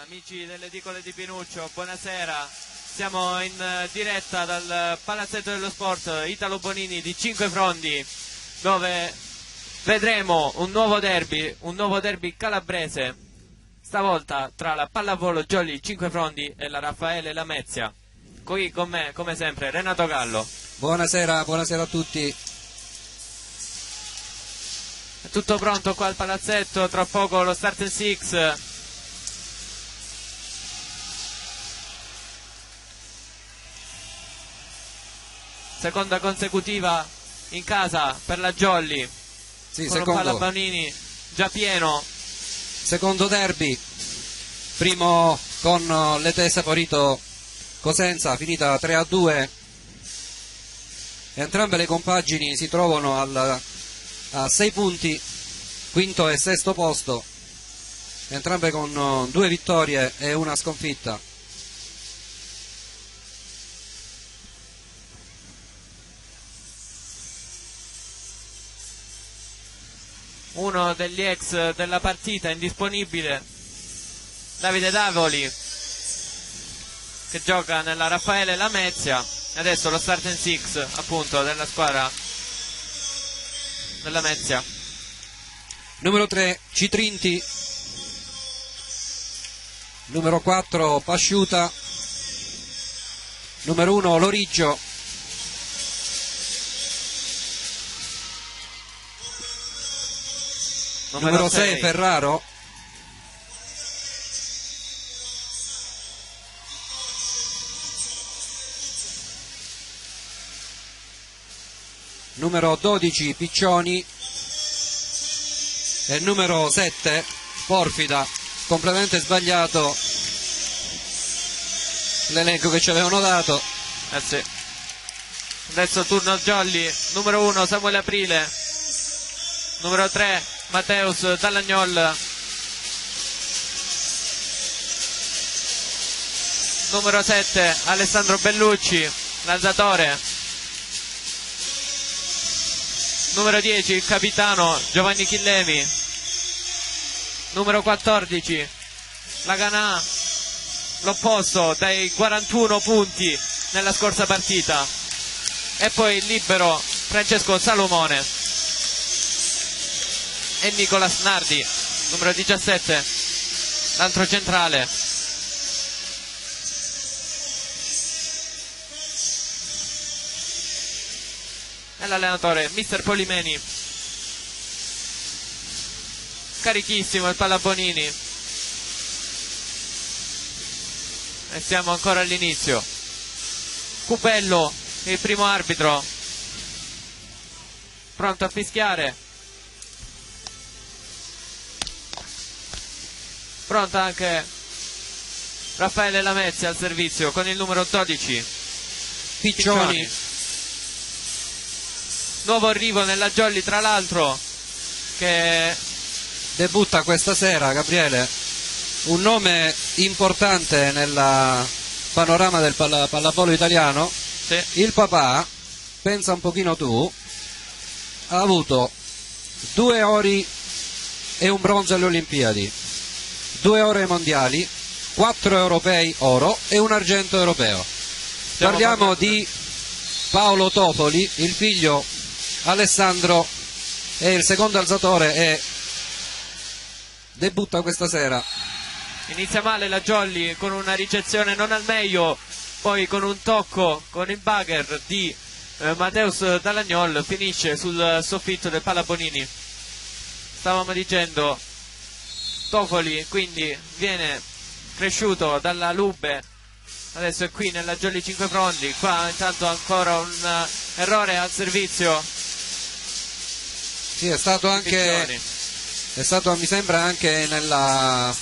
Amici delle edicole di Pinuccio, buonasera. Siamo in diretta dal Palazzetto dello Sport Italo Bonini di Cinquefrondi, dove vedremo un nuovo derby calabrese, stavolta tra la Pallavolo Jolly Cinquefrondi e la Raffaele Lamezia. Qui con me, come sempre, Renato Gallo. Buonasera a tutti. È tutto pronto qua al palazzetto, tra poco lo start and six. Seconda consecutiva in casa per la Jolly. Sì, con un Pallabonini già pieno. Secondo derby, primo con l'Ete Saporito Cosenza, finita 3-2. Entrambe le compagini si trovano a 6 punti, quinto e sesto posto, entrambe con 2 vittorie e una sconfitta. Uno degli ex della partita indisponibile, Davide Davoli, che gioca nella Raffaele Lamezia. Adesso lo start and six appunto della squadra della Lamezia. Numero 3 Citrinti, numero 4 Pasciuta, numero 1 Loriggio, numero 6 Ferraro, numero 12 Piccioni e numero 7 Porfida. Completamente sbagliato l'elenco che ci avevano dato. Sì. Adesso turno Jolly. Numero 1 Samuele Aprile, numero 3 Matteus Dallagnol, numero 7 Alessandro Bellucci, l'alzatore, numero 10 il capitano Giovanni Chillemi, numero 14 Laganà, l'opposto dai 41 punti nella scorsa partita, e poi il libero Francesco Salomone e Nicolas Nardi, numero 17, l'altro centrale. E l'allenatore Mister Polimeni. Carichissimo il Pallabonini. E siamo ancora all'inizio. Cupello, il primo arbitro, pronto a fischiare. Pronta anche Raffaele Lamezia al servizio con il numero 12 Piccioni. Nuovo arrivo nella Jolly, tra l'altro, che debutta questa sera, Gabriele, un nome importante nel panorama del pallavolo italiano. sì. Il papà, pensa un pochino tu, ha avuto 2 ori e un bronzo alle Olimpiadi, 2 ore ai mondiali, 4 europei oro e un argento europeo. Parliamo di Paolo Topoli, il figlio Alessandro è il secondo alzatore e debutta questa sera. Inizia male la Jolly con una ricezione non al meglio, poi con un tocco con il bugger di Matteus Dallagnol finisce sul soffitto del Pallabonini. Stavamo dicendo, Topoli quindi viene cresciuto dalla Lube, adesso è qui nella Jolly Cinquefrondi. Qua intanto ancora un errore al servizio. Sì, è stato mi sembra anche nel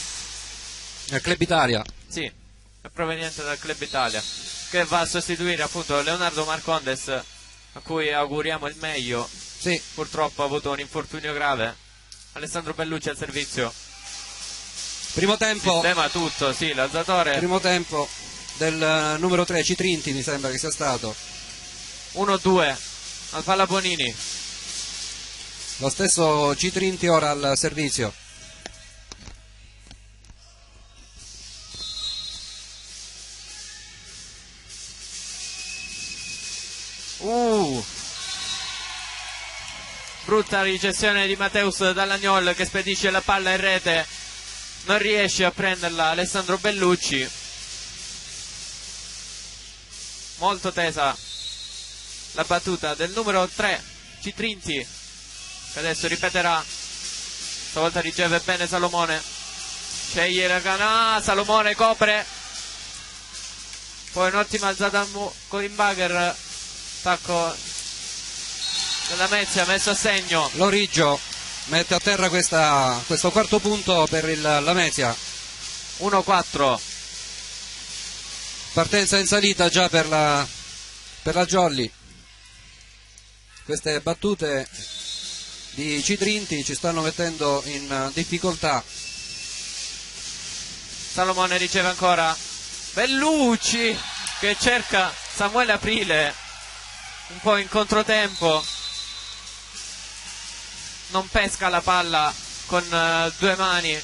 Club Italia. Sì, è proveniente dal Club Italia, che va a sostituire appunto Leonardo Marcondes, a cui auguriamo il meglio. Sì. Purtroppo ha avuto un infortunio grave. Alessandro Bellucci al servizio. Primo tempo. Sistema tutto, sì, l'alzatore. Primo tempo del numero 3 Citrinti, mi sembra che sia stato. 1-2 al Pallabonini. Lo stesso Citrinti ora al servizio. brutta ricezione di Mateus Dall'Agnol che spedisce la palla in rete, non riesce a prenderla Alessandro Bellucci. Molto tesa la battuta del numero 3 Citrinti, che adesso ripeterà. Stavolta riceve bene Salomone, sceglie la Gana, Salomone copre, poi un'ottima alzata con il Bagher, attacco della Mezia messo a segno. Loriggio mette a terra questo quarto punto per la Mezia. 1-4. Partenza in salita già per la Jolly. Queste battute di Citrinti ci stanno mettendo in difficoltà. Salomone riceve ancora, Bellucci che cerca Samuele Aprile un po' in controtempo, non pesca la palla con due mani e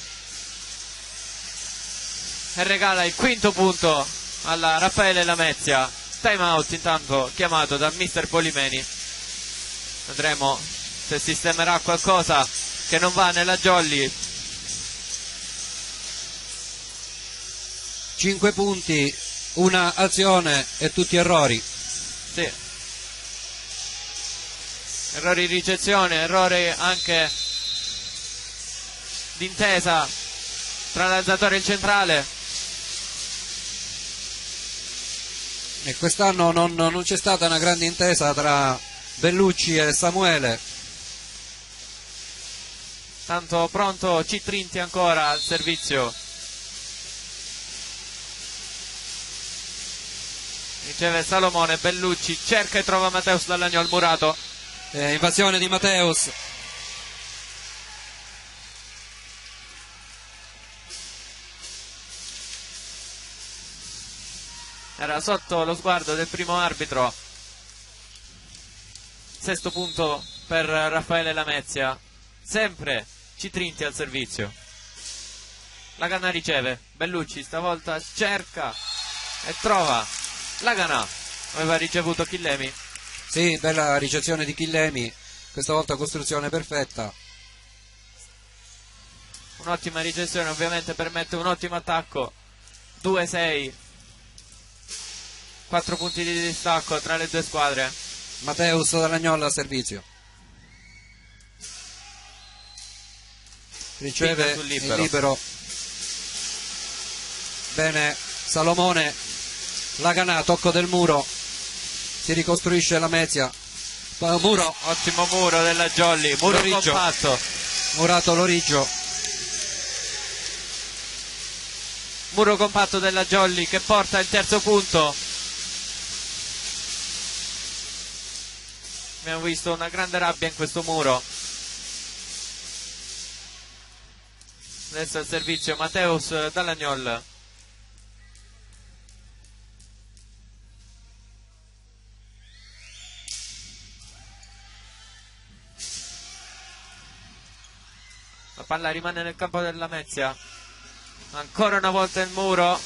regala il quinto punto alla Raffaele Lamezia. Time out intanto chiamato da mister Polimeni, vedremo se sistemerà qualcosa che non va nella Jolly. 5 punti, una azione e tutti errori. Sì. Errori di ricezione, errori anche d'intesa tra l'alzatore e il centrale. E quest'anno non c'è stata una grande intesa tra Bellucci e Samuele. Tanto pronto Citrinti ancora al servizio. Riceve Salomone, Bellucci cerca e trova Mateus Dall'Agnol, Murato. Invasione di Mateus. Era sotto lo sguardo del primo arbitro. Sesto punto per Raffaele Lamezia. Sempre Citrinti al servizio. La Ganà riceve, Bellucci stavolta cerca e trova la Ganà. Aveva ricevuto Chillemi. Sì, bella ricezione di Chillemi, questa volta costruzione perfetta. Un'ottima ricezione ovviamente permette un ottimo attacco. 2-6, 4 punti di distacco tra le due squadre. Mateus Dall'Agnol al servizio. Riceve sul il libero. Bene Salomone, la Ganà, tocco del muro, si ricostruisce la Mezia. Muro, Ottimo muro della Jolly, muro Loriggio. compatto. Murato Loriggio. Muro compatto della Jolly che porta il terzo punto. Abbiamo visto una grande rabbia in questo muro. Adesso al servizio Mateus Dall'Agnol. La palla rimane nel campo della Mezia. Ancora una volta il muro. Un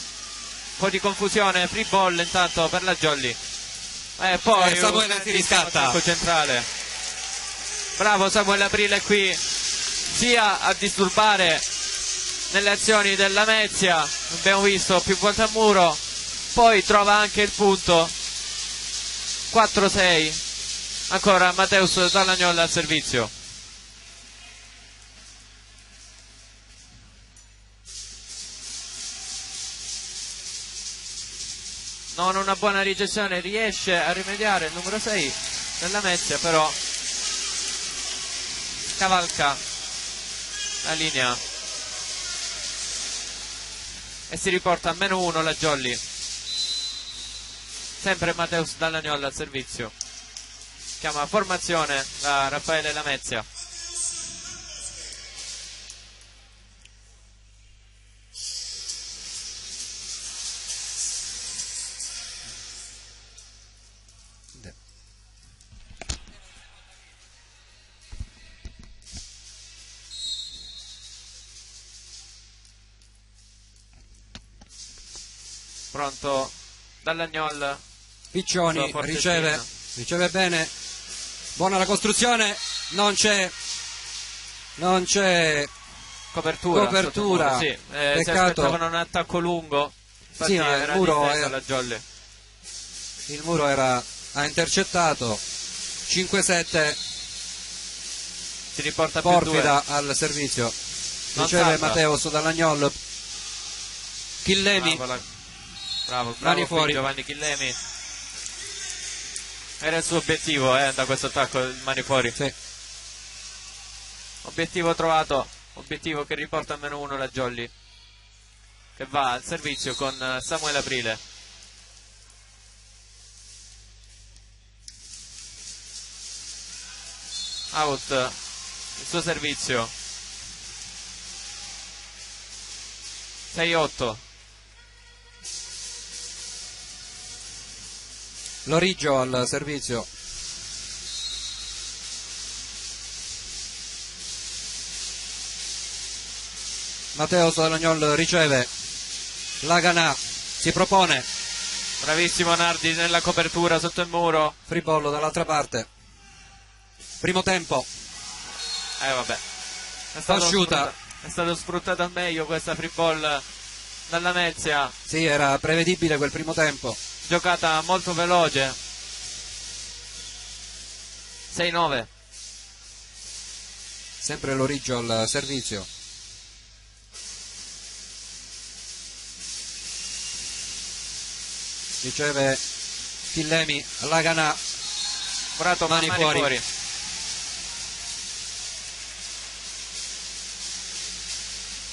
po' di confusione. Free ball intanto per la Jolly. E poi Samuele si riscatta. attacco centrale. Bravo Samuele Aprile qui, sia a disturbare nelle azioni della Mezia, abbiamo visto più volte a muro, poi trova anche il punto. 4-6, ancora Mateus Dall'Agnol al servizio. Non una buona ricezione, riesce a rimediare il numero 6 della Mezia, però cavalca la linea e si riporta a -1 la Jolly. Sempre Mateus Dall'Agnol al servizio. Chiama formazione da Raffaele Lamezia. Pronto Dall'Agnol. Piccioni riceve bene, buona la costruzione, non c'è copertura. Sì, si Peccato. aspettavano un attacco lungo. Infatti Sì, ma era difesa la Jolly. il muro ha intercettato. 5-7, Si riporta più 2. Porfida al servizio, Non riceve salta. Mateus Dall'Agnol. Chillemi, Bravo mani fuori. Giovanni Chillemi. Era il suo obiettivo da questo attacco, il mani fuori. sì. Obiettivo trovato, obiettivo che riporta a -1 la Jolly, che va al servizio con Samuele Aprile. Out il suo servizio. 6-8. Lorigio al servizio. Mateus Dall'Agnol riceve. Laganà si propone. Bravissimo Nardi nella copertura sotto il muro. Free ball dall'altra parte. Primo tempo. Vabbè. Asciuta. È stato sfruttato al meglio questa free ball dalla Mezia. Sì, era prevedibile quel primo tempo. Giocata molto veloce. 6-9. Sempre Lorigio al servizio. Riceve Chillemi, Laganà. Prato Mani fuori.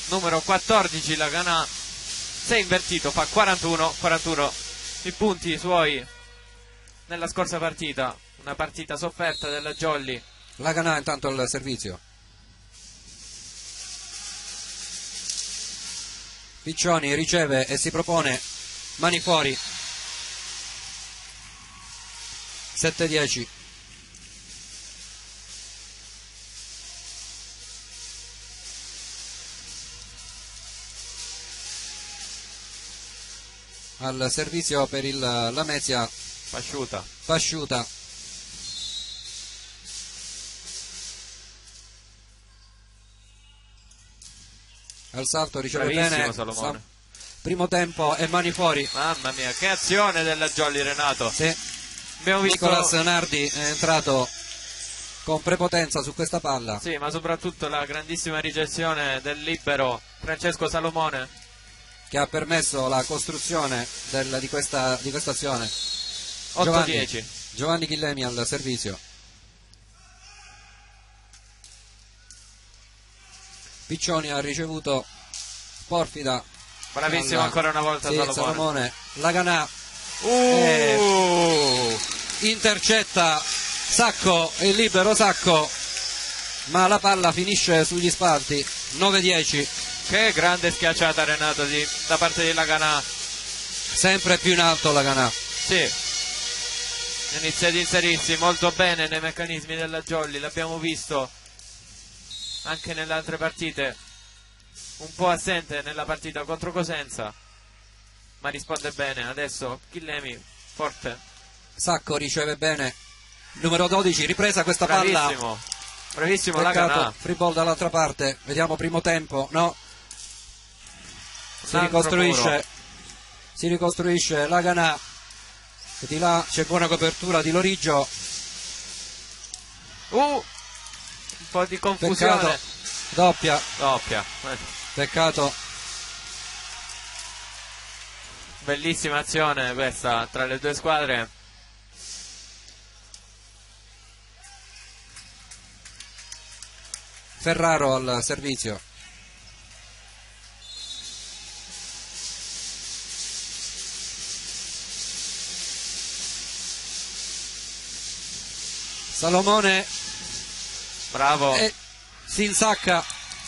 Numero 14 Laganà. Se invertito fa 41 i punti suoi nella scorsa partita. Una partita sofferta della Jolly. Laganà intanto al servizio. Piccioni riceve e si propone. Mani fuori. 7-10. Al servizio per la Lamezia Pasciuta. Al salto riceve Bravissimo bene. Salomone. Primo tempo e mani fuori. Mamma mia, che azione della Jolly, Renato. Sì. Abbiamo visto... Nicolas Nardi è entrato con prepotenza su questa palla. Sì, ma soprattutto la grandissima ricezione del libero Francesco Salomone, che ha permesso la costruzione di questa azione. 8-10. Giovanni Chillemi al servizio. Piccioni ha ricevuto. Porfida. Bravissimo ancora una volta sì, Salomone. Laganà intercetta Sacco, il libero Sacco, ma la palla finisce sugli spalti. 9-10. Che grande schiacciata, Renato, da parte di Laganà. Sempre più in alto Laganà. Sì, inizia ad inserirsi molto bene nei meccanismi della Jolly, l'abbiamo visto anche nelle altre partite, un po' assente nella partita contro Cosenza, ma risponde bene. Adesso Chillemi, forte. Sacco riceve bene. Numero 12, ripresa questa palla. Bravissimo Peccato, Laganà. free ball dall'altra parte. Vediamo primo tempo. No. Si ricostruisce Laganà. E di là c'è buona copertura di Lorigio. Un po' di confusione. Peccato. Doppia. Peccato. Bellissima azione questa tra le due squadre. Ferraro al servizio. Salomone. Bravo. E si insacca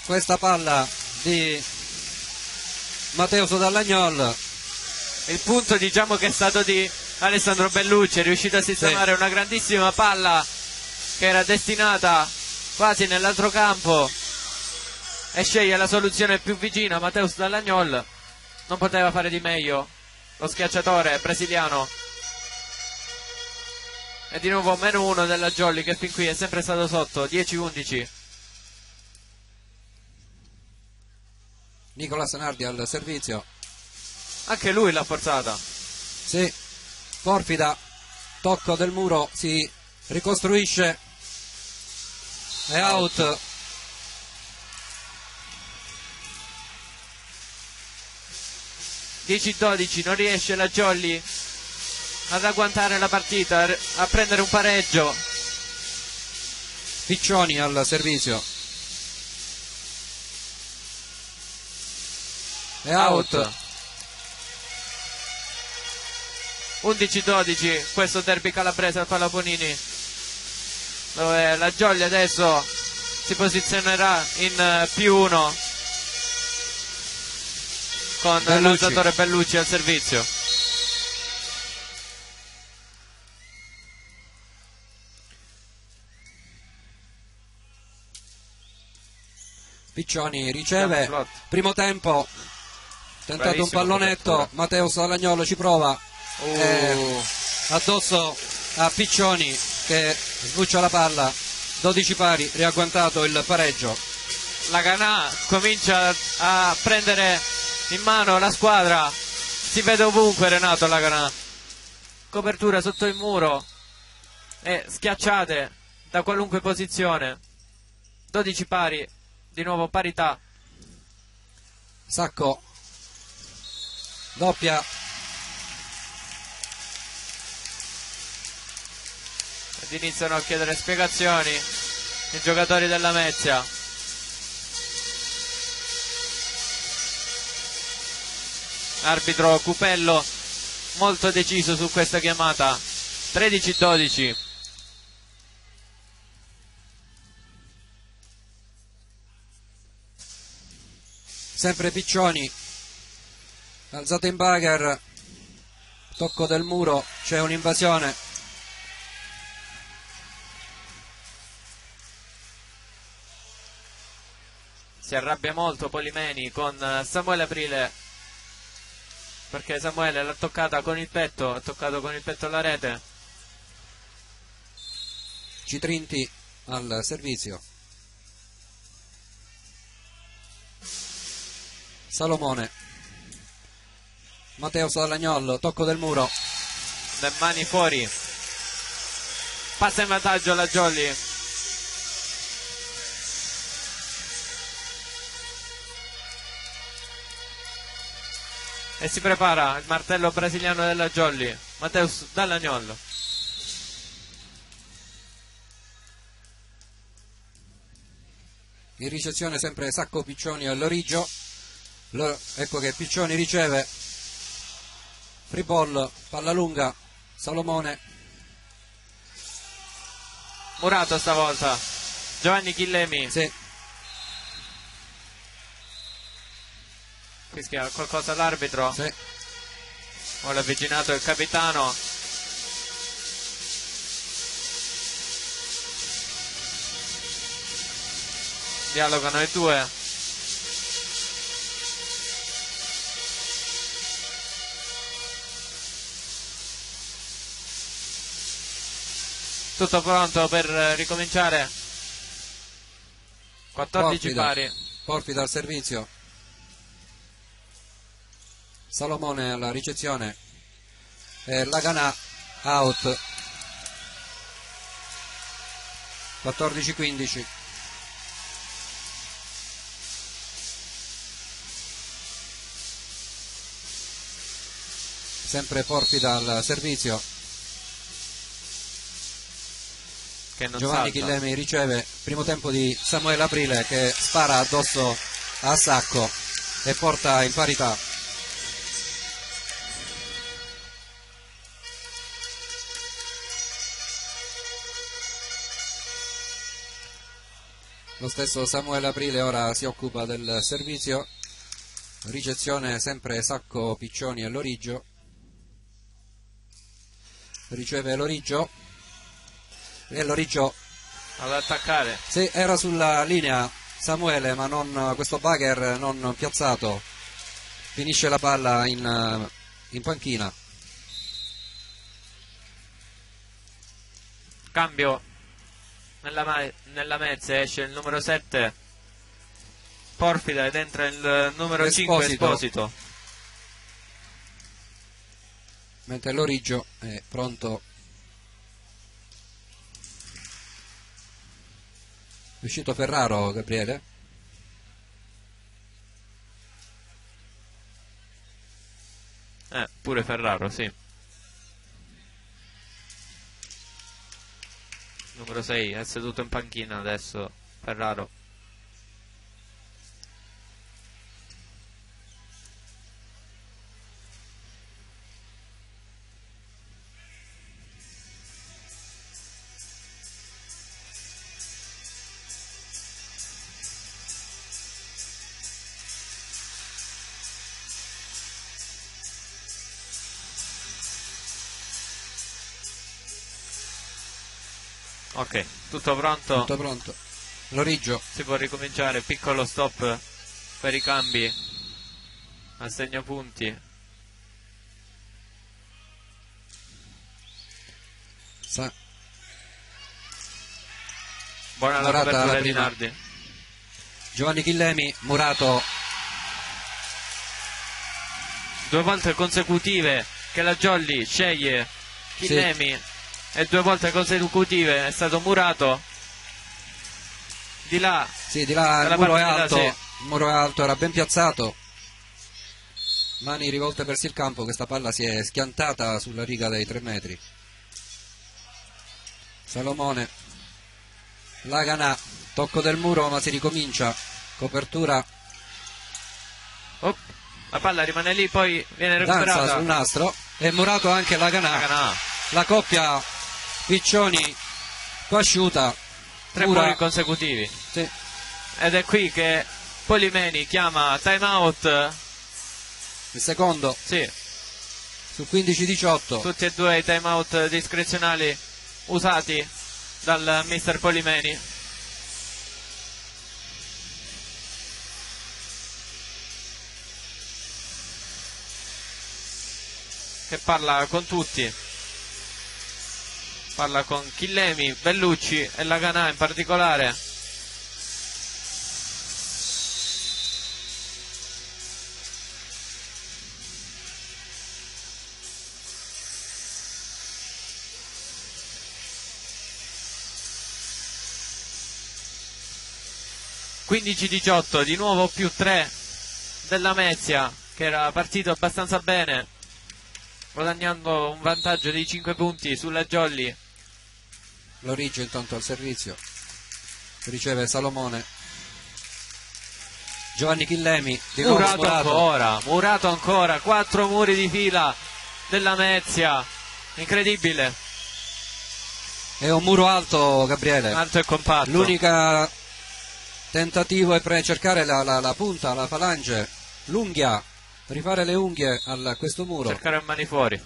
questa palla di Mateus Dall'Agnol. Il punto, diciamo, che è stato di Alessandro Bellucci, è riuscito a sistemare una grandissima palla che era destinata quasi nell'altro campo e sceglie la soluzione più vicina. Mateus Dall'Agnol non poteva fare di meglio, lo schiacciatore brasiliano. E di nuovo -1 della Jolly, che fin qui è sempre stato sotto, 10-11. Nicola Nardi al servizio. Anche lui l'ha forzata. Sì, Porfida, tocco del muro, si ricostruisce, è out. (10-12), non riesce la Jolly ad agguantare la partita, a prendere un pareggio. Piccioni al servizio, è out. 11-12, questo derby calabrese al Palaponini, dove la Jolly adesso si posizionerà in +1 con il lanzatore Bellucci al servizio. Piccioni riceve, primo tempo, tentato bravissimo un pallonetto, Mateus Dall'Agnolo ci prova, addosso a Piccioni che sbuccia la palla, 12 pari, riagguantato il pareggio. La Canà comincia a prendere in mano la squadra, si vede ovunque Renato la Canà, copertura sotto il muro e schiacciate da qualunque posizione, 12 pari, di nuovo parità. Sacco doppia, ed iniziano a chiedere spiegazioni i giocatori della Mezia. Arbitro Cupello molto deciso su questa chiamata. 13-12. sempre Piccioni, alzata in bugger, tocco del muro, c'è un'invasione. Si arrabbia molto Polimeni con Samuele Aprile, perché Samuele l'ha toccata con il petto, ha toccato con il petto la rete. Citrinti al servizio, Salomone, Mateus Dall'Agnol, tocco del muro, Le mani fuori, passa in vantaggio la Jolly. E si prepara il martello brasiliano della Jolly, Mateus Dall'Agnol. in ricezione sempre Sacco Piccioni all'Origio, ecco che Piccioni riceve, free ball, palla lunga, Salomone, Murato stavolta, Giovanni Chillemi. sì. Fischia qualcosa l'arbitro, Sì. vuole avvicinato il capitano. Dialogano i due. Tutto pronto per ricominciare. 14 pari. Porfida al servizio, Salomone alla ricezione, Laganà out, 14-15. Sempre Porfida al servizio, Che non Giovanni salta. Chillemi riceve, primo tempo di Samuele Aprile che spara addosso a Sacco e porta in parità. Lo stesso Samuele Aprile ora si occupa del servizio, ricezione sempre Sacco Piccioni all'Origio, riceve l'Origio e l'Origio Ad attaccare. sì, era sulla linea Samuele, ma non, questo bugger non piazzato, finisce la palla in panchina. Cambio nella mezza, esce il numero 7 Porfida ed entra il numero 5 Esposito. Mentre l'Origio è pronto. È uscito Ferraro, Gabriele? Pure Ferraro, sì. Numero 6 è seduto in panchina adesso Ferraro. Ok, tutto pronto? Tutto pronto. L'Origio. Si può ricominciare, piccolo stop per i cambi, assegno punti. Buona la copertura di Nardi. Giovanni Chillemi, Murato. 2 volte consecutive che la Jolly sceglie Chillemi, sì. E 2 volte consecutive è stato Murato. Di là, sì, di là il muro è alto, il muro è alto, era ben piazzato. Mani rivolte verso il campo, questa palla si è schiantata sulla riga dei 3 metri. Salomone, Laganà, tocco del muro ma si ricomincia, copertura. Oh, la palla rimane lì, poi viene recuperata. Danza sul nastro e Murato anche Laganà. La coppia Piccioni-Pasciuta. 3 muri consecutivi. Sì. Ed è qui che Polimeni chiama time out. Il secondo. Sì. Su 15-18. Tutti e 2 i time out discrezionali usati dal mister Polimeni. Che parla con tutti. Parla con Chillemi, Bellucci e Laganà in particolare. (15-18), di nuovo più 3 della Mezia, che era partito abbastanza bene, guadagnando un vantaggio di 5 punti sulla Jolly. L'Origio intanto al servizio, riceve Salomone. Giovanni Chillemi, di nuovo Murato ancora, 4 muri di fila della Mezia, incredibile. È un muro alto, Gabriele, alto e compatto. L'unica tentativo è per cercare la punta, la falange, l'unghia, rifare le unghie a questo muro, cercare a mani fuori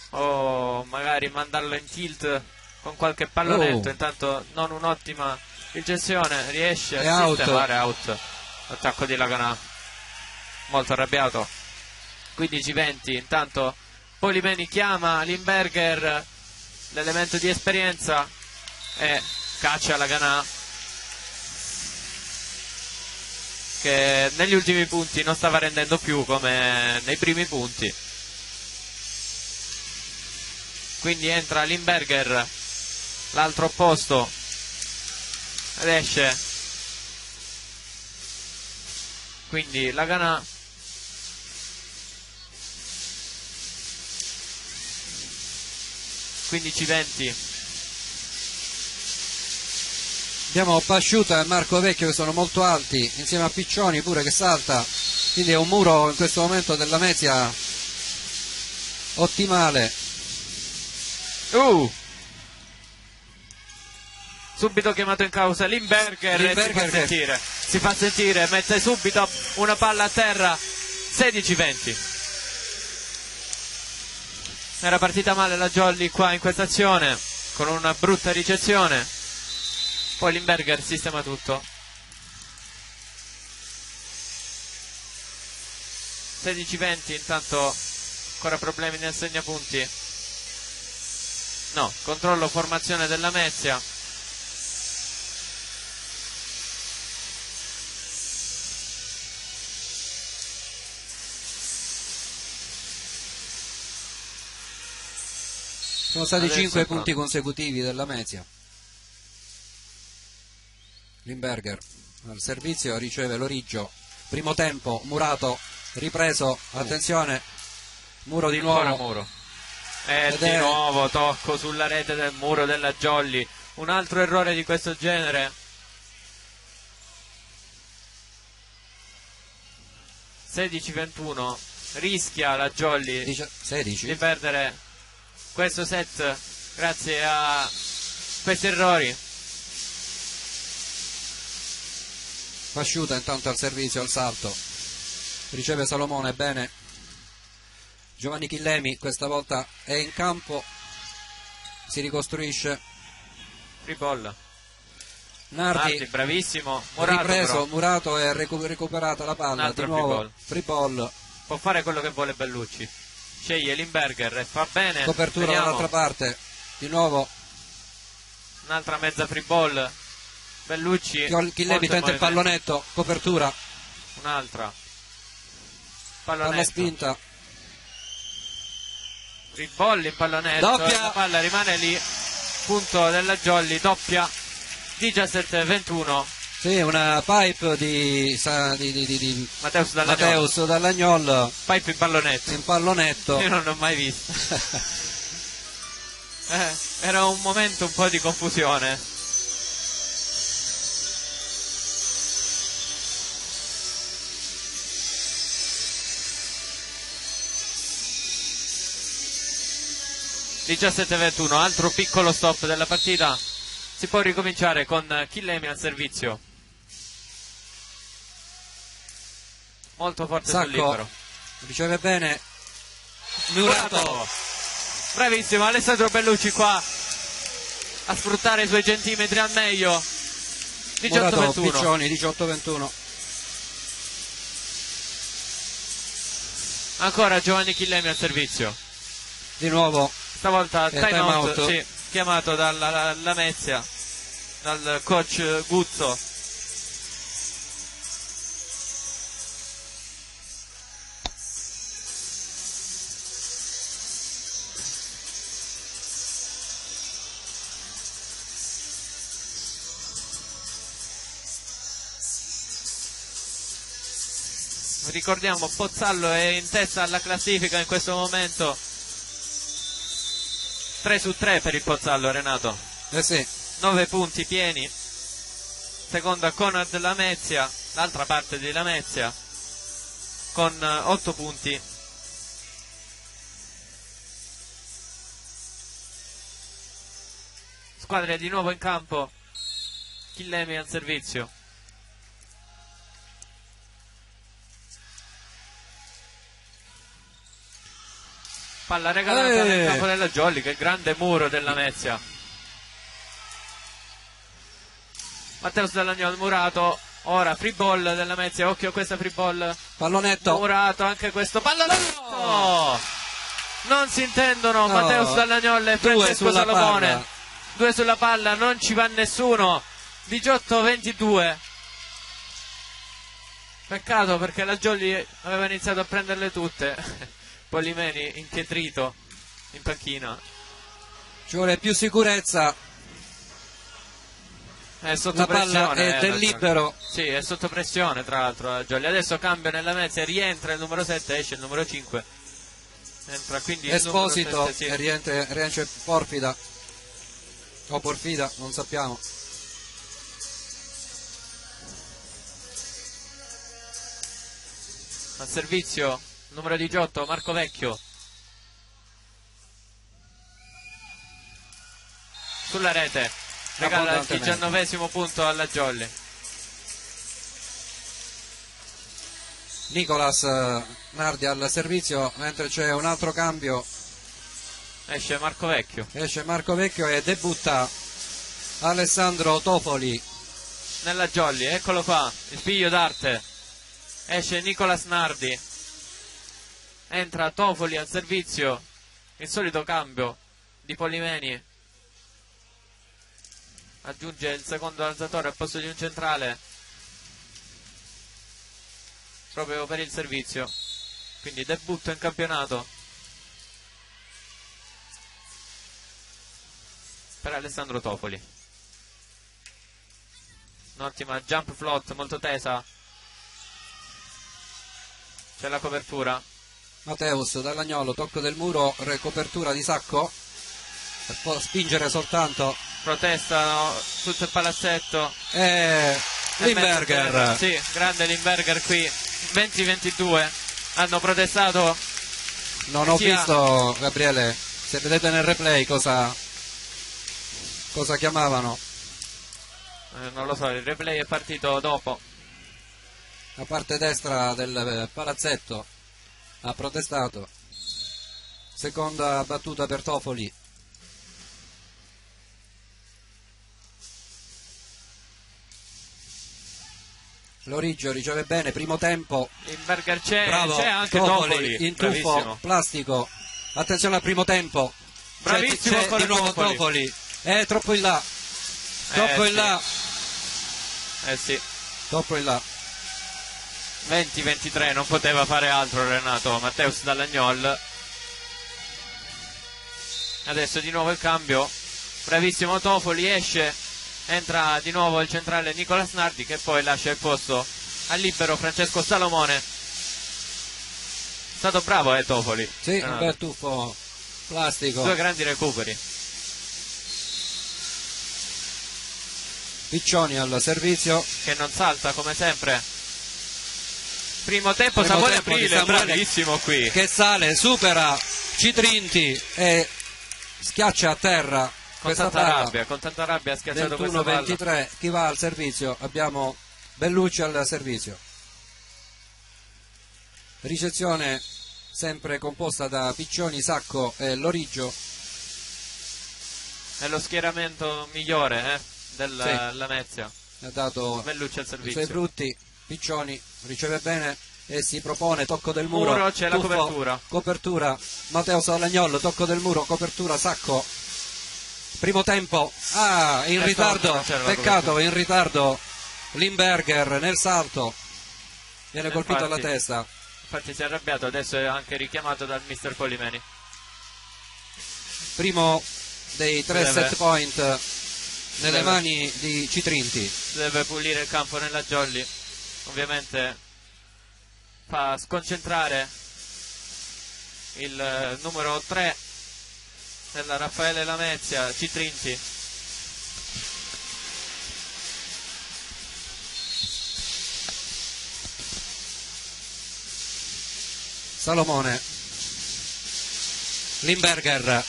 o magari mandarlo in tilt con qualche pallonetto. Intanto non un'ottima gestione, riesce a sistemare out. Attacco di Laganà, molto arrabbiato. 15-20, intanto Polimeni chiama Limberger, l'elemento di esperienza, e caccia Laganà, che negli ultimi punti non stava rendendo più come nei primi punti. Quindi entra Limberger, l'altro opposto, ed esce quindi Laganà. (15-20). Abbiamo Pasciuta e Marco Vecchio che sono molto alti, insieme a Piccioni pure che salta, quindi è un muro in questo momento della Mezia ottimale. Subito chiamato in causa Limberger, si fa sentire, mette subito una palla a terra. 16-20. Era partita male la Jolly qua in questa azione, con una brutta ricezione, poi Limberger sistema tutto. 16-20, intanto ancora problemi nel segnapunti. No, controllo formazione della Lamezia. Sono stati Adesso 5 è punti pronto. consecutivi della Lamezia. Limberger al servizio, riceve l'Origgio. Primo tempo, Murato ripreso, attenzione, Muro di Ancora nuovo. Muro. E Ed di è- nuovo tocco sulla rete del Muro della Jolly. Un altro errore di questo genere. 16-21. Rischia la Jolly 16. di perdere questo set grazie a questi errori. Pasciuta intanto al servizio, al salto, riceve Salomone, bene. Giovanni Chillemi questa volta è in campo, si ricostruisce. Free ball. Nardi, Nardi, bravissimo. Murato ripreso, però Murato è recuperata la palla, Un altro di nuovo free free ball, può fare quello che vuole Bellucci. Sceglie Limberger e fa bene. copertura Vediamo. dall'altra parte, di nuovo Un'altra mezza free ball. Bellucci. Chillemi molto tenta il movimento. pallonetto, copertura, Un'altra. palla Pallonetto. spinta, Ribolli in pallonetto. Doppia. La palla rimane lì. Punto della Jolly. Doppia. 17-21. sì, una pipe di Mateus Dallagnol. Mateus Dallagnol Pipe in pallonetto. in pallonetto. Io non l'ho mai visto. Era un momento un po' di confusione. (17-21), altro piccolo stop della partita. Si può ricominciare con Chillemi al servizio. Molto forte sul Sacco libero. riceve bene Murato, Bravissimo Alessandro Bellucci qua a sfruttare i suoi centimetri al meglio. Murato 18-21. Piccioni, 18-21. Ancora Giovanni Chillemi al servizio. Di nuovo Stavolta time time out, out. sì, chiamato dalla Lamezia, dal coach Guzzo. Ricordiamo, Pozzallo è in testa alla classifica in questo momento. 3-3 per il Pozzallo, Renato. sì, 9 punti pieni. Seconda Conad Lamezia, l'altra parte di Lamezia, con 8 punti. Squadre di nuovo in campo. Chillemi al servizio. Palla regalata nel campo della Jolly, che grande muro della Lamezia. Mateus Dallagnol, Murato, ora free ball della Lamezia, occhio a questa free ball. pallonetto, Murato, anche questo pallonetto! Non si intendono, No. Mateus Dallagnol e Due Francesco sulla Salomone. palla. 2 sulla palla, non ci va nessuno. 18-22. Peccato perché la Jolly aveva iniziato a prenderle tutte. Polimeni inchetrito in panchina. ci vuole più sicurezza, È sotto la palla pressione. è del libero, Sì, è sotto pressione tra l'altro la Jolly. Adesso cambia nella mezza, rientra il numero 7, esce il numero 5. Entra quindi il Esposito numero 7, e sì. rientra Porfida o Porfida, non sappiamo. Al servizio numero 18 Marco Vecchio. Sulla rete regala il Abbondantemente. 19° punto alla Jolly. Nicolas Nardi al servizio, mentre c'è un altro cambio, Esce Marco Vecchio. esce Marco Vecchio e debutta Alessandro Tofoli. Nella Jolly, eccolo qua, il figlio d'arte. Esce Nicolas Nardi. Entra Tofoli al servizio. Il solito cambio di Polimeni. Aggiunge il secondo alzatore al posto di un centrale, proprio per il servizio. Quindi debutto in campionato per Alessandro Tofoli. Un'ottima jump float molto tesa. C'è la copertura. Mateus Dall'Agnolo, tocco del muro, copertura di Sacco, per poi spingere soltanto. Protestano tutto il palazzetto. Limberger. Sì, grande Limberger qui. 20-22. Hanno protestato. Non ho visto, Gabriele, se vedete nel replay cosa chiamavano. Non lo so, il replay è partito dopo. La parte destra del palazzetto ha protestato. Seconda battuta per Tofoli. Loriggio riceve bene, primo tempo. Limberger c'è, Bravo, c'è anche Tofoli, in tuffo, bravissimo. plastico. Attenzione al primo tempo. Bravissimo c'è ancora di nuovo Tofoli. Troppo in là. Troppo in sì. là. Sì. Troppo in là. 20-23, non poteva fare altro Renato Mateus Dall'Agnol. Adesso di nuovo il cambio. Bravissimo Tofoli, esce, entra di nuovo il centrale Nicolas Nardi, che poi lascia il posto al libero Francesco Salomone. È stato bravo Tofoli. Sì, Renato. un bel tuffo plastico. Due grandi recuperi. Piccioni al servizio, che non salta come sempre. Primo tempo Samuele Aprile, bravissimo qui, che sale, supera Citrinti e schiaccia a terra con questa tanta rabbia ha schiacciato questa 21-23. Chi va al servizio? Abbiamo Bellucci al servizio. Ricezione sempre composta da Piccioni, Sacco e Loriggio. È lo schieramento migliore della Lamezia. Ha dato Bellucci al i servizio. suoi frutti. Piccioni riceve bene e si propone, tocco del muro, c'è tuffo, la copertura, Matteo Dall'Agnol, tocco del muro, copertura, Sacco, primo tempo, in ritardo, peccato, in ritardo Limberger nel salto, viene colpito alla testa. Infatti si è arrabbiato, adesso è anche richiamato dal mister Polimeni. Primo dei 3 set point nelle mani di Citrinti. Deve pulire il campo nella Jolly, ovviamente fa sconcentrare il numero 3 della Raffaele Lamezia, Citrinti. Salomone, Limberger,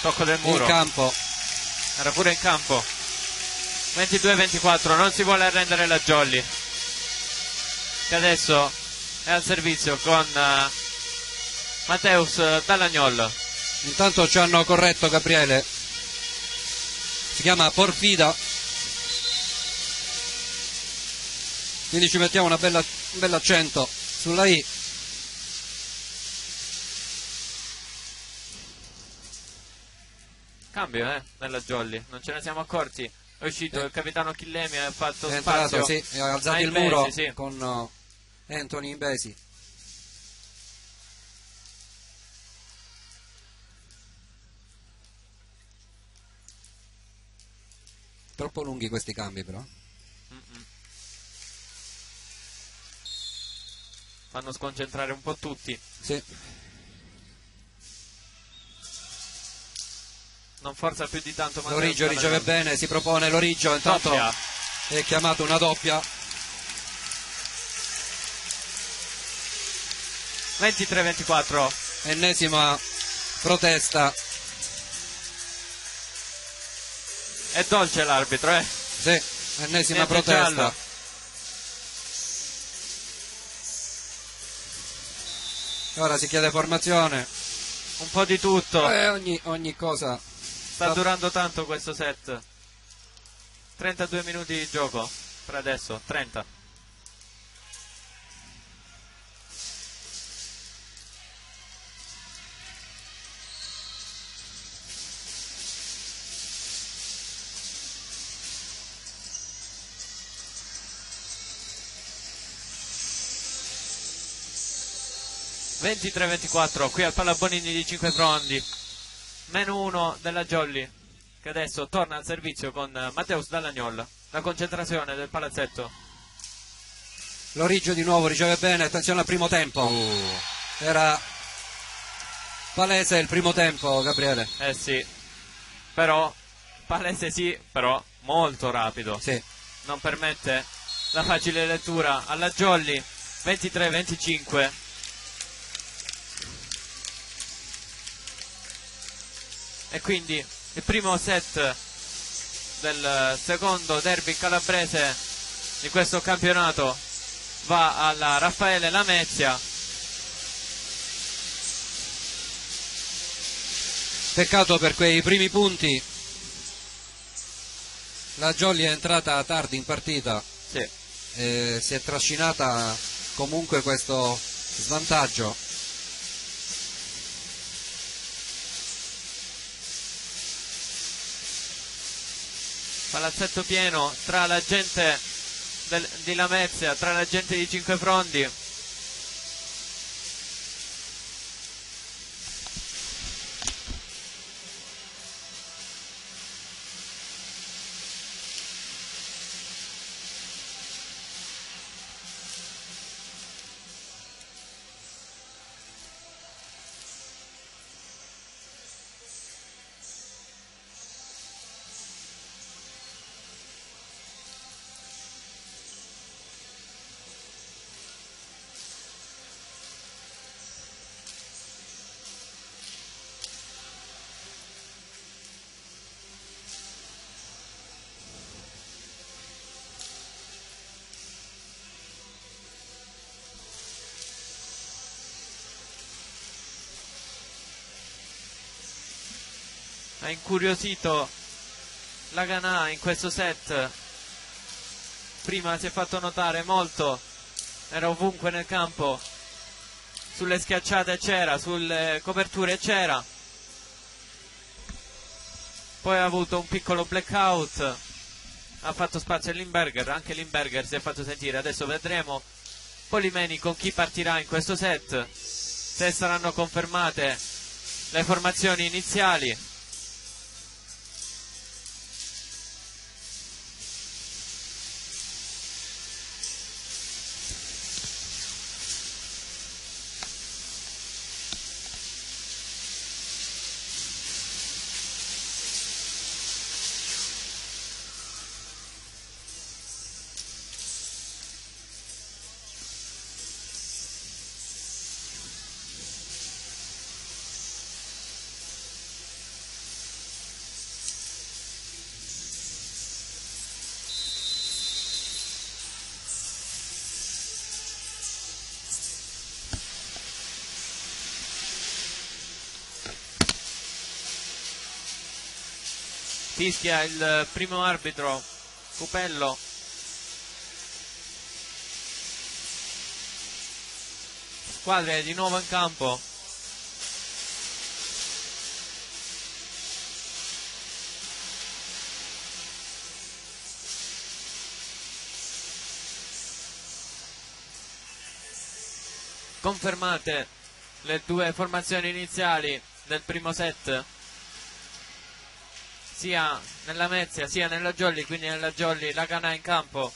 tocco del muro, in campo, era pure in campo. 22-24, non si vuole arrendere la Jolly, che adesso è al servizio con Mateus Dall'Agnol. Intanto ci hanno corretto, Gabriele, si chiama Porfida, quindi ci mettiamo un bel accento sulla I. Cambio nella Jolly, non ce ne siamo accorti. È uscito il capitano Chillemi, ha fatto è spazio. entrato, sì, ha alzato il Imbesi, muro sì. con Anthony Imbesi. Troppo lunghi questi cambi però. Fanno sconcentrare un po' tutti. Sì. Non forza più di tanto Matteo. Loriggio riceve bene, si propone Loriggio, intanto doppia. È chiamato una doppia. 23-24. Ennesima protesta. È dolce l'arbitro, Sì, ennesima Niente protesta. giallo. Ora si chiede formazione. Un po' di tutto. Ogni cosa. Sta durando tanto questo set. 32 minuti di gioco per adesso, 30. 23-24 qui al Palabonini di Cinquefrondi. -1 della Jolly, che adesso torna al servizio con Mateus Dallagnol. La concentrazione del palazzetto. Lorigio di nuovo riceve bene, attenzione al primo tempo. Era palese il primo tempo, Gabriele. Sì, però palese sì, però molto rapido. Sì. Non permette la facile lettura alla Jolly. 23-25. E quindi il primo set del secondo derby calabrese di questo campionato va alla Raffaele Lamezia. Peccato per quei primi punti. La Jolly è entrata tardi in partita. Sì. Si è trascinata comunque questo svantaggio. Palazzetto pieno tra la gente di Lamezia, tra la gente di Cinquefrondi. Ha incuriosito la Ganà in questo set. Prima si è fatto notare molto, era ovunque nel campo, sulle schiacciate c'era, sulle coperture c'era, poi ha avuto un piccolo blackout, ha fatto spazio a Limberger, anche Limberger si è fatto sentire. Adesso vedremo Polimeni con chi partirà in questo set, se saranno confermate le formazioni iniziali. Fischia il primo arbitro, Cupello. Squadre di nuovo in campo. Confermate le due formazioni iniziali del primo set, sia nella Lamezia sia nella Jolly, quindi nella Jolly la Ganà in campo.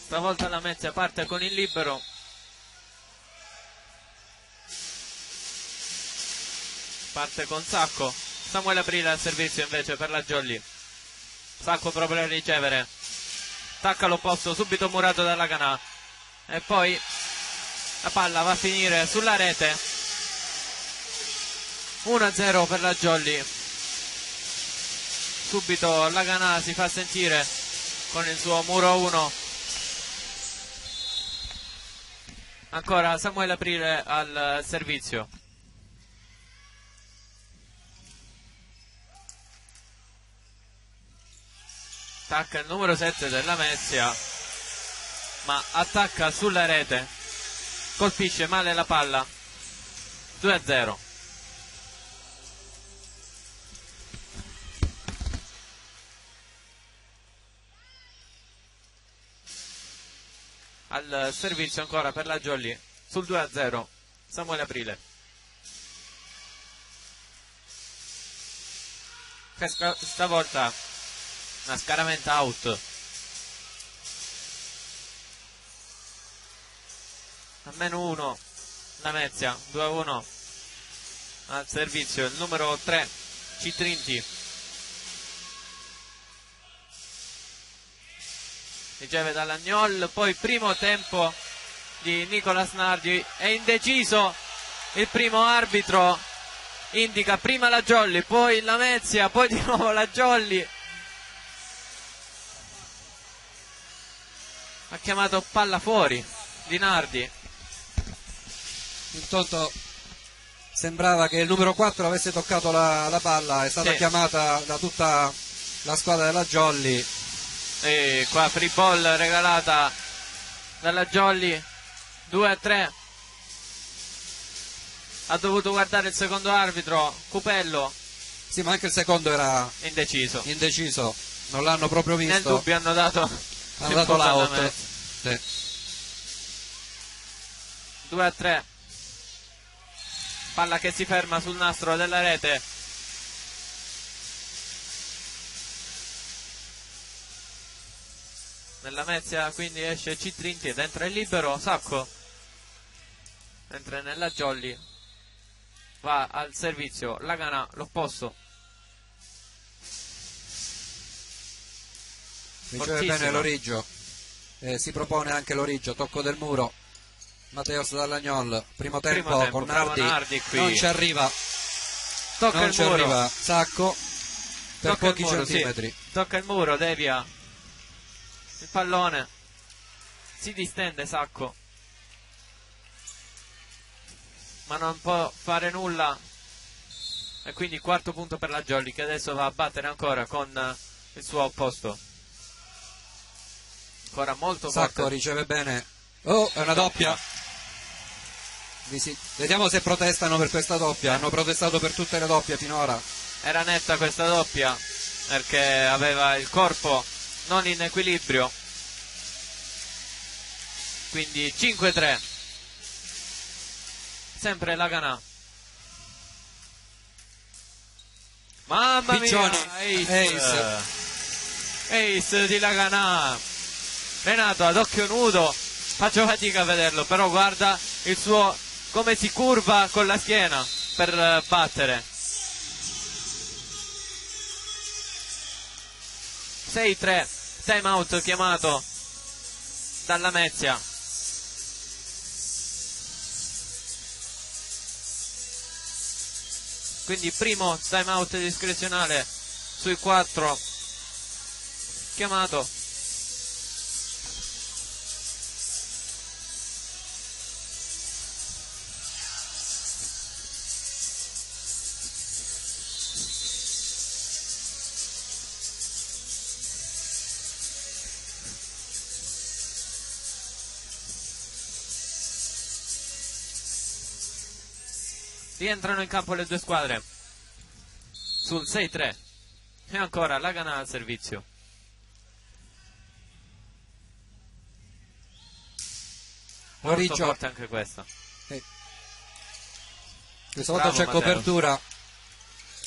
Stavolta la Lamezia parte con il libero. Parte con Sacco. Samuele Aprile al servizio invece per la Jolly. Sacco proprio a ricevere. Tacca all'opposto, subito murato dalla Ganà. E poi la palla va a finire sulla rete. 1-0 per la Jolly. Subito la Ganà si fa sentire con il suo muro 1. Ancora Samuele Aprile al servizio. Attacca il numero 7 della Lamezia, ma attacca sulla rete, colpisce male la palla. 2-0. Al servizio ancora per la Jolly sul 2-0 Samuele Aprile. Stavolta una scaramenta out. A -1 Lamezia. 2-1 al servizio il numero 3 Citrinti. Riceve dall'Agnol, poi primo tempo di Nicolas Nardi, è indeciso il primo arbitro, indica prima la Jolly, poi la Lamezia, poi di nuovo la Jolly. Ha chiamato palla fuori di Nardi. Intanto sembrava che il numero 4 avesse toccato la palla, è stata chiamata da tutta la squadra della Jolly. E qua free ball regalata dalla Jolly. 2-3. Ha dovuto guardare il secondo arbitro, Cupello. Sì, ma anche il secondo era indeciso. Non l'hanno proprio visto. Nel dubbio hanno dato l'out. Sì. 2-3. Palla che si ferma sul nastro della rete. Nella Lamezia quindi esce Citrinti ed entra il libero Sacco. Entra nella Jolly. Va al servizio la Ganà, l'opposto. Riceve bene l'Origio. Si propone anche l'Origio, tocco del muro. Matteos Dallagnol, primo tempo con Nardi qui. Non ci arriva. Tocca il muro. Arriva Sacco per pochi centimetri. Sì. Tocca il muro, devia il pallone, si distende Sacco, ma non può fare nulla, e quindi quarto punto per la Jolly, che adesso va a battere ancora con il suo opposto. Ancora molto Sacco forte. riceve bene. Oh, è una doppia. Vediamo se protestano per questa doppia. Hanno protestato per tutte le doppie finora. Era netta questa doppia perché aveva il corpo non in equilibrio. Quindi 5-3. Sempre la Ganà. Mamma Piccioni. mia, ace di la Ganà. Renato ad occhio nudo, faccio fatica a vederlo, però guarda il suo come si curva con la schiena per battere. 6-3, time out chiamato dalla Lamezia. Quindi primo time out discrezionale sui 4 chiamato. Rientrano in campo le due squadre sul 6-3 e ancora la Ganà al servizio. Molto forte anche questa. Questa volta c'è copertura.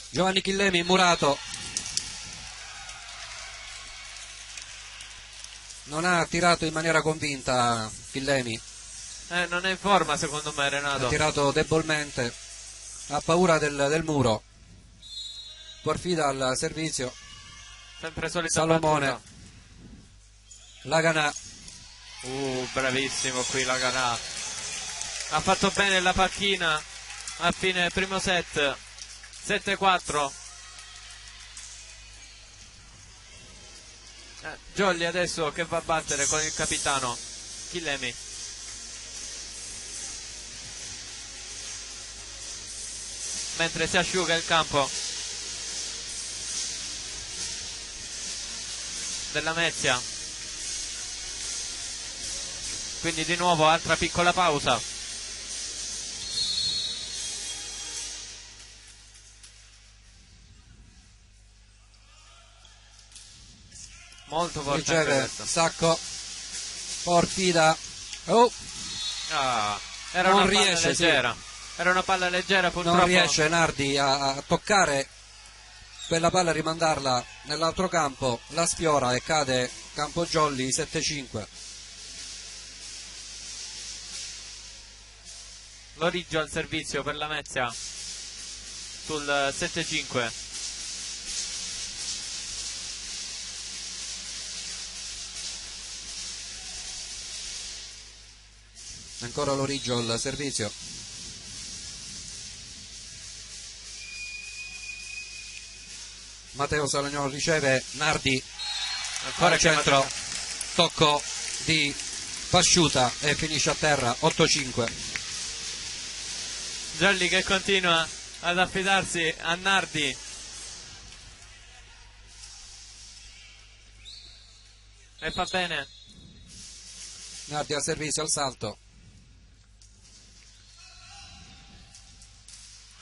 Giovanni Chillemi immurato. Non ha tirato in maniera convinta Chillemi. Non è in forma secondo me Renato. Ha tirato debolmente. Ha paura del muro. Porfida al servizio. Sempre solita Salomone. battuta. La Ganà. Bravissimo qui la Ganà. Ha fatto bene la panchina a fine primo set. 7-4. Jolly adesso che va a battere con il capitano Chillemi. Mentre si asciuga il campo della Mezia. Quindi di nuovo altra piccola pausa. Molto forte riceve Sacco, Porfida, era non una palla riesce, leggera. Era una palla leggera, purtroppo non riesce Nardi a toccare quella palla e rimandarla nell'altro campo, la sfiora e cade campo Jolly 7-5. Loriggio al servizio per la Mezia sul 7-5. Ancora Loriggio al servizio. Matteo Salagnolo riceve, Nardi Ancora al centro, tocco di Pasciuta e finisce a terra 8-5. Jolly che continua ad affidarsi a Nardi. E fa bene. Nardi al servizio, al salto.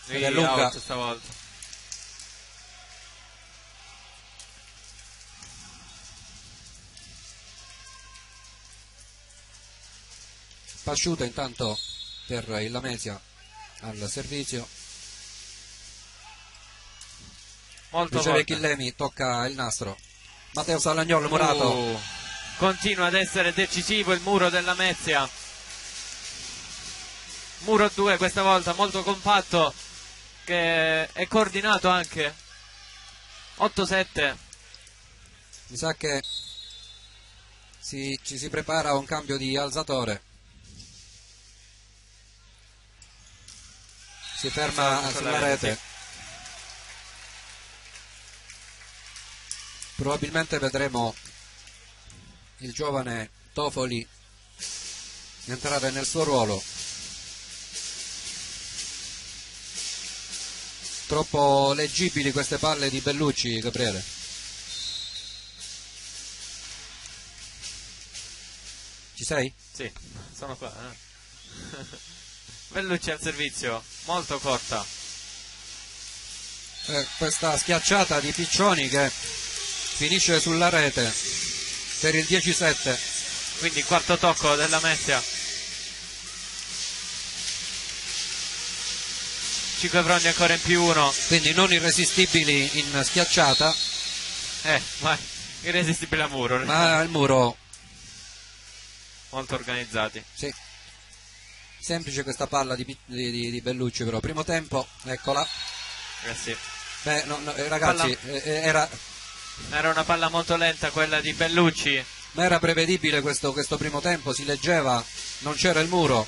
Ed è lunga. Out stavolta. Pasciuta intanto per il Lamezia al servizio. Molto riceve forte. Chillemi, tocca il nastro. Matteo Salagnolo, Murato. Continua ad essere decisivo il muro della Mezia. Muro 2 questa volta, molto compatto, che è coordinato anche. 8-7. Mi sa che ci si prepara a un cambio di alzatore. Si ferma sulla rete. Sì. Probabilmente vedremo il giovane Tofoli entrare nel suo ruolo. Troppo leggibili queste palle di Bellucci, Gabriele. Ci sei? Sì, sono qua. Bellucci al servizio, molto corta. Questa schiacciata di Piccioni che finisce sulla rete per il 10-7. Quindi quarto tocco della Mezia. 5 frondi ancora in più 1. Quindi non irresistibili in schiacciata, Ma irresistibile a muro. ma il muro, Molto organizzati. sì. Semplice questa palla di Bellucci, però. Primo tempo, eccola. Sì. Ragazzi, era una palla molto lenta quella di Bellucci. ma era prevedibile questo primo tempo, si leggeva, non c'era il muro.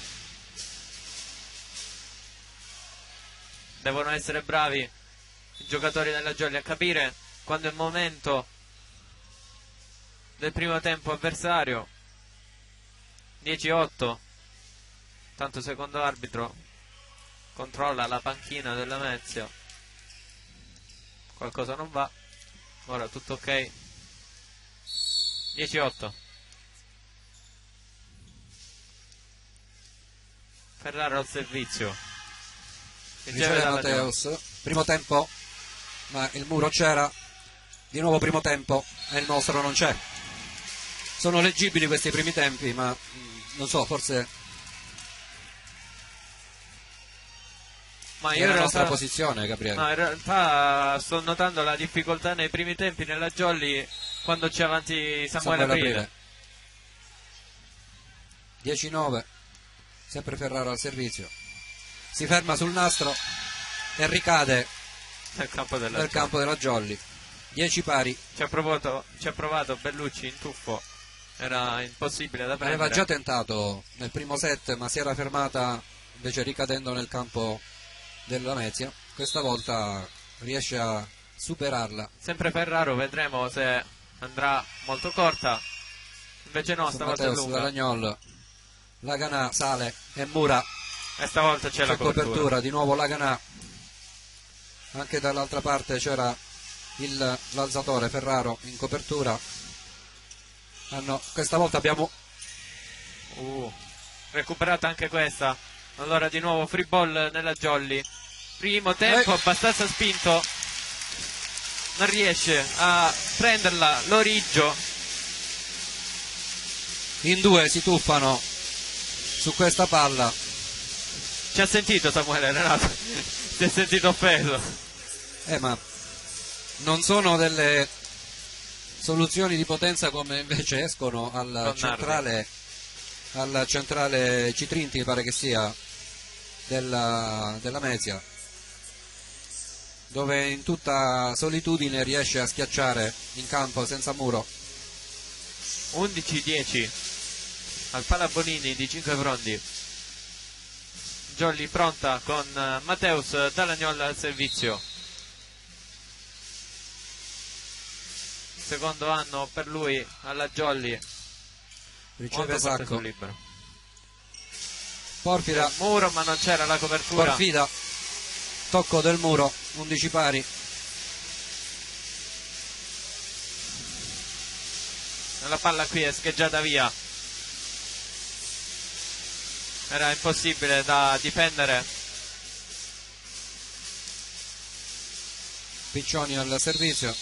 Devono essere bravi i giocatori della Jolly a capire quando è il momento del primo tempo avversario. 10-8. Tanto secondo arbitro controlla la panchina della Mezia. Qualcosa non va. Ora tutto ok. 10-8. Ferraro al servizio. Riceve Matteus, primo tempo, ma il muro c'era, di nuovo primo tempo e il nostro non c'è. Sono leggibili questi primi tempi, ma non so, forse Ma è io la in nostra realtà, posizione, Gabriele. no, in realtà sto notando la difficoltà nei primi tempi nella Jolly quando c'è avanti Samuele Aprile. 10-9, sempre Ferraro al servizio. Si ferma sul nastro e ricade Nel campo della nel Jolly. campo della Jolly. 10 pari. Ci ha provato Bellucci in tuffo. Era impossibile da prendere. Aveva già tentato nel primo set, ma si era fermata invece ricadendo nel campo della Mezia. questa volta riesce a superarla. Sempre Ferraro, vedremo se andrà molto corta. Invece no, stavolta è Matheus lunga. Dalagnol, Laganà sale e Mura, E stavolta c'è la copertura. di nuovo Laganà. Anche dall'altra parte c'era l'alzatore Ferraro in copertura. Questa volta abbiamo Recuperata anche questa. Allora di nuovo free ball nella Jolly. Primo tempo abbastanza spinto. Non riesce a prenderla Loriggio. in due si tuffano su questa palla. Ci ha sentito Samuele Renato. Si è sentito offeso. Ma non sono delle soluzioni di potenza come invece escono al centrale Citrinti, mi pare che sia, della Mezia, dove in tutta solitudine riesce a schiacciare in campo senza muro. 11-10 al Palabonini di 5 Frondi. Jolly pronta con Matheus Dalagnol al servizio. Secondo anno per lui alla Jolly. Riceve Sacco, libero. Porfida, Muro, ma non c'era la copertura. Porfida, tocco del muro, 11 pari. La palla qui è scheggiata via. Era impossibile da difendere. Piccioni al servizio.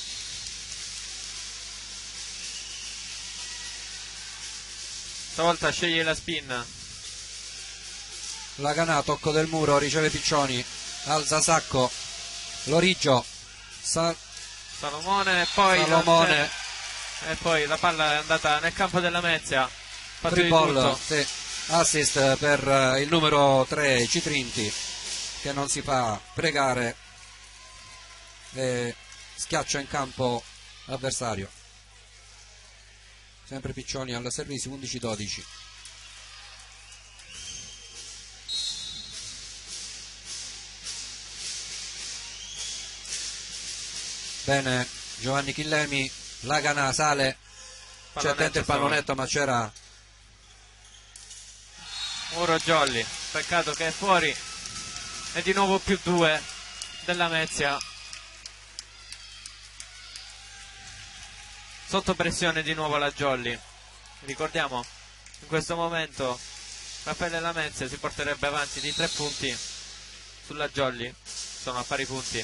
Stavolta sceglie la spin. Laganà, tocco del muro, riceve Piccioni, alza Sacco, Loriggio, Salomone e poi Salomone. E poi la palla è andata nel campo della Mezia. Fatto Free di ball, tutto. sì. Assist per il numero 3 Citrinti, che non si fa pregare e schiaccia in campo l'avversario. Sempre Piccioni al servizio, 11-12. Bene Giovanni Chillemi, Laganà sale, c'è attento il pallonetto ma c'era Muro Jolly, peccato che è fuori. E di nuovo più 2 della Mezia. Sotto pressione di nuovo la Jolly. Ricordiamo, in questo momento Raffaele Lamezia si porterebbe avanti di 3 punti sulla Jolly. Sono a pari punti.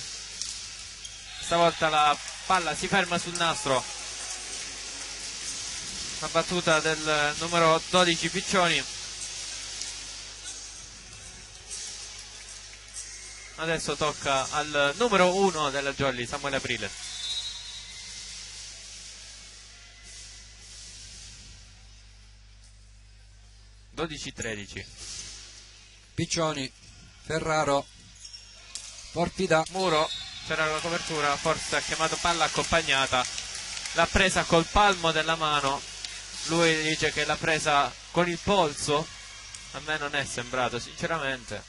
Stavolta la palla si ferma sul nastro. La battuta del numero 12 Piccioni. Adesso tocca al numero 1 della Jolly, Samuele Aprile. (12-13) Piccioni, Ferraro, Porfida, Muro, c'era la copertura, forse ha chiamato palla accompagnata, l'ha presa col palmo della mano. Lui dice che l'ha presa con il polso. A me non è sembrato, sinceramente.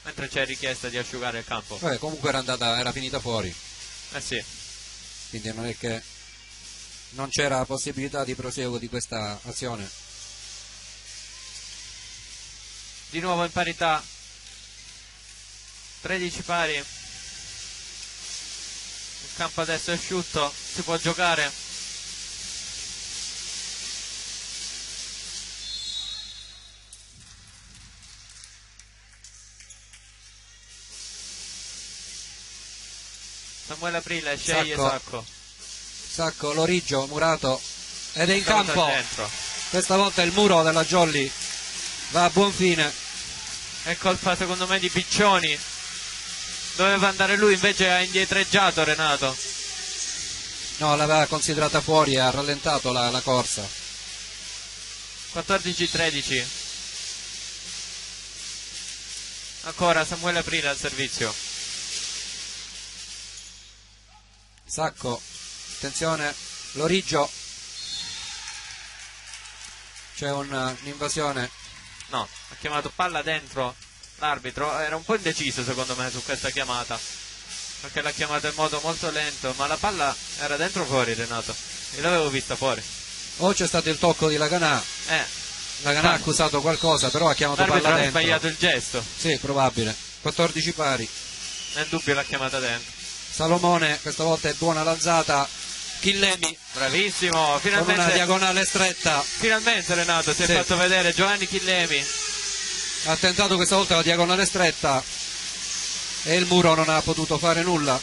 Mentre c'è richiesta di asciugare il campo. Comunque era finita fuori, Sì. quindi non è che non c'era possibilità di proseguo di questa azione. Di nuovo in parità, 13 pari. Il campo adesso è asciutto, si può giocare. Samuele Aprile sceglie Sacco, Loriggio, Murato, ed è in campo. Dentro. Questa volta il muro della Jolly va a buon fine. È colpa secondo me di Piccioni. Doveva andare lui, invece ha indietreggiato Renato. No, l'aveva considerata fuori e ha rallentato la corsa. 14-13. Ancora Samuele Aprile al servizio. Sacco, attenzione, Loriggio, c'è un'invasione. No, ha chiamato palla dentro l'arbitro era un po' indeciso secondo me su questa chiamata, perché l'ha chiamata in modo molto lento, ma la palla era dentro o fuori, Renato? Io l'avevo vista fuori. O c'è stato il tocco di Laganà, Laganà ha accusato qualcosa, però ha chiamato palla l'arbitro ha dentro. sbagliato il gesto. Sì, probabile. 14 pari. Nel dubbio l'ha chiamata dentro. Salomone, questa volta è buona l'alzata. Chillemi, bravissimo, con finalmente, una diagonale stretta. finalmente Renato si è fatto vedere. Giovanni Chillemi Ha tentato questa volta la diagonale stretta e il muro non ha potuto fare nulla.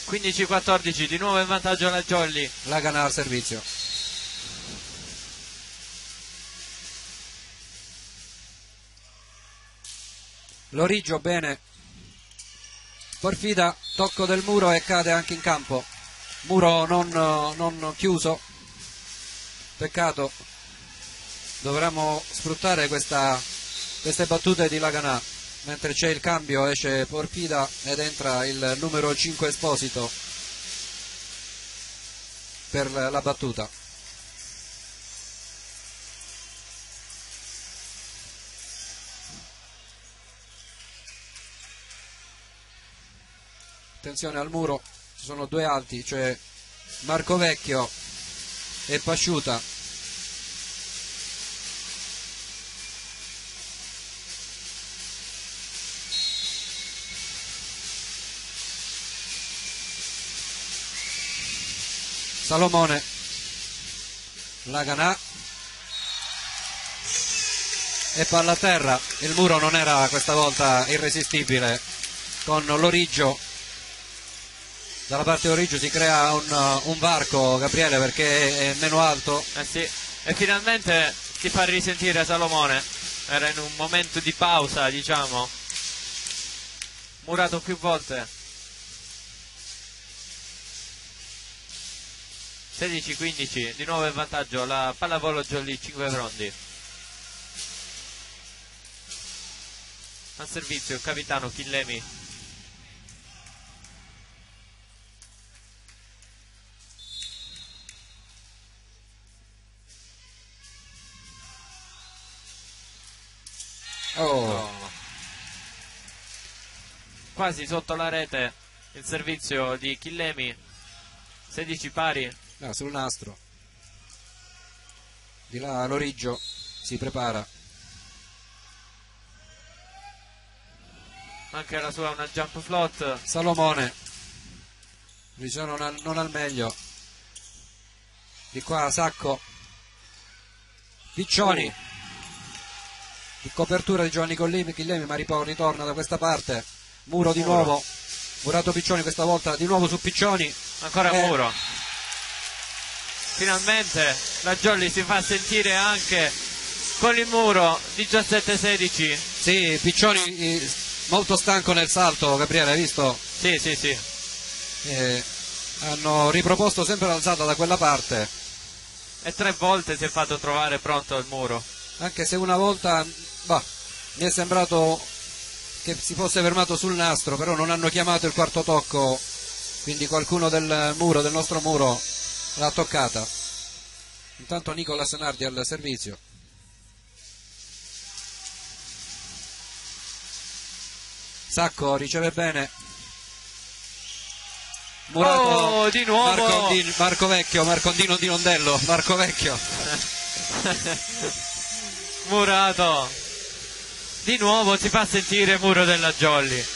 15-14, di nuovo in vantaggio la Jolly. Laganà al servizio. Lorigio bene, Porfida, tocco del muro e cade anche in campo. Muro non chiuso, peccato. Dovremmo sfruttare queste battute di Laganà. Mentre c'è il cambio esce Porfida ed entra il numero 5 Esposito per la battuta. Attenzione al muro, ci sono due alti, cioè Marco Vecchio e Pasciuta. Salomone, Laganà e palla a terra. Il muro non era questa volta irresistibile con Lorigio. Dalla parte Lorigio si crea un varco, Gabriele, perché è meno alto. Sì. E finalmente si fa risentire Salomone. Era in un momento di pausa, diciamo, murato più volte. 16-15, di nuovo in vantaggio la pallavolo Jolly, 5 rondi. Al servizio il capitano Chillemi. Oh. Quasi sotto la rete il servizio di Chillemi. 16 pari. Sul nastro. Di là Lorigio si prepara. Anche la sua una jump float. Salomone, Lorigio non al meglio. Di qua Sacco, Piccioni, di copertura di Giovanni Chillemi, ma ritorna da questa parte. Muro di nuovo, murato Piccioni questa volta, di nuovo su Piccioni. Ancora muro. Finalmente la Jolly si fa sentire anche con il muro. 17-16. Sì, Piccioni molto stanco nel salto, Gabriele, hai visto? Sì. Hanno riproposto sempre l'alzata da quella parte. E 3 volte si è fatto trovare pronto al muro. Anche se una volta mi è sembrato che si fosse fermato sul nastro, però non hanno chiamato il quarto tocco, quindi qualcuno del nostro muro l'ha toccata. Intanto Nicolas Nardi al servizio. Sacco riceve bene. Murato, di nuovo Marcondino di Nondello, Marco Vecchio. Murato. Di nuovo si fa sentire muro della Jolly.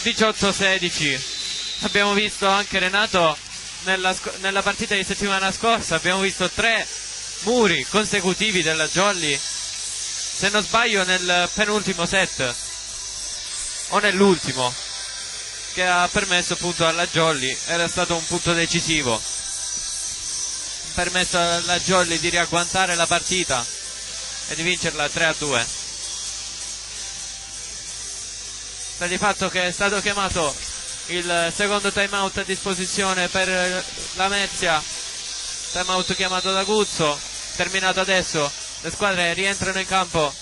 18-16. Abbiamo visto anche Renato nella partita di settimana scorsa, abbiamo visto 3 muri consecutivi della Jolly, se non sbaglio nel penultimo set o nell'ultimo, che ha permesso appunto alla Jolly, era stato un punto decisivo, ha permesso alla Jolly di riagguantare la partita e di vincerla 3-2. Sta di fatto che è stato chiamato il secondo time out a disposizione per la Mezia, time out chiamato da Guzzo, terminato adesso, le squadre rientrano in campo.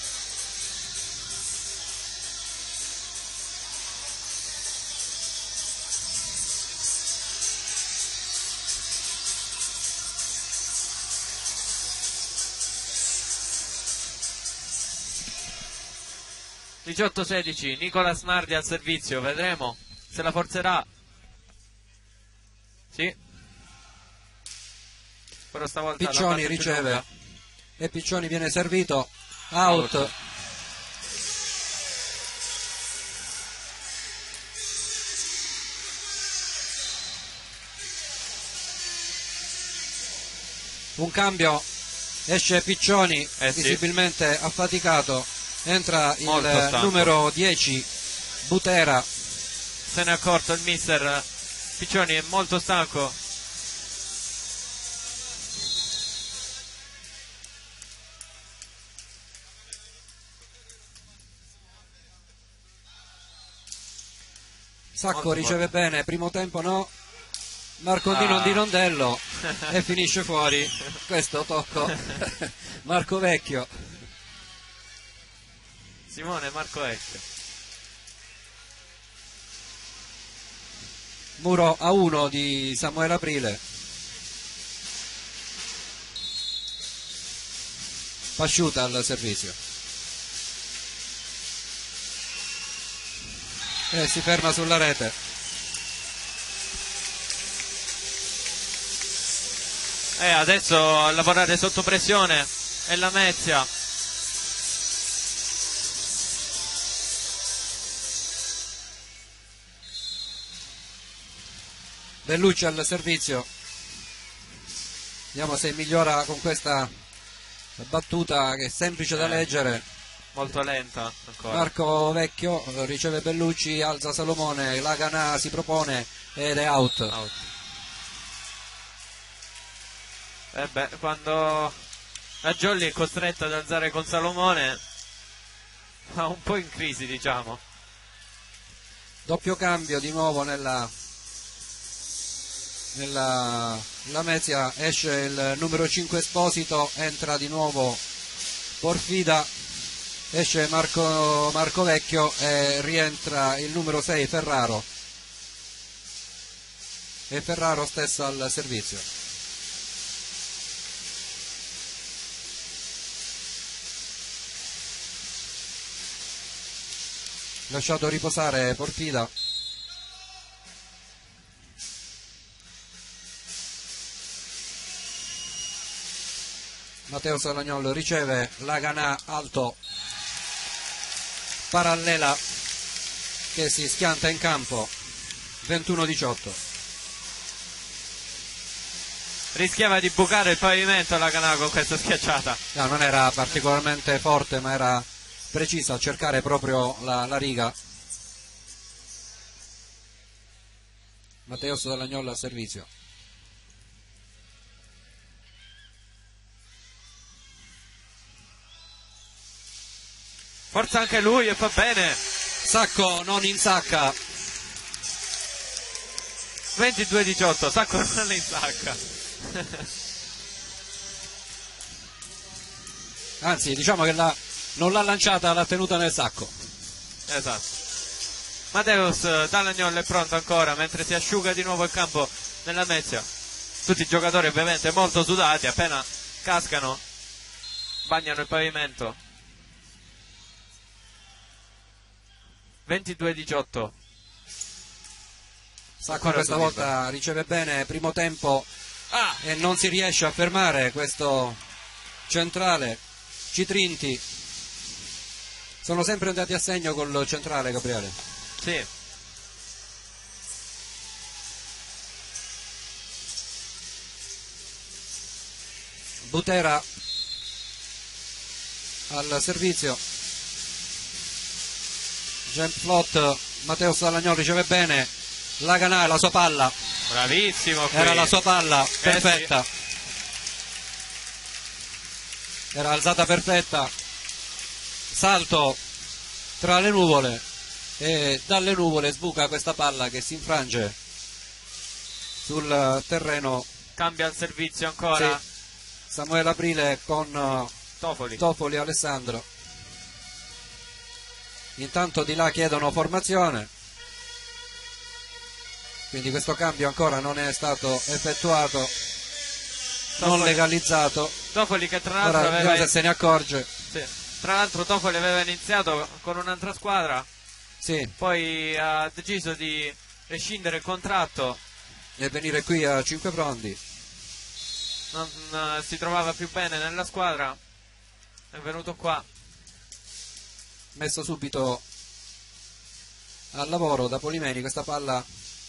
18-16, Nicolas Nardi al servizio, vedremo se la forzerà. Sì. Però stavolta Piccioni riceve e Piccioni viene servito, out. Un cambio, esce Piccioni, sì, visibilmente affaticato, entra molto il stanco. numero 10 Butera. Se ne è accorto il mister, Piccioni è molto stanco. Sacco Molto riceve forte. bene, primo tempo no, Marcondino di Rondello e finisce fuori. Questo tocco Marco Vecchio. Simone Marco Vecchio. Muro a 1 di Samuele Aprile. Pasciuta al servizio e si ferma sulla rete. Adesso a lavorare sotto pressione è la Mezia. Bellucci al servizio, vediamo se migliora con questa battuta che è semplice da leggere. Molto lenta ancora. Marco Vecchio riceve Bellucci, alza Salomone, Laganà si propone ed è out. Out. Quando la Jolly è costretta ad alzare con Salomone va un po' in crisi, diciamo. Doppio cambio di nuovo nella Lamezia, esce il numero 5 Esposito, entra di nuovo Porfida, esce Marco Vecchio e rientra il numero 6 Ferraro, e Ferraro stesso al servizio. Lasciato riposare Porfida. Matteo Salagnolo riceve, Laganà alto, Parallela che si schianta in campo, 21-18. Rischiava di bucare il pavimento la Laganà con questa schiacciata. No, non era particolarmente forte, ma era precisa a cercare proprio la riga. Matteo Salagnolo al servizio. Forza anche lui e fa bene. Sacco non insacca. 22-18, Sacco non le insacca. Anzi, diciamo che non l'ha lanciata, l'ha tenuta nel sacco. Esatto. Mateus Dalagnol è pronto ancora mentre si asciuga di nuovo il campo nella Mezia. Tutti i giocatori ovviamente molto sudati, appena cascano bagnano il pavimento. 22-18. Sacco questa volta riceve bene, primo tempo, e non si riesce a fermare questo centrale. Citrinti sono sempre andati a segno col centrale, Gabriele. Sì. Butera al servizio, jump float, Matteo Salagnolo riceve bene, Laganà, la sua palla, Bravissimo qui. era la sua palla, perfetta, sì. Era alzata perfetta, salto tra le nuvole e dalle nuvole sbuca questa palla che si infrange sul terreno. Cambia il servizio ancora. Sì. Samuele Aprile con Tofoli Alessandro. Intanto di là chiedono formazione, quindi questo cambio ancora non è stato effettuato, non legalizzato. Tofoli che tra l'altro ora aveva... se ne accorge. Sì. Tra l'altro Topoli aveva iniziato con un'altra squadra, Sì, poi ha deciso di rescindere il contratto, e venire qui a 5 Frondi. non si trovava più bene nella squadra, è venuto qua. Messo subito al lavoro da Polimeni questa palla.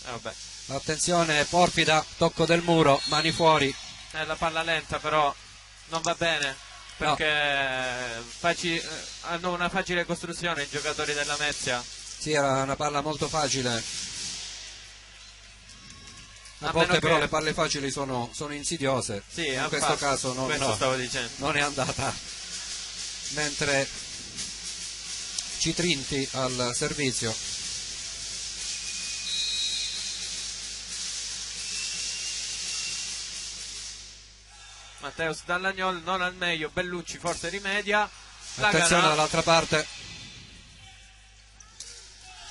Vabbè. Attenzione, porfida, tocco del muro, mani fuori. È la palla lenta, però non va bene, perché hanno una facile costruzione i giocatori della Mezia. Sì, era una palla molto facile. A A volte meno però che- le palle facili sono insidiose. Sì, in questo infatti, caso questo stavo dicendo. non è andata. Mentre Citrinti al servizio. Matteus Dallagnol non al meglio, Bellucci forse rimedia. Attenzione Laganà, dall'altra parte.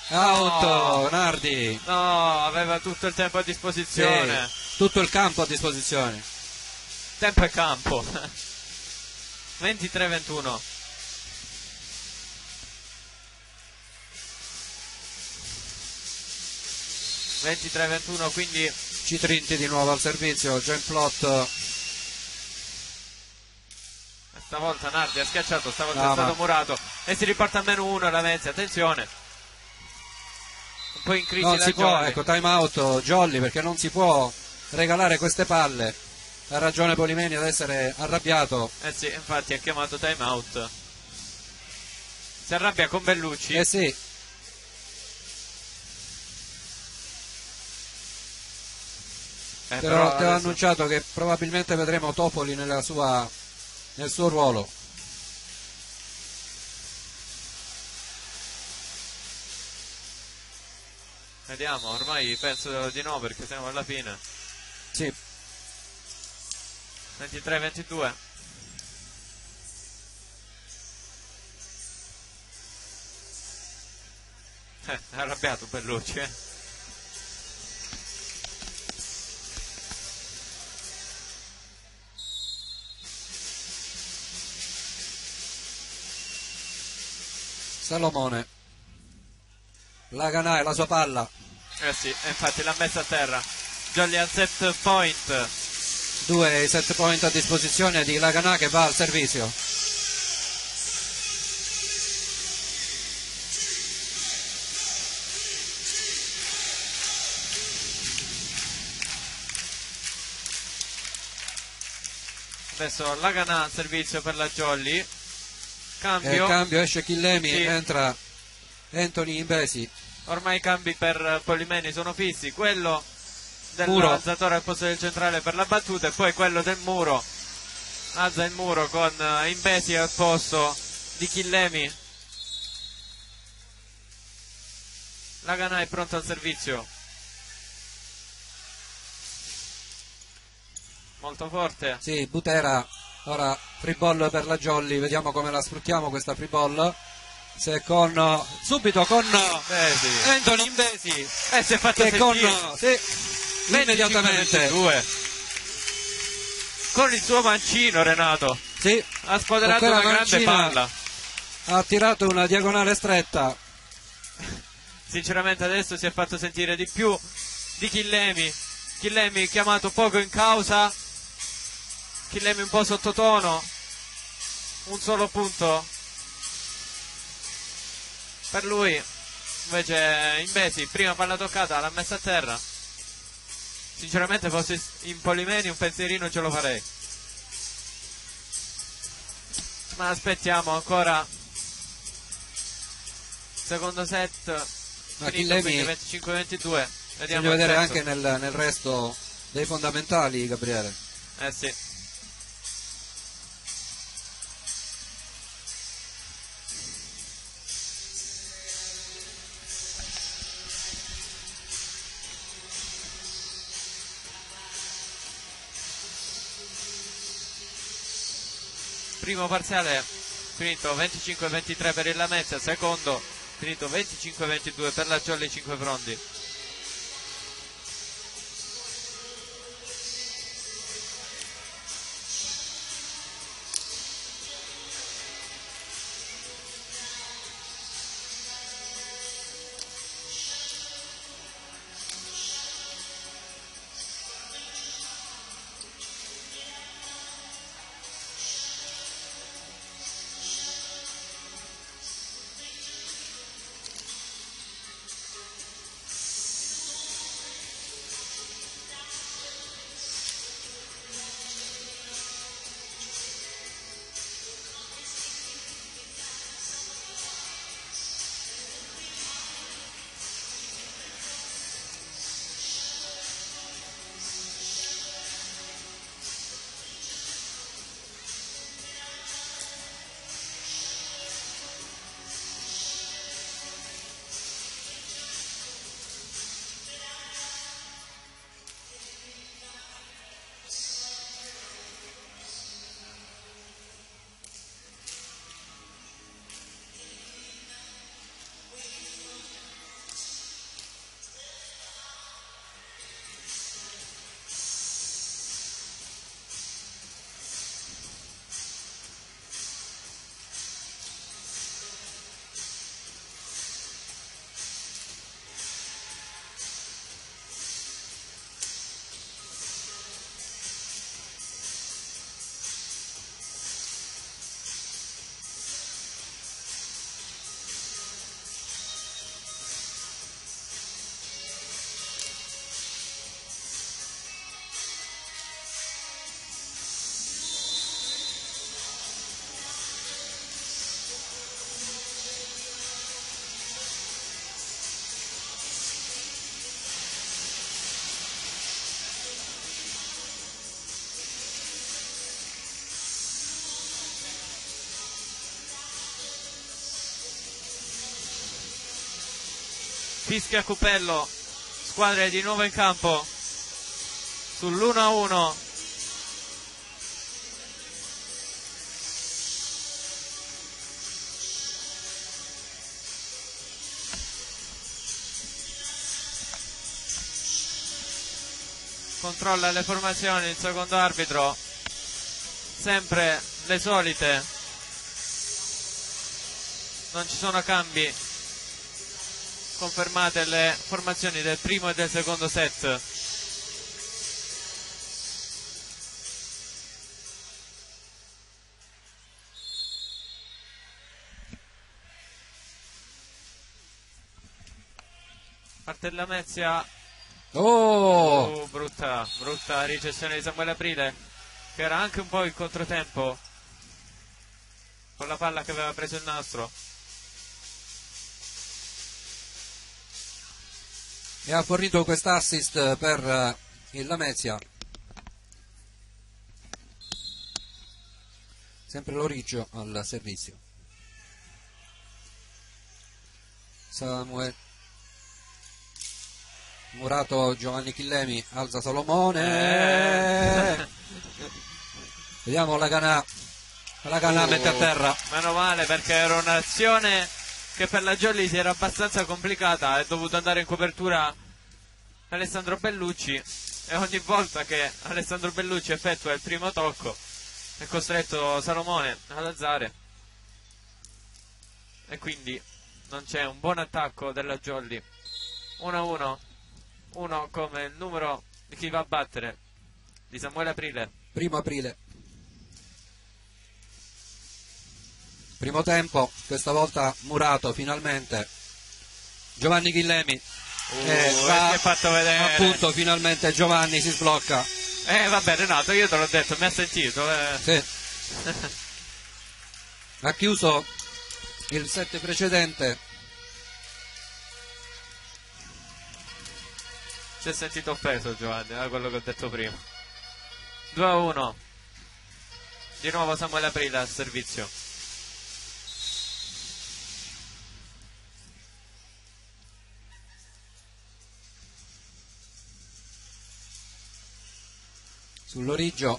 Out, Nardi. no, aveva tutto il tempo a disposizione. Sì, tutto il campo a disposizione. Tempo e campo. 23-21. Quindi Citrinti di nuovo al servizio. Genplot. stavolta Nardi ha schiacciato, stavolta No, è stato ma- murato e si riporta a -1 la Mezia. Attenzione, un po' in crisi Non la si può, Jolly. ecco, time out Jolly, perché non si può regalare queste palle. Ha ragione Polimeni ad essere arrabbiato. Eh sì, infatti ha chiamato time out. Si arrabbia con Bellucci. Eh sì, però ti ho adesso- annunciato che probabilmente vedremo Topoli nel suo ruolo. Vediamo, ormai penso di no perché siamo alla fine. Sì, 23-22. È arrabbiato Bellucci, eh. Salomone. Laganà e la sua palla. Eh sì, e infatti l'ha messa a terra. Jolly al set point. 2 set point a disposizione di Laganà che va al servizio. Adesso Laganà al servizio per la Jolly. E Cambio. cambio, esce Chillemi, Sì. entra Anthony Imbesi. Ormai i cambi per Polimeni sono fissi. Quello Muro. dell'alzatore al posto del centrale per la battuta e poi quello del muro. Alza il muro con Imbesi al posto di Chillemi. Laganà è pronto al servizio. Molto forte. Sì, Butera, ora free ball per la Jolly, vediamo come la sfruttiamo questa free ball. Se con subito con Imbesi. Anthony Imbesi E si è fatto che con sentire. sì, immediatamente 25-22. Con il suo mancino Renato sì, ha squadrato con una quella grande mancina palla. ha tirato una diagonale stretta. Sinceramente adesso si è fatto sentire di più di Chillemi. Chillemi chiamato poco in causa. Chillemi un po' sottotono. Un solo punto per lui. Invece Imbesi, prima palla toccata, l'ha messa a terra. Sinceramente fossi in Polimeni un pensierino ce lo farei. Ma aspettiamo ancora. Secondo set. Ma Finito, Chillemi quindi 25-22. Vediamo voglio il vedere terzo. anche nel resto dei fondamentali, Gabriele. Eh sì. Primo parziale finito 25-23 per il Lamezia, secondo finito 25-22 per la Jolly 5 Frondi. fischia Cupello, squadre di nuovo in campo sull'1-1. Controlla le formazioni il secondo arbitro, sempre le solite, non ci sono cambi, confermate le formazioni del primo e del secondo set. Parte la Lamezia. Brutta ricezione di Samuele Aprile, che era anche un po' in controtempo con la palla che aveva preso il nastro. E ha fornito quest'assist per il Lamezia. Sempre Loriggio al servizio. Samuele Murato, Giovanni Chillemi, alza Salomone. Vediamo la Canà mette a terra. Meno male, perché era un'azione che per la Jolly si era abbastanza complicata. È dovuto andare in copertura Alessandro Bellucci, e ogni volta che Alessandro Bellucci effettua il primo tocco è costretto Salomone ad alzare, e quindi non c'è un buon attacco della Jolly. 1-1, 1 come il numero di chi va a battere, di Samuele Aprile. Primo Aprile. Primo tempo, questa volta Murato finalmente. Giovanni Chillemi. Si è fatto vedere. Appunto, finalmente Giovanni si sblocca. Vabbè Renato, io te l'ho detto, mi ha sentito. Sì. Ha chiuso il set precedente. Si è sentito offeso Giovanni, da quello che ho detto prima. 2-1. Di nuovo Samuele Aprile al servizio. Sull'Origio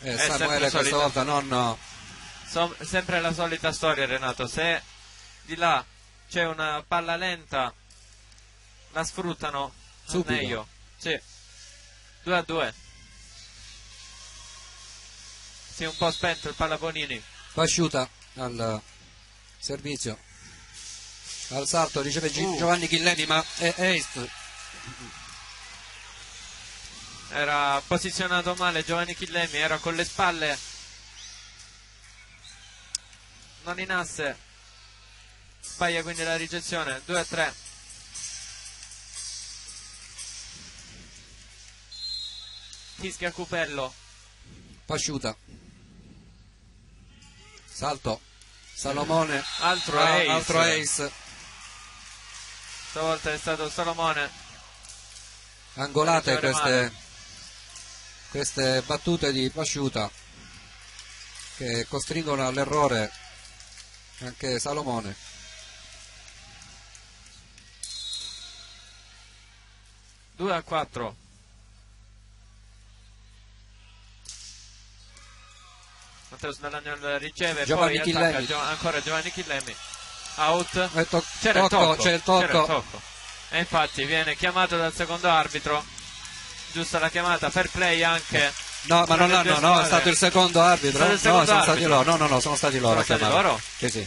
Samuele questa volta non... sempre la solita storia, Renato. Se di là c'è una palla lenta, la sfruttano subito. Meglio. Sì. 2-2. Si è un po' spento il Pallabonini. Pasciuta al servizio, al salto riceve Giovanni Chillemi, ma è ace. Era posizionato male Giovanni Chillemi, era con le spalle non in asse. Sbaglia quindi la ricezione. 2-3. Fischia Cupello. Pasciuta, salto Salomone, altro ace. Stavolta è stato Salomone. Angolate queste battute di Pasciuta che costringono all'errore anche Salomone. Due a 4. Mateus Dall'Agnol riceve, Giovanni poi Chillemi. attacca ancora Giovanni Chillemi. Out. C'è il tocco. E infatti viene chiamato dal secondo arbitro. Giusta la chiamata, fair play anche. No, ma non è stato il secondo arbitro. Sono stati loro a chiamare. Sì.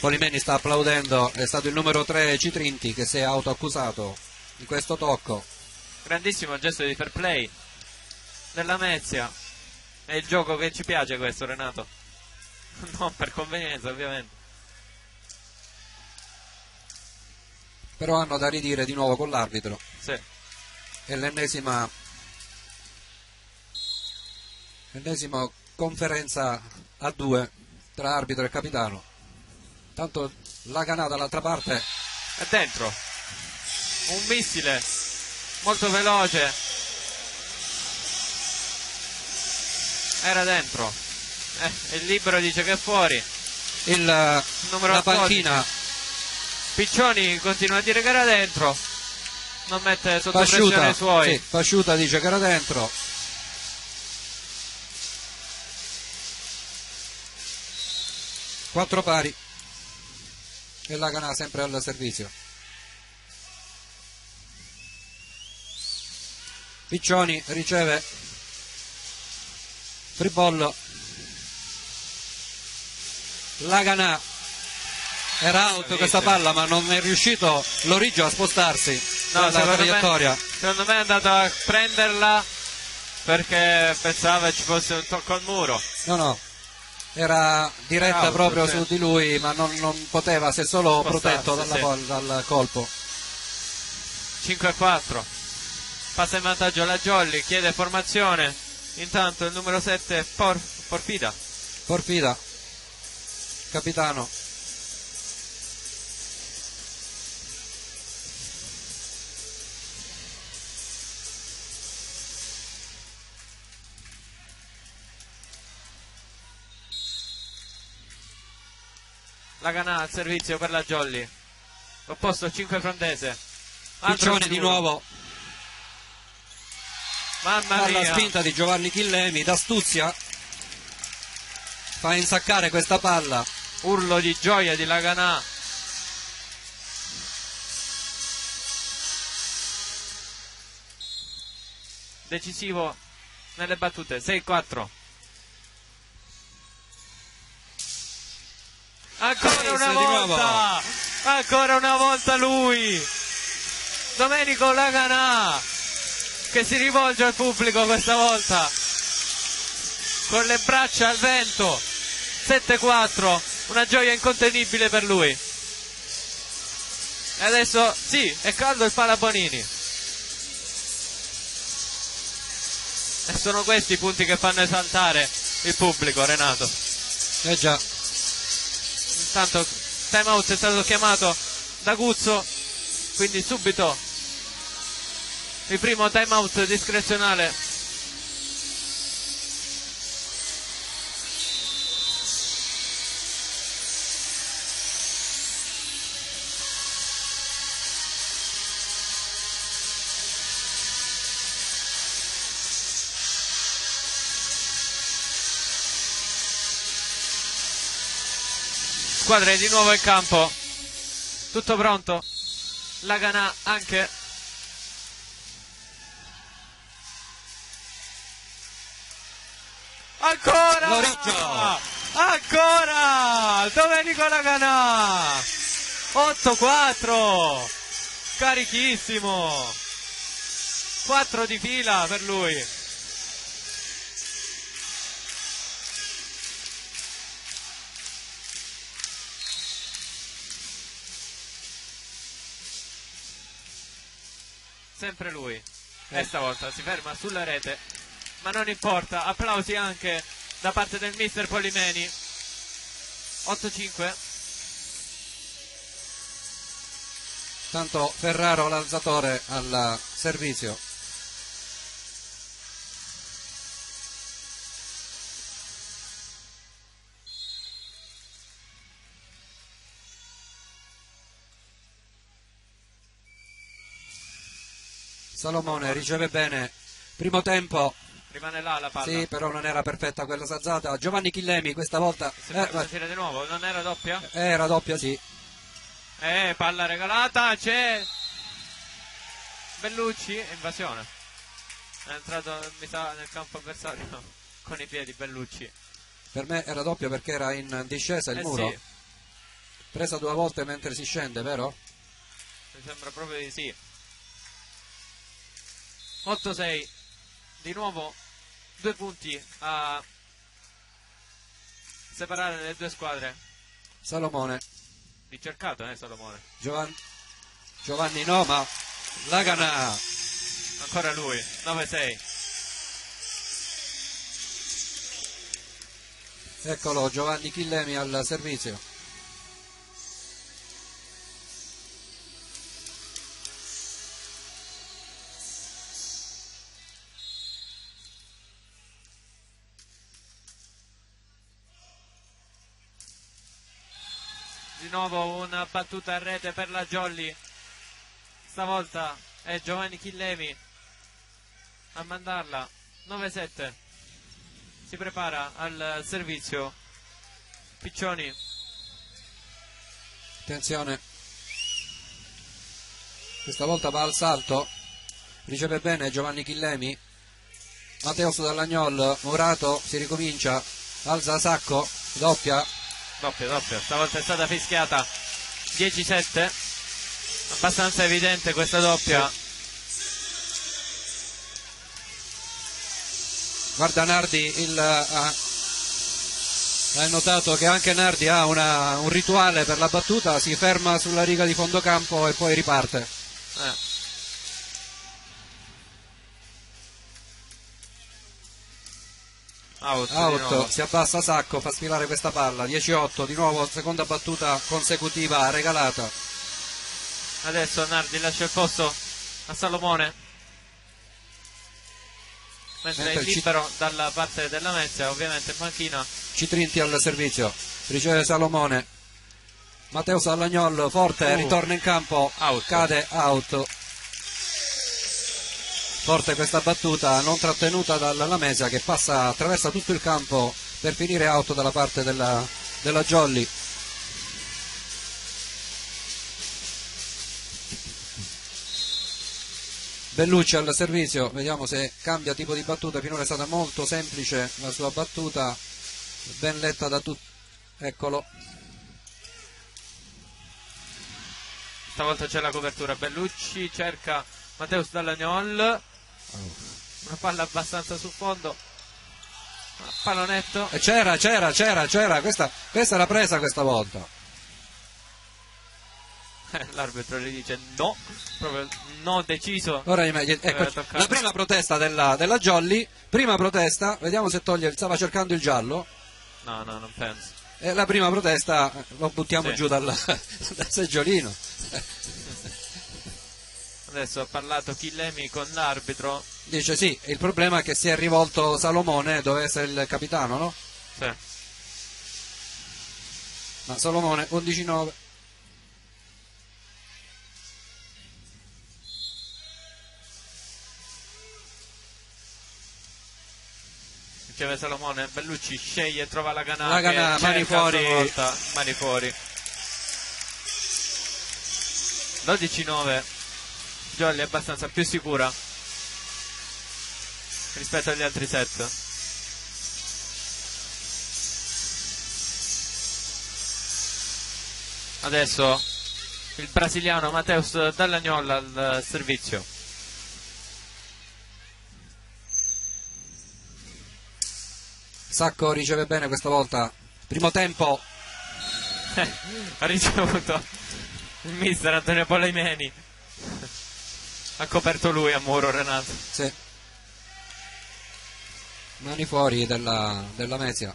Polimeni sta applaudendo, è stato il numero 3 Citrinti che si è autoaccusato di questo tocco. Grandissimo gesto di fair play della Lamezia. È il gioco che ci piace questo, Renato. Non per convenienza, ovviamente. Però hanno da ridire di nuovo con l'arbitro. Sì. È l'ennesima conferenza a due tra arbitro e capitano. Tanto la Canà dall'altra parte è dentro. Un missile molto veloce. Era dentro. Il libero dice che è fuori. numero la panchina. 12. Piccioni continua a dire che era dentro, non mette sotto pressione i suoi. Sì, Pasciuta dice che era dentro. Quattro pari e la Canà sempre al servizio. Piccioni riceve free ball. La Canà era out questa palla, ma non è riuscito Loriggio a spostarsi dalla traiettoria. Secondo me è andato a prenderla perché pensava ci fosse un tocco al muro. No, era diretta out, proprio sì. su di lui, ma non poteva, si è solo Spostarsi, protetto sì. dal colpo. 5-4. Passa in vantaggio la Jolly, chiede formazione. Intanto il numero 7 Porfida. Porfida, capitano. La Canà al servizio per la Jolly. Opposto 5 Frondese. Piccioni di nuovo. Mamma Alla mia. spinta di Giovanni Chillemi, d'astuzia fa insaccare questa palla. Urlo di gioia di La Canà. Decisivo nelle battute. 6-4. Ancora una volta lui, Domenico La Canà, che si rivolge al pubblico questa volta con le braccia al vento. 7-4, una gioia incontenibile per lui. E adesso sì, è caldo il Palabonini, e sono questi i punti che fanno esaltare il pubblico, Renato. Già. Intanto time out è stato chiamato da Guzzo, quindi subito il primo time out discrezionale. Squadre di nuovo in campo, tutto pronto, La Canà anche. Ancora! Loriggio! Ancora! Domenico La Canà! 8-4! Carichissimo! 4 di fila per lui. Sempre lui, e stavolta si ferma sulla rete, ma non importa, applausi anche da parte del mister Polimeni. 8-5. Tanto Ferraro l'alzatore al servizio. Salomone riceve bene, primo tempo, Rimane là la palla. sì, però non era perfetta quella sazzata. Giovanni Chillemi questa volta Si fa tira di nuovo, non era doppia? era doppia, sì. Palla regalata, c'è Bellucci, invasione. È entrato, mi sa, nel campo avversario con i piedi Bellucci. Per me era doppia perché era in discesa il muro. Sì, Presa due volte mentre si scende, vero? mi sembra proprio di sì. 8-6, di nuovo 2 punti a separare le due squadre. Salomone, Ricercato, Salomone. Giovanni no, ma La Canà. Ancora lui, 9-6. Eccolo Giovanni Chillemi al servizio. di nuovo una battuta a rete per la Jolly. Stavolta è Giovanni Chillemi a mandarla. 9-7. Si prepara al servizio Piccioni. Attenzione, questa volta va al salto, riceve bene Giovanni Chillemi. Mateus Dallagnol, Murato, si ricomincia, alza Sacco, doppia, stavolta è stata fischiata. 10-7, abbastanza evidente questa doppia. sì. Guarda Nardi, hai notato che anche Nardi ha un rituale per la battuta, si ferma sulla riga di fondo campo e poi riparte. Out, si abbassa Sacco, fa sfilare questa palla. 10-8, di nuovo seconda battuta consecutiva regalata. Adesso Nardi lascia il posto a Salomone, mentre è libero dalla parte della Mezza, ovviamente in panchina. Citrinti al servizio, riceve Salomone, Mateus Dallagnol forte, ritorna in campo, cade out. Forte questa battuta, non trattenuta dalla Lamesa, che attraversa tutto il campo per finire out dalla parte della Jolly. Bellucci al servizio, vediamo se cambia tipo di battuta. Finora è stata molto semplice la sua battuta, ben letta da tutti. Eccolo. Stavolta c'è la copertura. Bellucci cerca Mateus Dallagnol, una palla abbastanza sul fondo, pallonetto. C'era, questa l'ha presa questa volta. L'arbitro gli dice no, proprio no deciso. Ora ecco, la prima protesta della Jolly, prima protesta, vediamo se stava cercando il giallo. No, non penso. E la prima protesta lo buttiamo giù dal seggiolino. Adesso ha parlato Chillemi con l'arbitro. Dice sì, il problema è che si è rivolto Salomone, doveva essere il capitano, no? Sì. Ma Salomone 11-9. Riceve Salomone, Bellucci sceglie, trova la Ganà, mani fuori. Mani fuori. 12-9. Jolly è abbastanza più sicura rispetto agli altri set. Adesso il brasiliano Mateus Dallagnol al servizio. Sacco riceve bene questa volta. Primo tempo. Ha ricevuto il mister Antonio Poleimeni. Ha coperto lui a muro, Renato. Sì. Mani fuori della Mezia.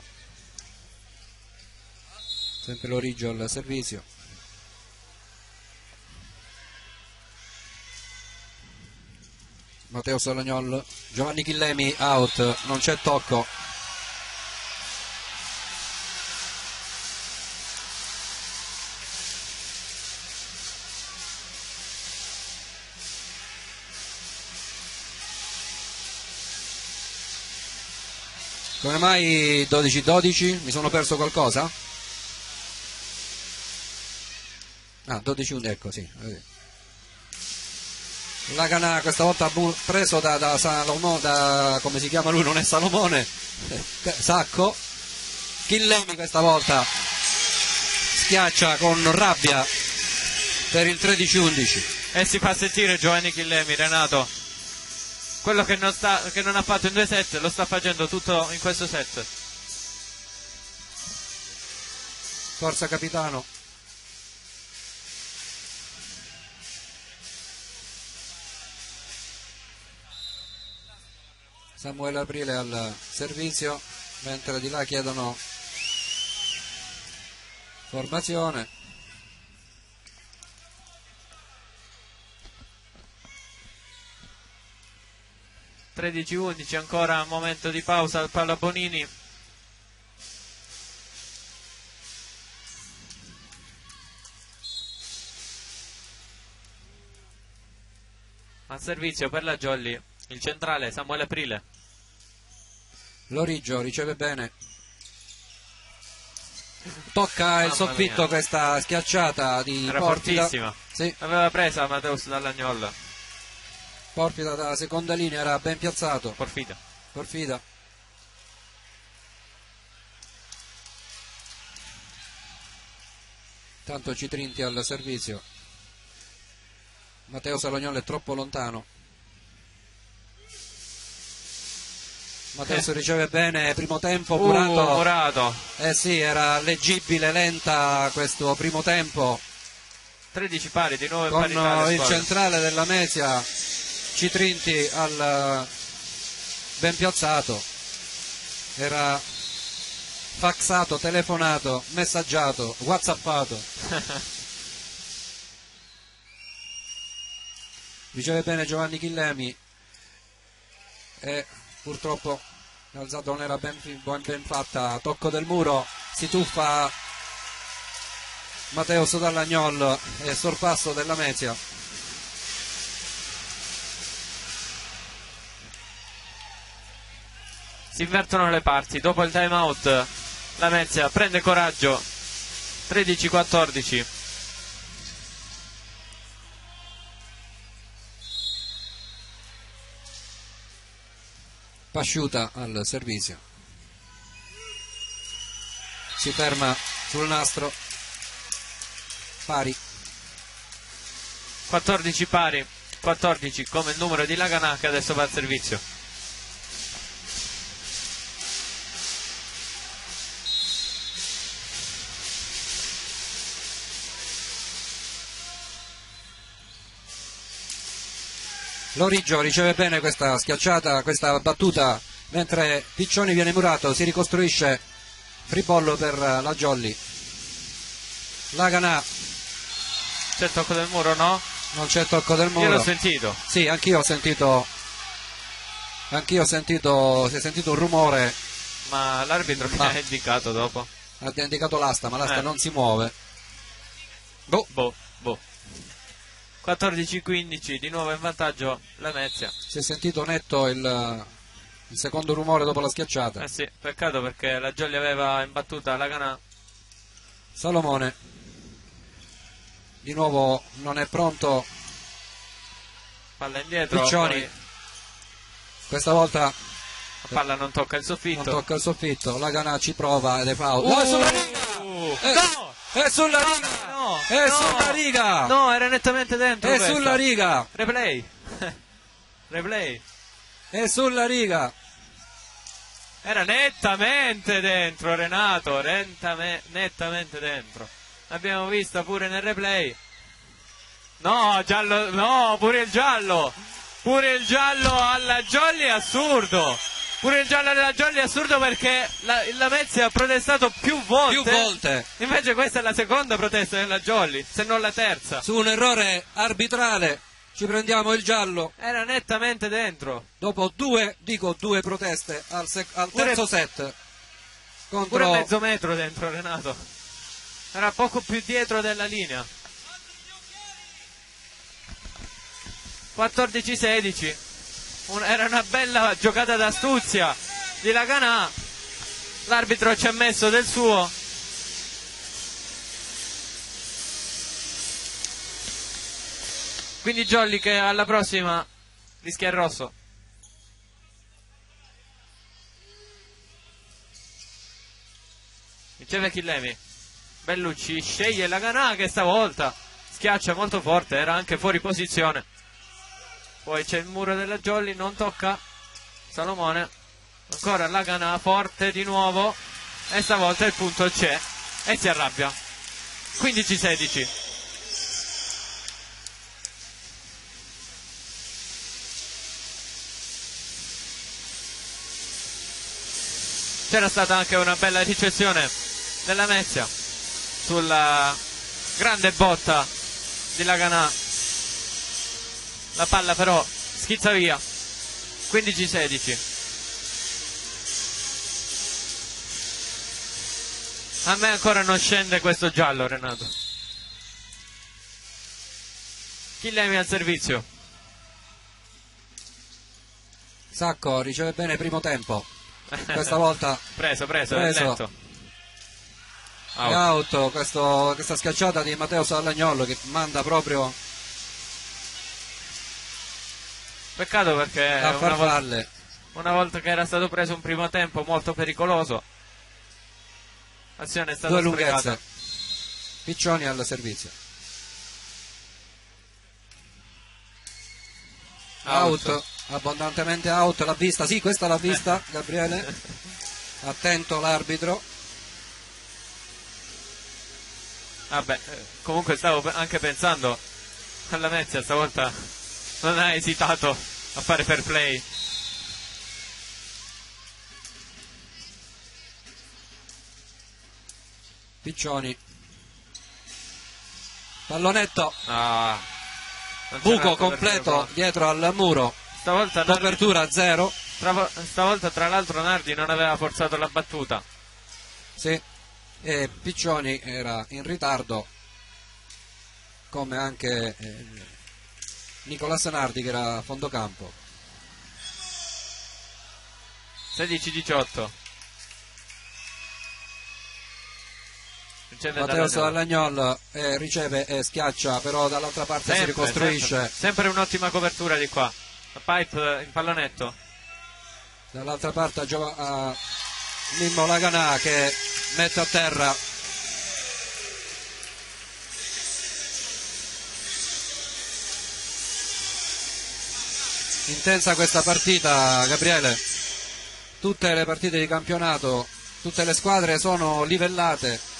Sempre l'Origio al servizio. Matteo Dallagnol, Giovanni Chillemi out, non c'è tocco. Come mai 12-12? Mi sono perso qualcosa? Ah, 12-11, ecco, sì. La Ganà questa volta preso da Salomone, come si chiama lui, non è Salomone, Sacco. Chillemi questa volta schiaccia con rabbia per il 13-11. E si fa sentire Giovanni Chillemi, Renato. Quello che non ha fatto in 2 set lo sta facendo tutto in questo set. Forza capitano. Samuele Aprile al servizio, mentre di là chiedono formazione. (13-11), ancora un momento di pausa al Palla Bonini. Al servizio per la Jolly il centrale Samuele Aprile. Loriggio riceve bene, tocca il soffitto mia. questa schiacciata di Era Porfida. fortissima. Sì, Aveva presa Mateus Dall'Agnol. Porfida dalla seconda linea era ben piazzato. Porfida. Porfida. Tanto Citrinti al servizio. Matteo Salagnolo è troppo lontano. Mateus riceve bene, primo tempo, Murato. Murato. Eh sì, era leggibile, lenta questo primo tempo. 13 pari, di nuovo in Con parità le il squadre. centrale della Mesia, Citrinti al ben piazzato. Era faxato, telefonato, messaggiato, whatsappato. Riceve bene Giovanni Chillemi e purtroppo l'alzata non era ben fatta. Tocco del muro, si tuffa Mateus Dall'Agnol e sorpasso della Mesia. Si invertono le parti. Dopo il time out la Mezzia prende coraggio. 13-14. Pasciuta al servizio, si ferma sul nastro, pari. 14 pari. 14 come il numero di Laganà che adesso va al servizio. Loriggio riceve bene questa schiacciata, questa battuta, mentre Piccioni viene murato, si ricostruisce fribollo per la Jolly. Laganà, C'è il tocco del muro, no? non c'è tocco del Io muro. l'ho sentito. Sì, anch'io ho sentito, si è sentito un rumore, Ma l'arbitro che ha indicato dopo? ha indicato l'asta, ma l'asta non si muove. Boh. 14-15, di nuovo in vantaggio la Mezzia. Si è sentito netto il secondo rumore dopo la schiacciata. Eh sì, peccato perché la Jolly aveva imbattuta Laganà. Salomone di nuovo non è pronto, Palla indietro. Piccioni. Poi Questa volta la palla non tocca il soffitto. non tocca il soffitto, Laganà ci prova ed è foul. No! È sulla riga! No! È sulla riga! No! È No! sulla riga! No, era nettamente dentro. È questa. sulla riga! Replay. Replay. È sulla riga! Era nettamente dentro, Renato. Nettamente dentro. L'abbiamo vista pure nel replay. No, giallo. No, pure il giallo. Pure il giallo alla Jolly è assurdo. Pure il giallo della Jolly è assurdo perché la Mezzia ha protestato più volte. Più volte Invece questa è la seconda protesta della Jolly, se non la terza. su un errore arbitrale ci prendiamo il giallo Era nettamente dentro. dopo due proteste al terzo set Pure contro mezzo metro dentro, Renato. Era poco più dietro della linea. 14-16. Era una bella giocata d'astuzia di Laganà. L'arbitro ci ha messo del suo. Quindi Jolly che alla prossima rischia il rosso. Riceve Chillemi. Bellucci sceglie Laganà che stavolta schiaccia molto forte, era anche fuori posizione. Poi c'è il muro della Jolly, non tocca Salomone. Ancora Laganà forte di nuovo. E stavolta il punto c'è. E si arrabbia. 15-16. C'era stata anche una bella ricezione della Mezzia sulla grande botta di Laganà. La palla però schizza via. 15-16. A me ancora non scende questo giallo, Renato. Chillemi al servizio. Sacco riceve bene primo tempo, questa volta preso, è lento. Out. Questa schiacciata di Matteo Sallagnolo che manda proprio peccato perché a farfalle. Una volta che era stato preso un primo tempo molto pericoloso, l'azione è stata Due sprecata. lunghezze. Piccioni al servizio. Out, abbondantemente out, l'ha vista, sì, questa l'ha vista Gabriele, attento l'arbitro. Vabbè, comunque stavo anche pensando alla Mezia, stavolta non ha esitato a fare fair play. Piccioni, pallonetto, buco completo dietro al muro, stavolta copertura zero. Stavolta tra l'altro Nardi non aveva forzato la battuta. Sì, e Piccioni era in ritardo, come anche Nicolas Nardi che era a fondo campo. 16-18. Matteo Sallagnol riceve e schiaccia, però dall'altra parte si ricostruisce. Sempre un'ottima copertura di qua. Pipe in pallonetto. Dall'altra parte a Mimmo Laganà che mette a terra. Intensa questa partita, Gabriele. Tutte le partite di campionato, tutte le squadre sono livellate.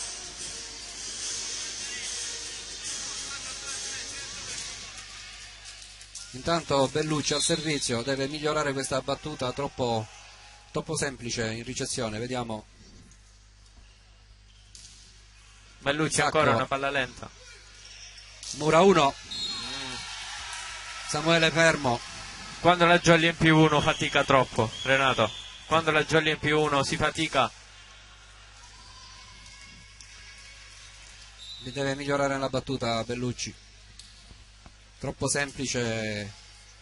Intanto Bellucci al servizio deve migliorare questa battuta troppo semplice in ricezione. Vediamo. Bellucci Sacco. ancora una palla lenta. Mura 1. Samuele fermo. Quando la Jolly in più 1 fatica troppo, Renato. Quando la Jolly in più 1 si fatica. Deve migliorare la battuta Bellucci. Troppo semplice,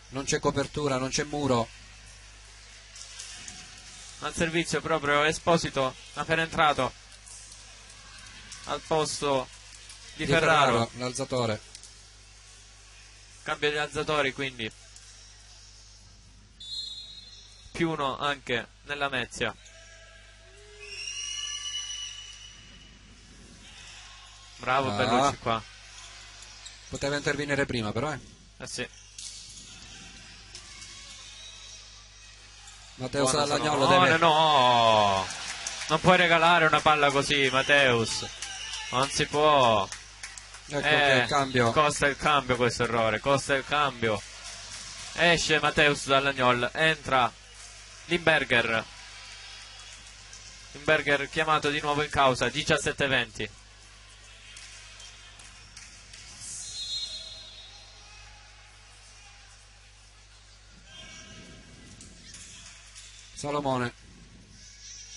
non c'è copertura, non c'è muro. Al servizio proprio Esposito ha penetrato al posto di Ferraro. L'alzatore. Cambio di alzatori, quindi più 1 anche nella Mezia. Bravo Bellucci qua. Poteva intervenire prima però, Sì. Matteo Sallagnolo deve... No, non puoi regalare una palla così, Mateus. Non si può. Ecco che il cambio. Costa il cambio questo errore, costa il cambio. Esce Mateus Sallagnol, entra Limberger. Limberger chiamato di nuovo in causa, 17-20. Salomone,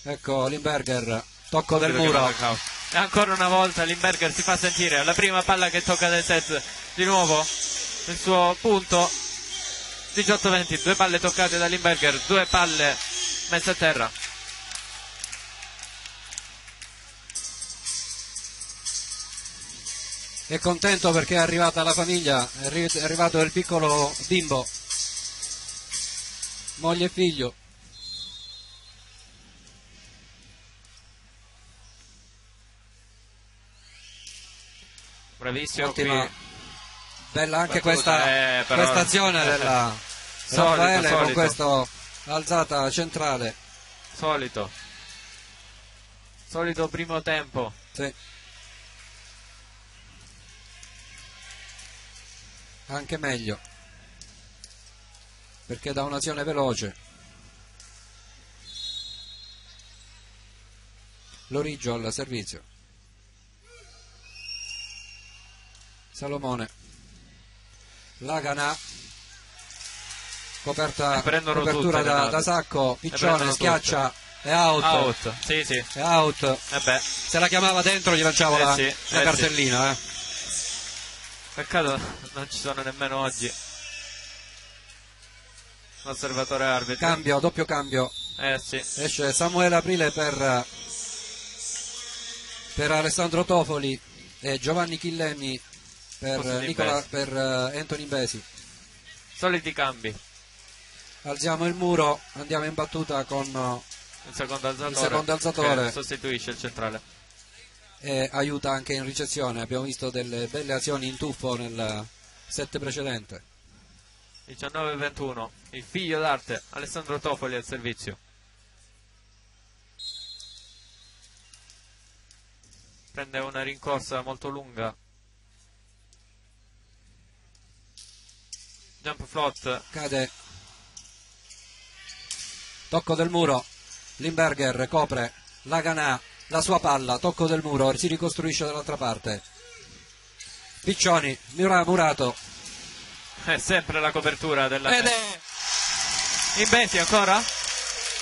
ecco Limberger, tocco del muro e ancora una volta Limberger si fa sentire, la prima palla che tocca del set, di nuovo il suo punto. 18-20, 2 palle toccate da Limberger, 2 palle messe a terra. è contento perché è arrivata la famiglia, è arrivato il piccolo bimbo, moglie e figlio. Bravissimo. Ottima, bella anche battuta, questa azione della Raffaele con questa alzata centrale. Solito primo tempo. Sì. Anche meglio perché da un'azione veloce. Loriggio al servizio. Salomone, Laganà, copertura da Sacco, Piccione schiaccia, è out. Sì. È out. Se la chiamava dentro gli lanciavo la cartellina. Sì. Peccato non ci sono nemmeno oggi. l'osservatore arbitro. Cambio, doppio cambio. Sì. Esce Samuele Aprile per Alessandro Tofoli e Giovanni Chillemi per Anthony Besi. Soliti cambi. Alziamo il muro, andiamo in battuta con Il secondo alzatore che sostituisce il centrale. E aiuta anche in ricezione. Abbiamo visto delle belle azioni in tuffo nel set precedente. 19-21, il figlio d'arte Alessandro Tofoli al servizio. Prende una rincorsa molto lunga. Jump float. Cade. Tocco del muro. Limberger copre. Laganà, la sua palla, tocco del muro, si ricostruisce dall'altra parte. Piccioni, Murato. È sempre la copertura della... Ed è... Imbesi ancora?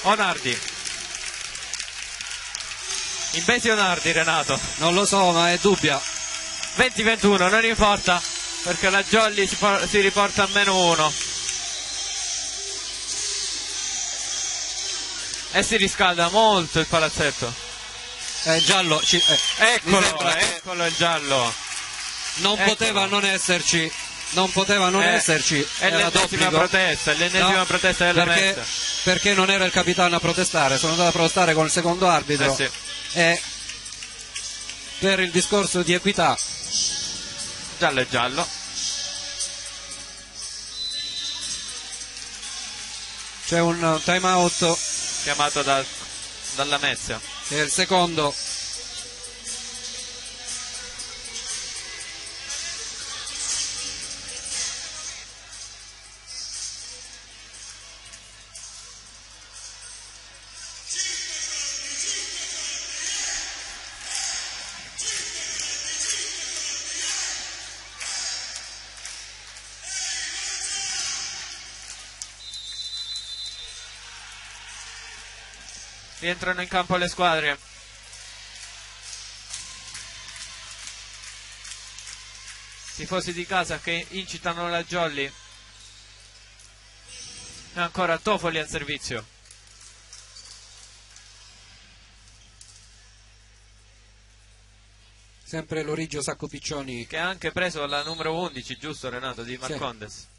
O Nardi? Imbesi o Nardi, Renato? Non lo so, ma è dubbia. 20-21, non importa, perché la Jolly si riporta a -1. E si riscalda molto il palazzetto. È giallo. Eccolo il giallo. Non poteva non esserci. Non poteva non esserci. È l'ennesima protesta, protesta della messa. Perché non era il capitano a protestare. Sono andato a protestare con il secondo arbitro. Sì. E per il discorso di equità. Giallo è giallo. C'è un time out chiamato dalla Mezza. Che è il secondo. Rientrano in campo le squadre. Tifosi di casa che incitano la Jolly. E ancora Tofoli al servizio. Sempre l'Origio Sacco Piccioni. Che ha anche preso la numero 11, giusto Renato, di Marcondes. Sì.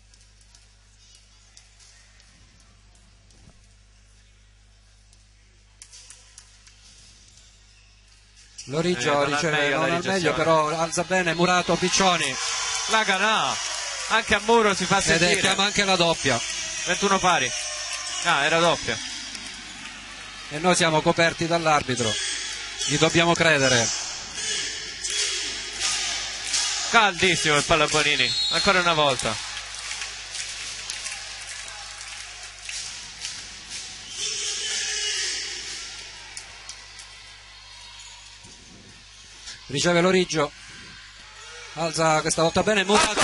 L'Origio riceve non al meglio, però alza bene Murato Piccioni. La Canà, anche a muro si fa sentire. Ed chiama anche la doppia. 21 pari. Ah, era doppia. E noi siamo coperti dall'arbitro. Gli dobbiamo credere. Caldissimo il Pallabonini, ancora una volta. Riceve l'Origio, alza questa volta bene Murato.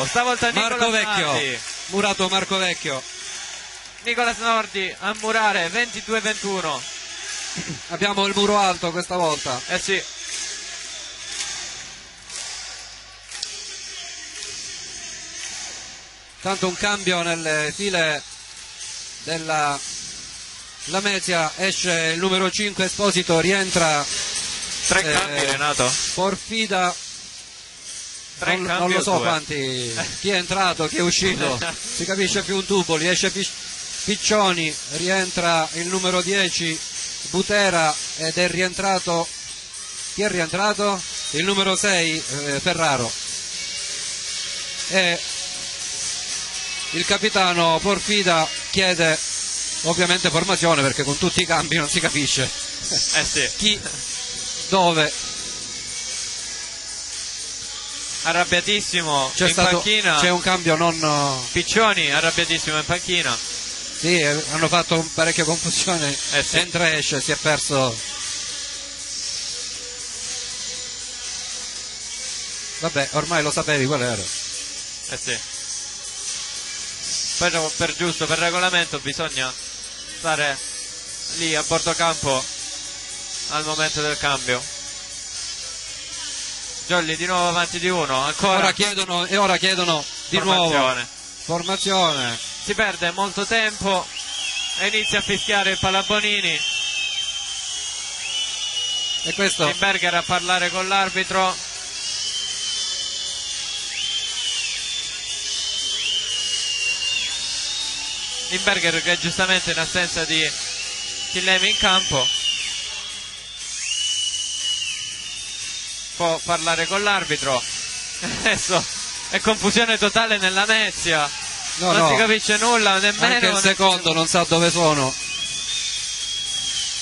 Stavolta Marco Vecchio. Murato Marco Vecchio. Nicolas Nordi a murare, 22-21. Abbiamo il muro alto questa volta. Sì. Tanto un cambio nelle file della Lamezia, esce il numero 5 Esposito, rientra 3 cambi Renato. Porfida, non lo so quanti, chi è entrato, chi è uscito, si capisce più un tubo, esce Piccioni, rientra il numero 10 Butera ed è rientrato, chi è rientrato? Il numero 6 Ferraro. E il capitano Porfida chiede ovviamente formazione perché con tutti i cambi non si capisce sì. Chi, dove. Arrabbiatissimo in panchina. C'è un cambio non... Piccioni arrabbiatissimo in panchina. Sì, hanno fatto parecchia confusione. Sì. Entra e esce, si è perso. Vabbè, ormai lo sapevi qual era. Sì. Però per regolamento bisogna stare lì a bordo campo al momento del cambio. Jolly di nuovo avanti di 1, ancora. Ora chiedono di nuovo formazione. si perde molto tempo e inizia a fischiare il Palabonini. E questo Limberger a parlare con l'arbitro. Limberger che è giustamente in assenza di Chillemi in campo può parlare con l'arbitro. Adesso è confusione totale nella Lamezia, non si capisce nulla, nemmeno anche il secondo non sa dove sono,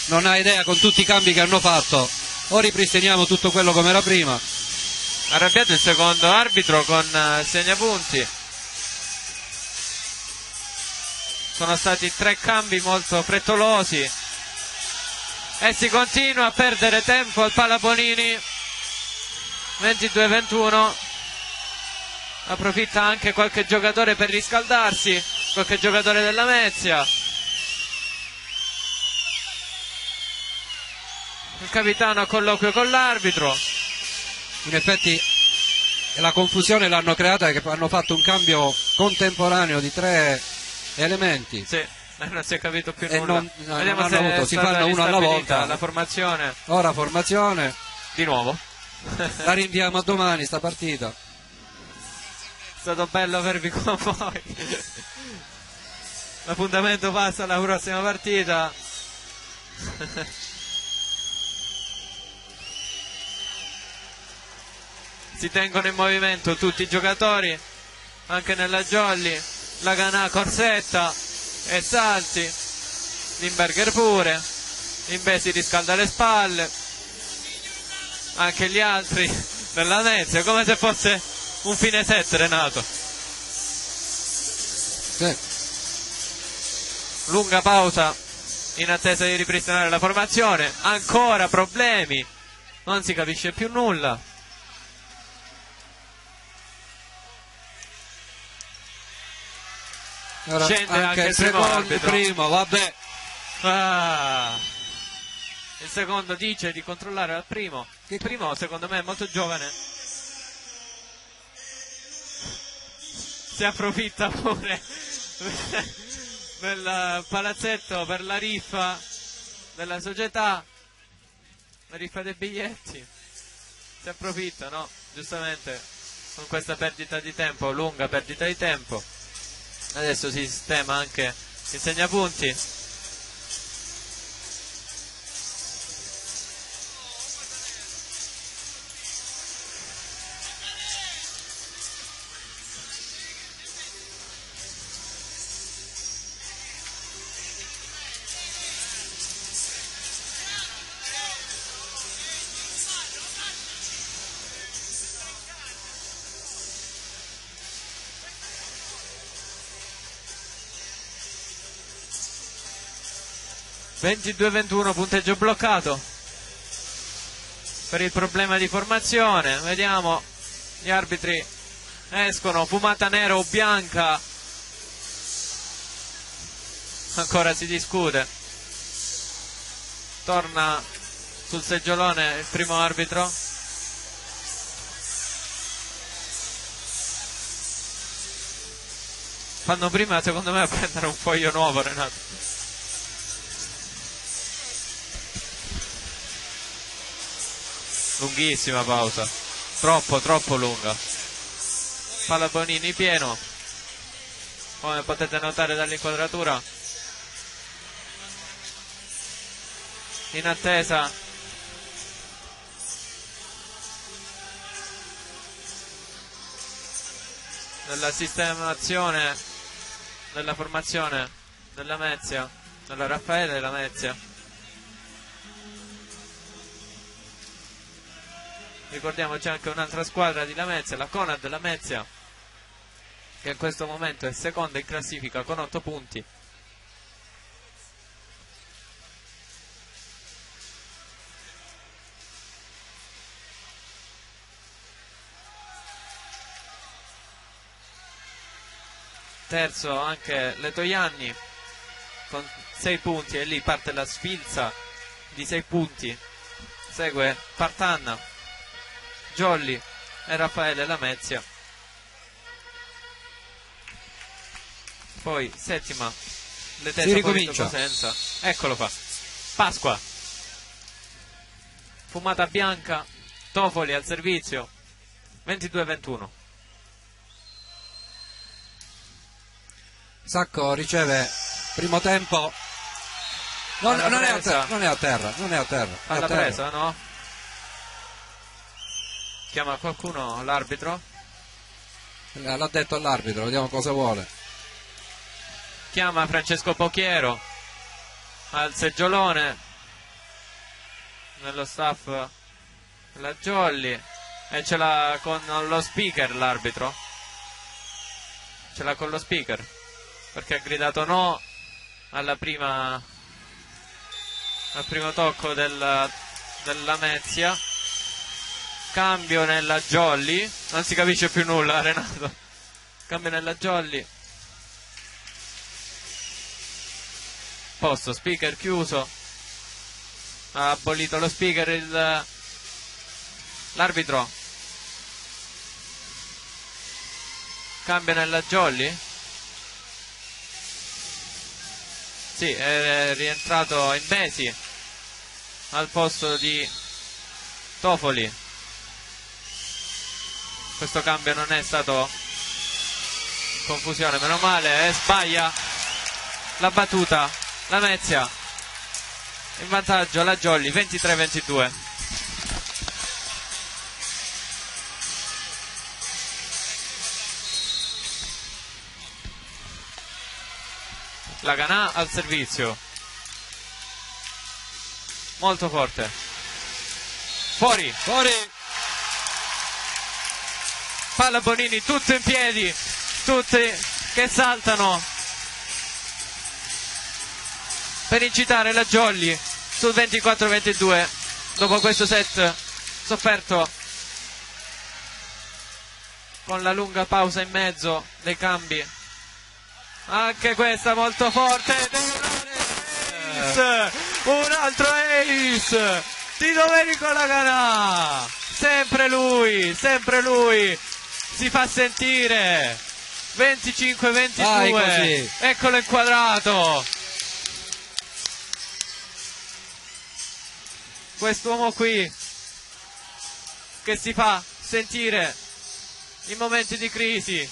non ha idea con tutti i cambi che hanno fatto. O ripristiniamo tutto quello come era prima. Arrabbiato il secondo arbitro con segnapunti. Sono stati 3 cambi molto frettolosi e si continua a perdere tempo al Palabonini. 22-21. Approfitta anche qualche giocatore per riscaldarsi, qualche giocatore della Lamezia. Il capitano a colloquio con l'arbitro. In effetti la confusione l'hanno creata perché hanno fatto un cambio contemporaneo di 3 elementi. Sì, non si è capito più E nulla. Vediamo se avuto, si fanno uno alla volta. La formazione. Ora formazione. Di nuovo. La rinviamo a domani sta partita. È stato bello avervi con voi. L'appuntamento passa alla prossima partita. Si tengono in movimento tutti i giocatori, anche nella Jolly. La Canà, Corsetta e Salti. Limberger pure. Limbe si riscalda le spalle. Anche gli altri della Lamezia, come se fosse un fine 7, Renato. Sì. Lunga pausa in attesa di ripristinare la formazione. Ancora problemi, non si capisce più nulla. Ora, Scende anche il primo secondo, arbitro. primo, vabbè. Il secondo dice di controllare al primo. Il primo secondo me è molto giovane. Si approfitta pure del palazzetto per la riffa della società, la riffa dei biglietti. Si approfitta, no? Giustamente con questa perdita di tempo, lunga perdita di tempo. Adesso si sistema anche il segnapunti. (22-21), punteggio bloccato per il problema di formazione. Vediamo, gli arbitri escono, fumata nera o bianca, ancora si discute. Torna sul seggiolone il primo arbitro. Fanno prima secondo me a prendere un foglio nuovo, Renato. Lunghissima pausa, troppo lunga. Palabonini pieno, come potete notare dall'inquadratura. In attesa della sistemazione della formazione della Lamezia, della Raffaele della Lamezia. Ricordiamoci anche un'altra squadra di Lamezia, la Conad Lamezia, che in questo momento è seconda in classifica con 8 punti. Terzo anche Letoianni con 6 punti, e lì parte la sfilza di 6 punti. Segue Partanna, Jolly e Raffaele Lamezia. poi settima, le Si ricomincia. Cosenza, eccolo qua, Pasqua, fumata bianca, Tofoli al servizio, 22-21. Sacco riceve primo tempo. Non è a terra, non è a terra, non è a terra. Alla presa, no? Chiama qualcuno l'arbitro? L'ha detto all'arbitro, vediamo cosa vuole. Chiama Francesco Pochiero al seggiolone nello staff della Jolly, e ce l'ha con lo speaker l'arbitro, ce l'ha con lo speaker perché ha gridato no al primo tocco della Lamezia. Cambio nella Jolly, non si capisce più nulla, Renato. Cambio nella Jolly, posto speaker chiuso, ha abolito lo speaker l'arbitro. Cambio nella Jolly, sì, è rientrato in Besi al posto di Tofoli. Questo cambio non è stato in confusione, meno male, sbaglia la battuta Lamezia, in vantaggio la Jolly, 23-22. La Ganà al servizio, molto forte, fuori, palla Bonini, tutto in piedi, tutti che saltano per incitare la Jolly sul 24-22 dopo questo set sofferto con la lunga pausa in mezzo dei cambi. Anche questa molto forte, ace, un altro ace di Domenico Laganà, sempre lui si fa sentire, 25-22, eccolo inquadrato, quest'uomo qui che si fa sentire in momenti di crisi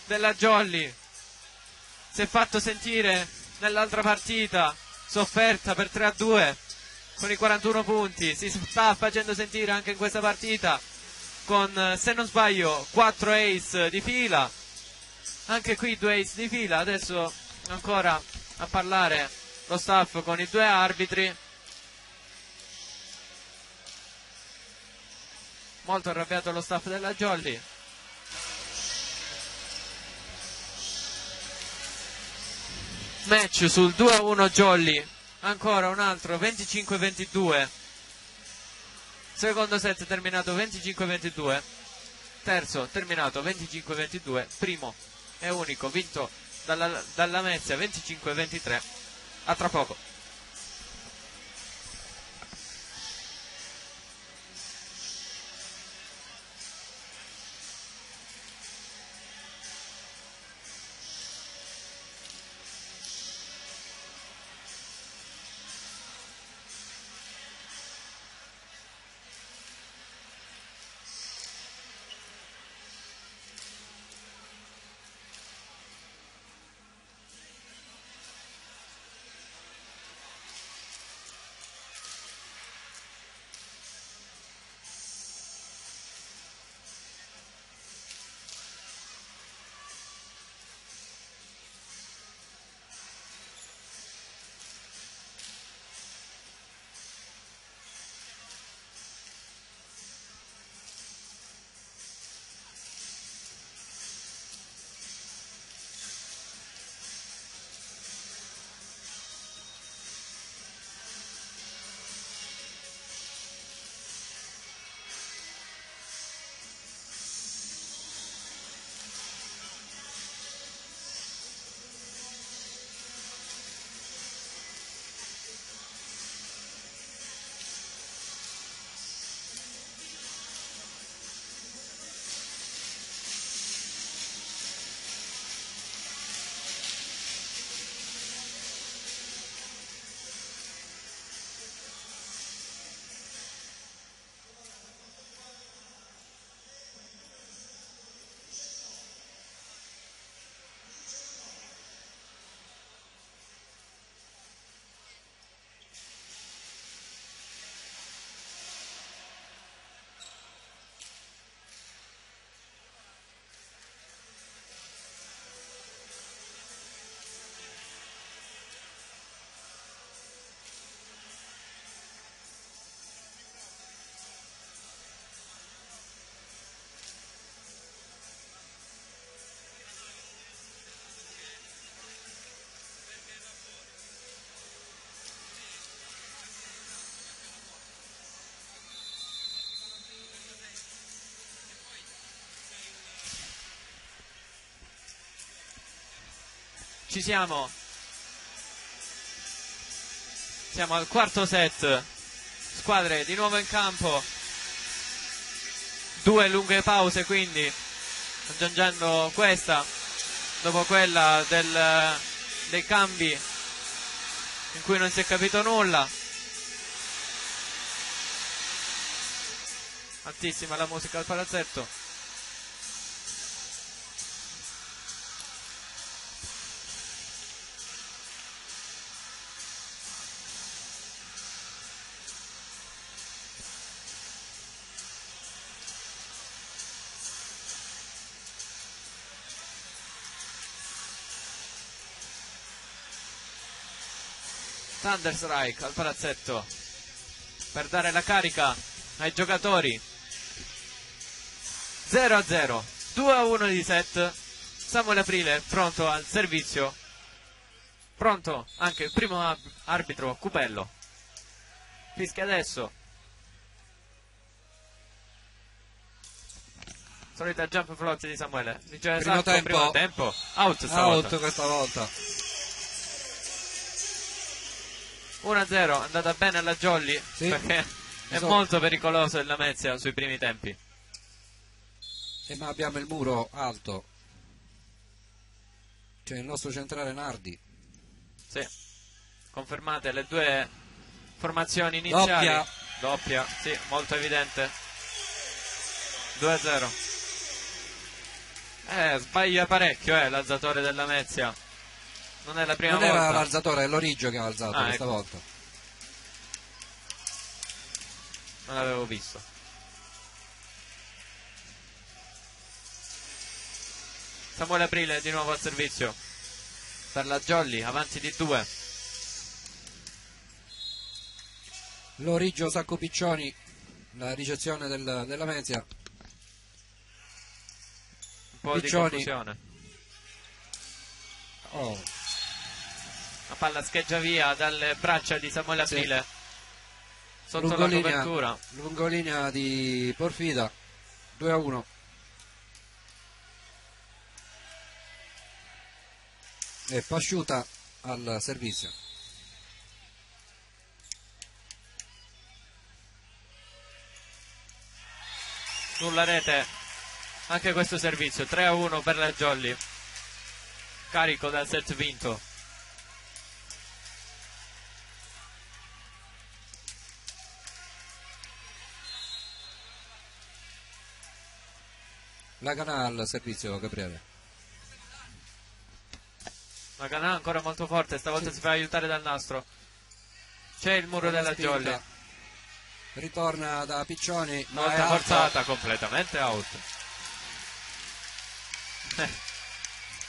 della Jolly. Si è fatto sentire nell'altra partita sofferta per 3-2 con i 41 punti, si sta facendo sentire anche in questa partita con, se non sbaglio, 4 ace di fila, anche qui 2 ace di fila. Adesso ancora a parlare lo staff con i due arbitri, molto arrabbiato lo staff della Jolly. Match sul 2-1 Jolly, ancora un altro 25-22, secondo set terminato 25-22, terzo terminato 25-22, primo e unico vinto dalla Lamezia 25-23. A tra poco. Ci siamo. Siamo al quarto set. Squadre di nuovo in campo. 2 lunghe pause, quindi aggiungendo questa dopo quella dei cambi in cui non si è capito nulla. Altissima la musica al palazzetto. Thunderstrike al palazzetto per dare la carica ai giocatori. 0-0, 2-1 di set. Samuele Aprile pronto al servizio, pronto anche il primo arbitro Cupello. Fischia adesso. Solita jump float di Samuele. Riceve Primo Sacco, primo tempo. Out stavolta. Questa volta. 1-0, è andata bene alla Jolly, sì, perché è molto pericoloso il Lamezia sui primi tempi. Ma abbiamo il muro alto. C'è il nostro centrale Nardi. Sì, confermate le due formazioni iniziali. Doppia, sì, molto evidente. 2-0. Sbaglia parecchio l'alzatore della Lamezia. Non è la prima volta. Non era l'alzatore, è l'Origio che ha alzato questa volta. Non l'avevo visto. Samuele Aprile di nuovo al servizio per la Jolly, avanti di 2. L'Origio Sacco Piccioni, la ricezione della Mezia. Un po' Piccioni. di confusione. Oh. La palla scheggia via dalle braccia di Samuele Aprile. Sì. Sotto la copertura. Lungolinea di Porfida. 2-1. E Pasciuta al servizio. Sulla rete anche questo servizio. 3-1 per la Jolly. Carico dal set vinto. La Canà al servizio, Gabriele. La Canà ancora molto forte, stavolta si fa aiutare dal nastro. C'è il muro della Jolly. Ritorna da Piccioni, ma volta è forzata, completamente out.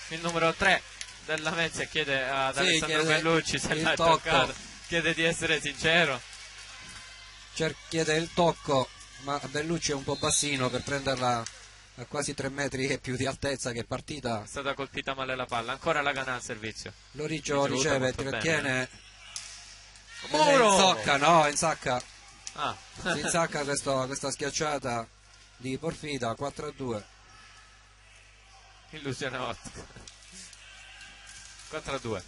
Il numero 3 della Lamezia chiede ad Alessandro Bellucci se l'ha toccato. Chiede di essere sincero. Chiede il tocco, ma Bellucci è un po' bassino per prenderla a quasi 3 metri e più di altezza, che è partita. È stata colpita male la palla. Ancora la Canà al servizio. L'Origio riceve, trattiene. Muro! Insacca. Ah. Si insacca questa schiacciata di Porfida. 4-2. Illusione ottica. 4-2.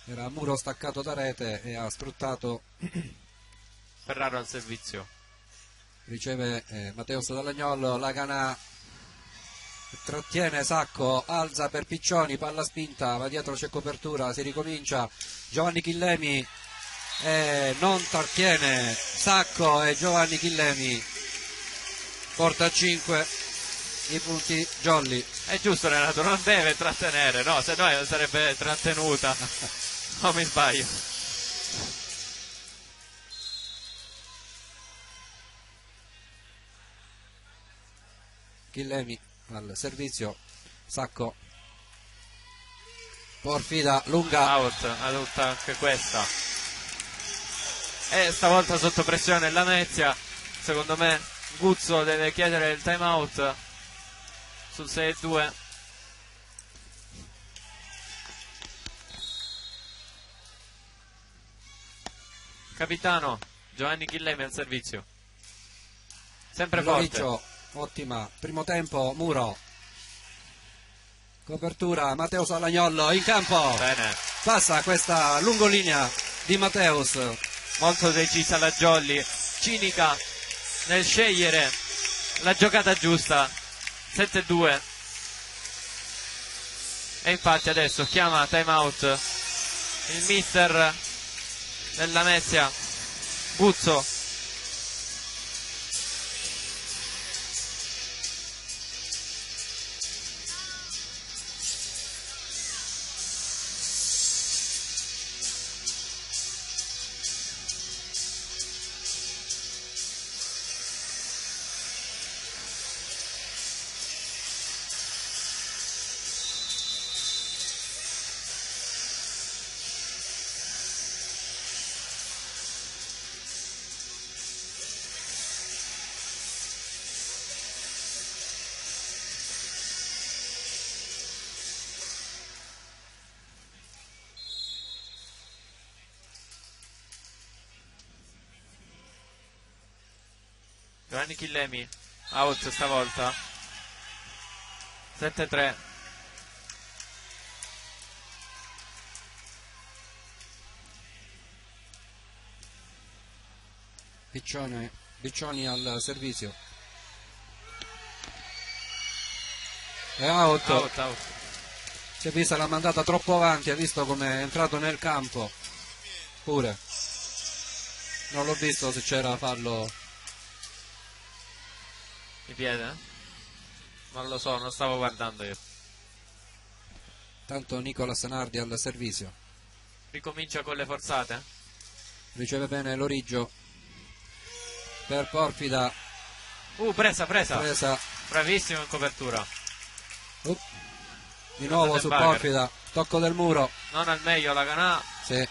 Era muro staccato da rete e ha sfruttato. Ferraro al servizio. Riceve Matteus Dall'Agnol, la Canà trattiene Sacco, alza per Piccioni, palla spinta, va dietro, c'è copertura, si ricomincia. Giovanni Chillemi non trattiene Sacco e Giovanni Chillemi porta a 5 i punti Jolly. È giusto, Renato, non deve trattenere, no, se no sarebbe trattenuta. O mi sbaglio? Chillemi al servizio, Sacco, Porfida, lunga, out anche questa. E stavolta sotto pressione la Lamezia. Secondo me Guzzo deve chiedere il time out sul 6-2. Capitano Giovanni Chillemi al servizio, sempre forte. Ottima, primo tempo, muro. Copertura, Matteo Salagnol in campo. Bene. Passa questa lungolinea di Matteus. Molto decisa la Jolly, cinica nel scegliere la giocata giusta. 7-2. E infatti adesso chiama time out il mister della Lamezia, Guzzo. Giovanni Chillemi, out stavolta. 7-3. Piccioni al servizio. È out. Out. Si è vista la mandata troppo avanti, ha visto come è entrato nel campo. Pure. Non l'ho visto se c'era fallo. Di piede? Non lo so, non stavo guardando io. Tanto Nicolas Nardi al servizio. Ricomincia con le forzate. Riceve bene Loriggio per Porfida. Presa. Bravissimo in copertura. Di nuovo su Porfida. Tocco del muro. Non al meglio la Canà. Sì.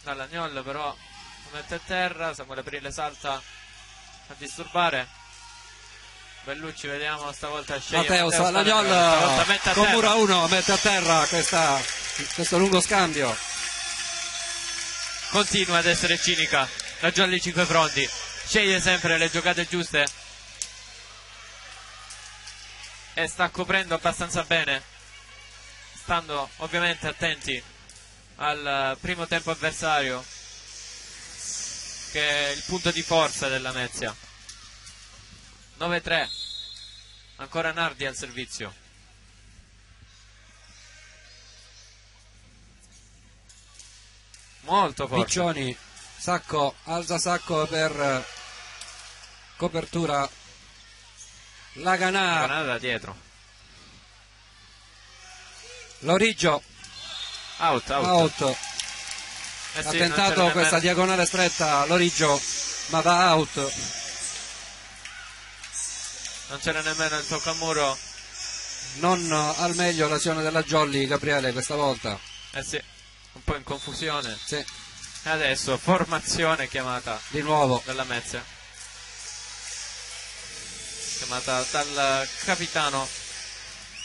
Dall'Agnol però lo mette a terra. Samuele Prile salta a disturbare. Bellucci, vediamo stavolta sceglie Matteo Salagnol con muro 1 mette a terra questo lungo scambio. Continua ad essere cinica la Jolly 5 fronti, sceglie sempre le giocate giuste e sta coprendo abbastanza bene, stando ovviamente attenti al primo tempo avversario, che è il punto di forza della Lamezia. 9-3, ancora Nardi al servizio. Molto forte. Piccioni, alza sacco per copertura. La Canà da dietro. Loriggio Out. Ha tentato questa diagonale stretta Loriggio, ma va out. Non c'era nemmeno il tocco a muro. Non al meglio l'azione della Jolly, Gabriele, questa volta. Sì, un po' in confusione. Sì. E adesso formazione chiamata Di nuovo dalla Lamezia, chiamata dal capitano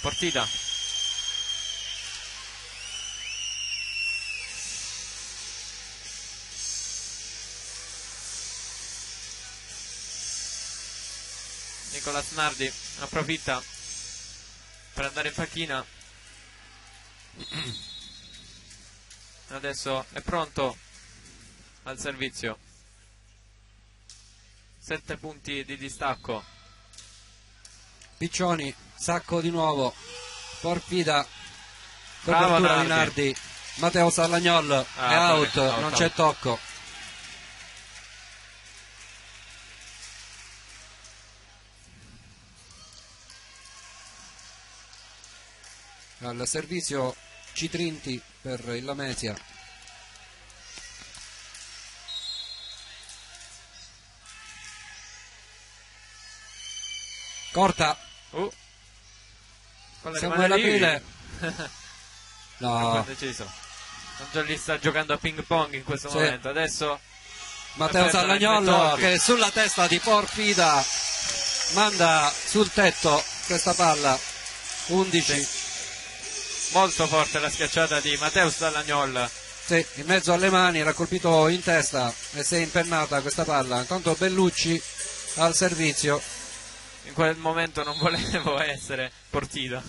Portida. Nicolas Nardi approfitta per andare in panchina. Adesso è pronto al servizio. 7 punti di distacco. Piccioni, sacco di nuovo, Porfida, Bravo copertura di Nardi. Nardi, Matteo Salagnol è out, non c'è tocco. Al servizio Citrinti per il Lamezia. Corta. Samuele Prile. No. Deciso. Jolly sta giocando a ping pong in questo momento. Adesso Matteo Salagnol che sulla testa di Porfida manda sul tetto questa palla. 11. Sì. Molto forte la schiacciata di Matteo Salagnol. Sì, in mezzo alle mani era colpito in testa e si è impennata questa palla. Intanto Bellucci al servizio. In quel momento non volevo essere Portida.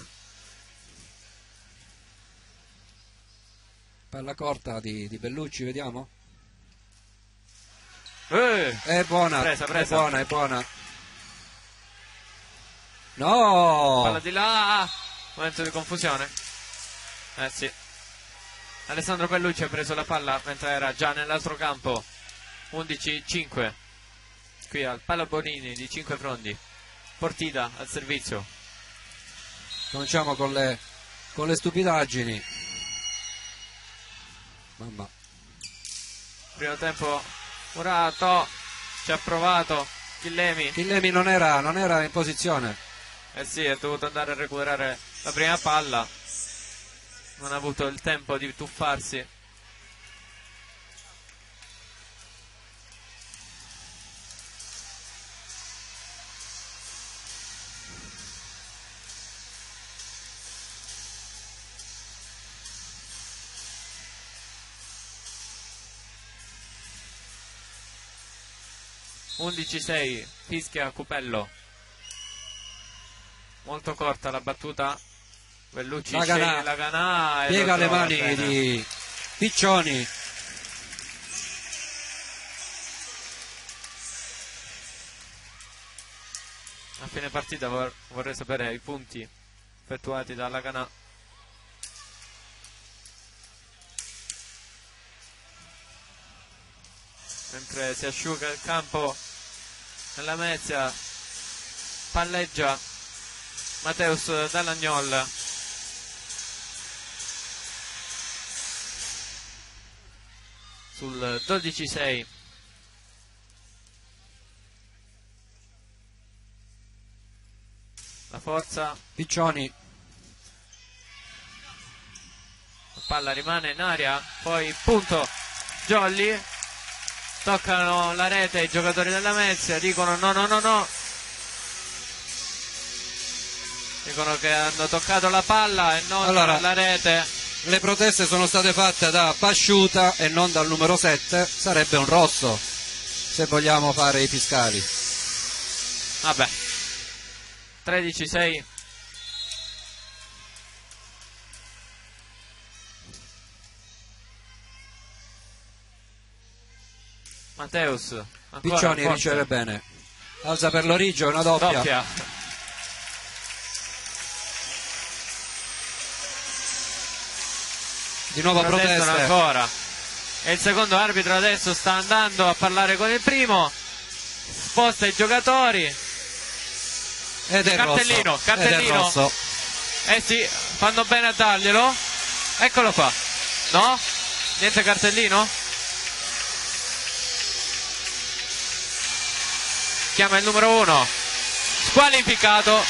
Palla corta di Bellucci, vediamo. È buona, presa. è buona. No! Palla di là, momento di confusione. Sì. Alessandro Bellucci ha preso la palla mentre era già nell'altro campo. 11-5. Qui al Pala Bonini di 5 Frondi. Portida al servizio. Cominciamo con le stupidaggini. Mamma. Primo tempo Murato ci ha provato. Chillemi non era in posizione. Sì, è dovuto andare a recuperare la prima palla. Non ha avuto il tempo di tuffarsi. (11-6) fischia Cupello. Molto corta la battuta. Bellucci sceglie la Ganà e piega le mani bene. di Piccioni. A fine partita vorrei sapere i punti effettuati dalla Ganà. Mentre si asciuga il campo nella Mezia, palleggia Mateus Dall'Agnol. Sul 12-6. La forza. Piccioni. La palla rimane in aria, poi punto Jolly. Toccano la rete i giocatori della Mezia, dicono no. Dicono che hanno toccato la palla e non la rete. Le proteste sono state fatte da Pasciuta e non dal numero 7, sarebbe un rosso se vogliamo fare i fiscali. Vabbè. 13-6. Mateus Piccioni riceve bene, alza per l'Origio, una doppia. Di nuovo proteste ancora. E il secondo arbitro adesso sta andando a parlare con il primo, sposta i giocatori ed è cartellino. Ed è rosso. Sì, fanno bene a darglielo. Eccolo qua. No? Niente cartellino? Chiama il numero 1, squalificato.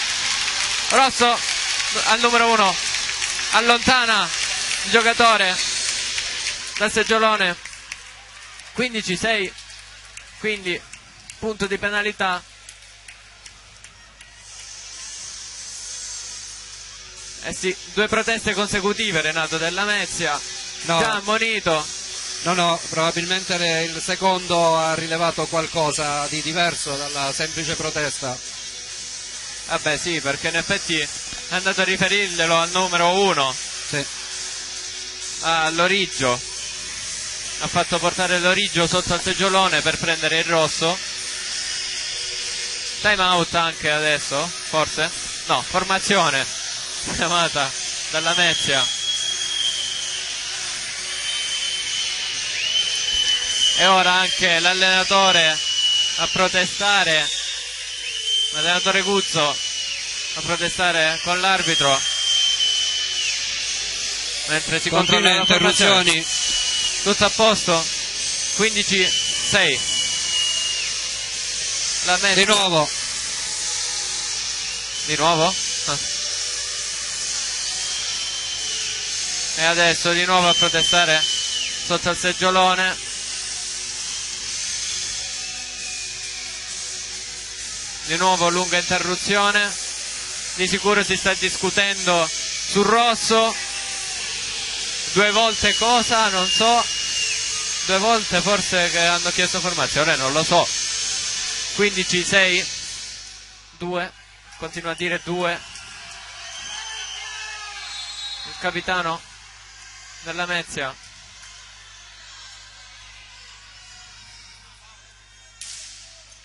Rosso al numero 1, allontana il giocatore dal seggiolone. 15-6, quindi punto di penalità. Sì, 2 proteste consecutive, Renato Della Mezia. Già ammonito. No, probabilmente il secondo ha rilevato qualcosa di diverso dalla semplice protesta. Vabbè sì, perché in effetti è andato a riferirglielo al numero 1. Sì. All'Origio. Ha fatto portare l'Origio sotto al seggiolone per prendere il rosso. Time out anche adesso, forse? No, formazione chiamata dalla Mezia. E ora anche l'allenatore a protestare, l'allenatore Guzzo a protestare con l'arbitro, mentre si controlla la formazione. Tutto a posto. 15-6. La Mezia. Di nuovo? E adesso di nuovo a protestare sotto al seggiolone. Di nuovo lunga interruzione. Di sicuro si sta discutendo sul rosso. 2 volte cosa? Non so. 2 volte forse che hanno chiesto formazione, non lo so. 15-6. 2. Continua a dire 2. Il capitano della Mezia.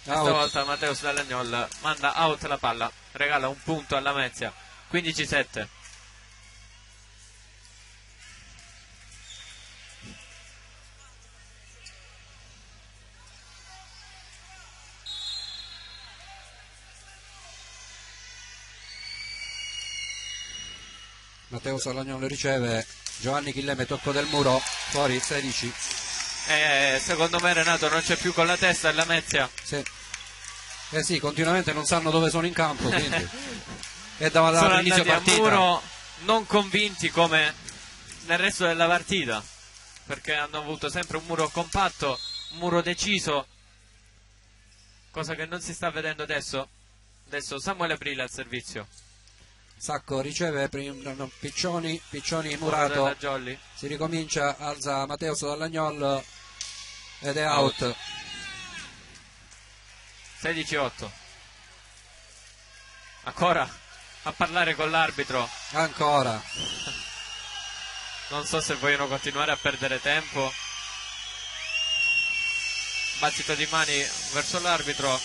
Stavolta Mateus Dall'Agnol manda out la palla, regala un punto alla Lamezia. 15-7. Mateus Dall'Agnol riceve, Giovanni Chilleme, tocco del muro, fuori 16. Secondo me Renato non c'è più con la testa la Lamezia. Sì. Sì, continuamente non sanno dove sono in campo, quindi è davanti Sono all'inizio andati partita. a muro non convinti come nel resto della partita, perché hanno avuto sempre un muro compatto, un muro deciso, cosa che non si sta vedendo adesso. Adesso Samuele Aprile al servizio. Sacco riceve Piccioni Muro murato, della Jolly. si ricomincia, alza Mateus Dall'Agnol ed è out. 16-8. Ancora a parlare con l'arbitro. Ancora. Non so se vogliono continuare a perdere tempo. Battito di mani verso l'arbitro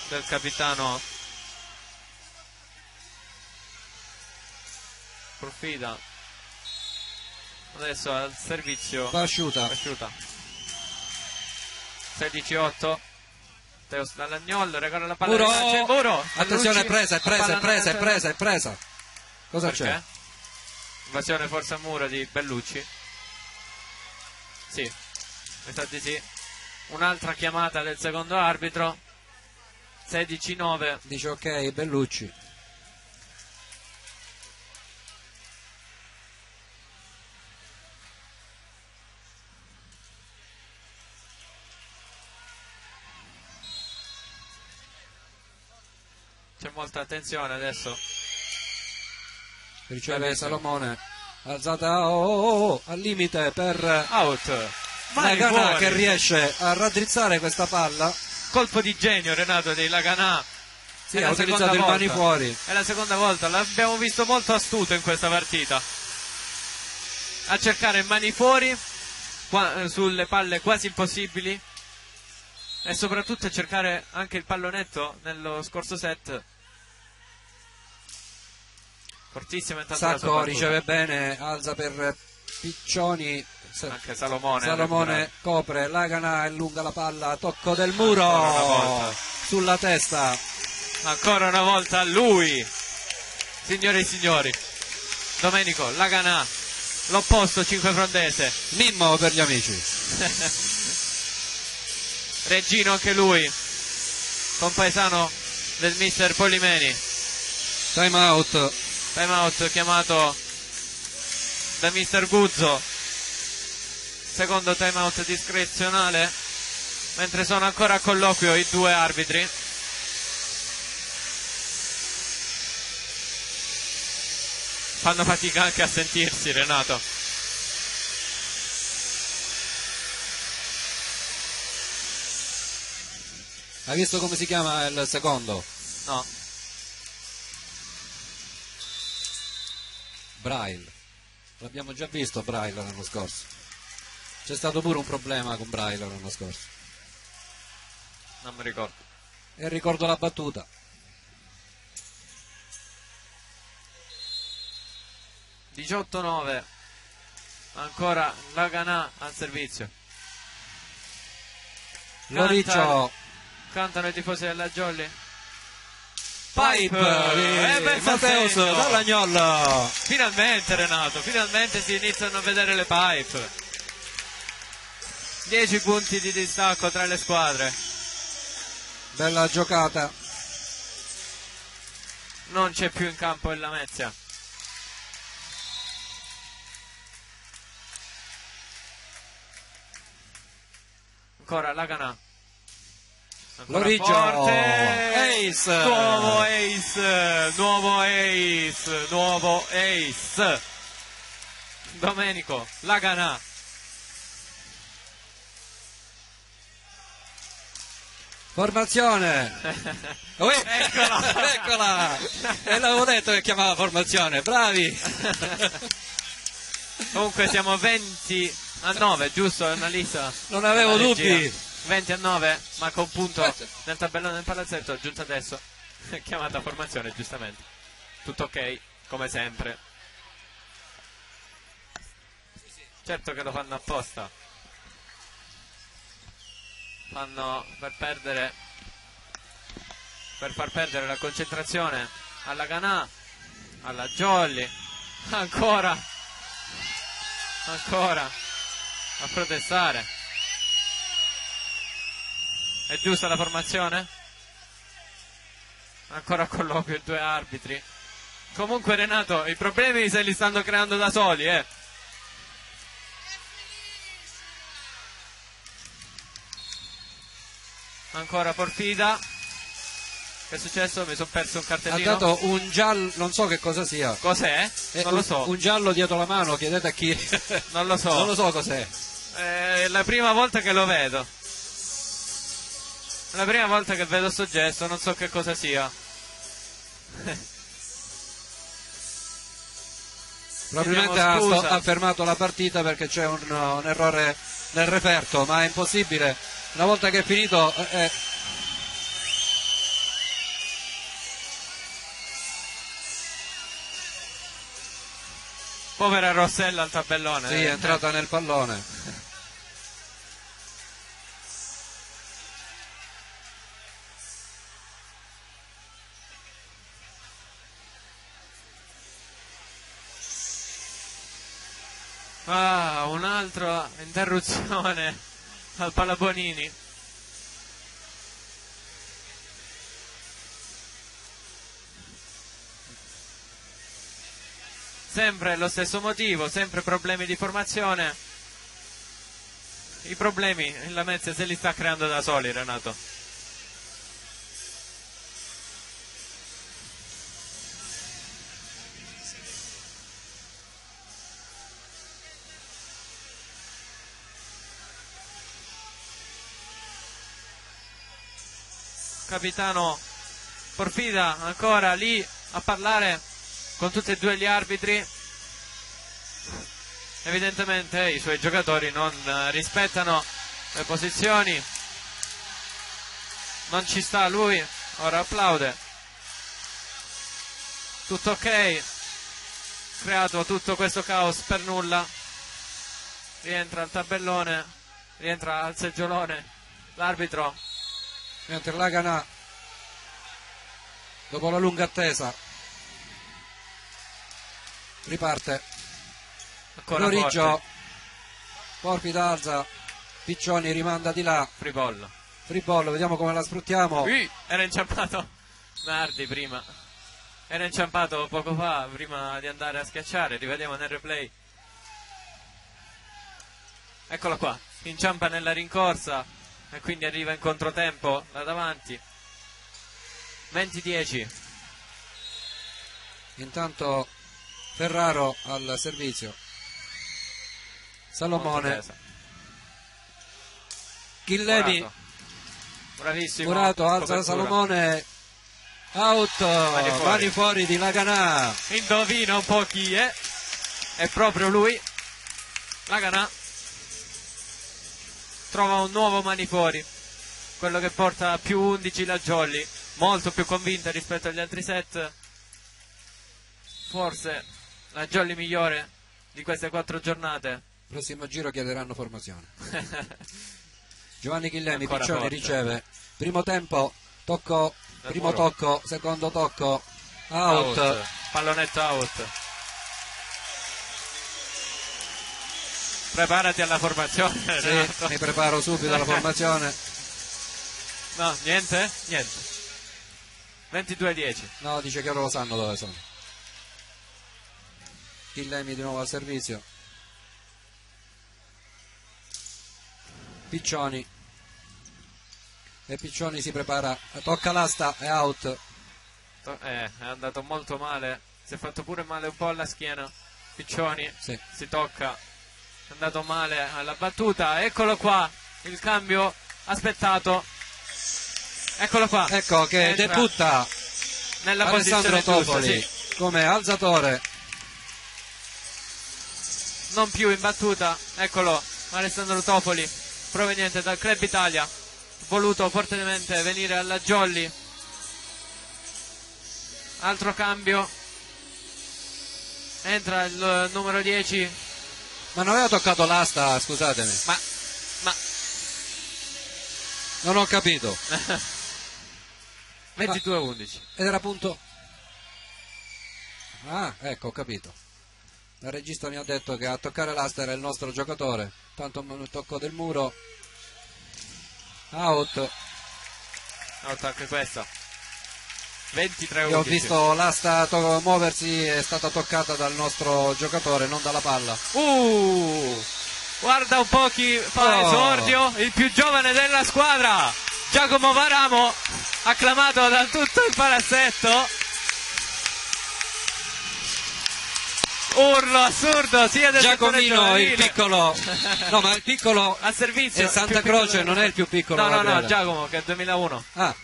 del capitano Profida. Adesso al servizio Pasciuta. 16-8. Mateus Dall'Agnol regala la palla. Muro. C'è il muro. Attenzione, Allucci. è presa. Cosa Perché? c'è? Invasione forza muro di Bellucci. Sì, mi sa di sì. Un'altra chiamata del secondo arbitro. 16-9. Dice ok, Bellucci. C'è molta attenzione adesso. Riceve Salomone, alzata al limite per Out. Laganà che riesce a raddrizzare questa palla. Colpo di genio Renato dei Laganà. Sì, ha utilizzato il mani fuori. È la seconda volta, l'abbiamo visto molto astuto in questa partita. A cercare mani fuori sulle palle quasi impossibili. E soprattutto a cercare anche il pallonetto nello scorso set. Fortissimo intanto la Sacco riceve bene, alza per Piccioni. Anche Salomone copre, Laganà allunga la palla, tocco del muro sulla testa. Ancora una volta lui. Signore e signori, Domenico Laganà, l'opposto cinquefrondese. Mimmo per gli amici. Reggino anche lui, compaesano del mister Polimeni. Time out chiamato da mister Guzzo. Secondo time out discrezionale, mentre sono ancora a colloquio i due arbitri. Fanno fatica anche a sentirsi, Renato. Hai visto come si chiama il secondo? No. Braille. L'abbiamo già visto Braille l'anno scorso. C'è stato pure un problema con Braille l'anno scorso. Non mi ricordo. E ricordo la battuta. (18-9). Ancora Laganà al servizio. Loriccio. Cantano i tifosi della Jolly. Pipe. Mateus Dall'Agnol. Finalmente Renato, finalmente si iniziano a vedere le pipe. 10 punti di distacco tra le squadre. Bella giocata. Non c'è più in campo il Lamezia. Ancora Laganà. Loriccio. Ace. Nuovo ace. Domenico Laganà. Formazione. Eccola. E l'avevo detto che chiamava formazione. Bravi. Comunque siamo 20-9, giusto Annalisa? Non avevo dubbi. 20-9, manca un punto nel tabellone del palazzetto, aggiunto adesso. Chiamata formazione, giustamente. Tutto ok, come sempre. Certo che lo fanno apposta. Fanno per far perdere la concentrazione alla Ganà, alla Jolly. Ancora a protestare. È giusta la formazione? Ancora a colloquio i due arbitri. Comunque Renato, i problemi se li stanno creando da soli, Ancora Porfida. Che è successo? Mi sono perso un cartellino. Ha dato un giallo, non so che cosa sia. Cos'è? Non lo so. Un giallo dietro la mano, chiedete a chi. Non lo so. Non lo so cos'è. È la prima volta che lo vedo. È la prima volta che vedo sto gesto, non so che cosa sia. Probabilmente ha fermato la partita perché c'è un errore nel referto, ma è impossibile. Una volta che è finito... Povera Rossella al tabellone. Sì, è entrata nel pallone. Un'altra interruzione al Palabonini. Sempre lo stesso motivo, sempre problemi di formazione. I problemi la Lamezia se li sta creando da soli, Renato. Capitano Porfida ancora lì a parlare con tutti e due gli arbitri. Evidentemente i suoi giocatori non rispettano le posizioni. Non ci sta lui, ora applaude. Tutto ok. Creato tutto questo caos per nulla. Rientra al tabellone, rientra al seggiolone l'arbitro. Mentre la Ganà, dopo la lunga attesa, riparte. Ancora Loriggio, Porfida alza, Piccioni rimanda di là. Free ball, vediamo come la sfruttiamo. Era inciampato Nardi prima. Era inciampato poco fa, prima di andare a schiacciare. Rivediamo nel replay. Eccolo qua, inciampa nella rincorsa e quindi arriva in controtempo da davanti. 20-10. Intanto Ferraro al servizio. Salomone, Chillemi, bravissimo. Murato alza Salomone, out, mani fuori di Laganà. Indovina un po' chi è proprio lui. Laganà trova un nuovo mani fuori, quello che porta più 11 la Jolly, molto più convinta rispetto agli altri set. Forse la Jolly migliore di queste 4 giornate. Prossimo giro chiederanno formazione. Giovanni Chillemi, Ancora Piccioni forte. riceve, primo tempo, tocco, primo tocco, secondo tocco, out. Pallonetto out. Preparati alla formazione. Sì, mi preparo subito alla formazione. No, niente? Niente. 22-10. No, dice che loro lo sanno dove sono. Chillemi di nuovo al servizio. Piccioni. E Piccioni si prepara, tocca l'asta, è out. È andato molto male, si è fatto pure male un po' alla schiena. Piccioni Sì. si tocca, è andato male alla battuta. Eccolo qua, il cambio aspettato. Eccolo qua. Ecco che entra debutta nella Alessandro posizione giusta, Topoli sì. come alzatore. Non più in battuta. Eccolo Alessandro Topoli proveniente dal Club Italia, voluto fortemente venire alla Jolly. Altro cambio, entra il numero 10. Ma non aveva toccato l'asta, scusatemi. Ma Non ho capito. 22-11. Ed era appunto... Ah, ecco, ho capito. Il regista mi ha detto che a toccare l'asta era il nostro giocatore. Tanto me toccò del muro. Out. Out anche questo. 23-11. Io ho visto l'asta muoversi, è stata toccata dal nostro giocatore, non dalla palla. Guarda un po' chi fa esordio, il più giovane della squadra, Giacomo Varamo, acclamato da tutto il palazzetto. Urlo assurdo sia del Giacomino, il piccolo. No, ma il piccolo a servizio. è Santa Croce, non è il più piccolo. No, Giacomo che è 2001. Ah.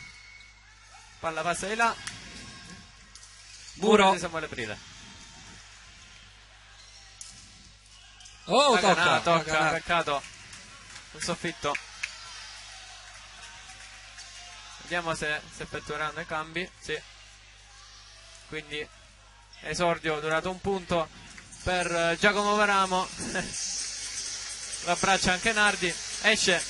Palla passa di là. Muro di Samuele Prida. Oh, tocca, Laganà. peccato. Il soffitto. Vediamo se effettueranno i cambi. Sì. Quindi esordio durato un punto per Giacomo Varamo. L'abbraccia anche Nardi. Esce.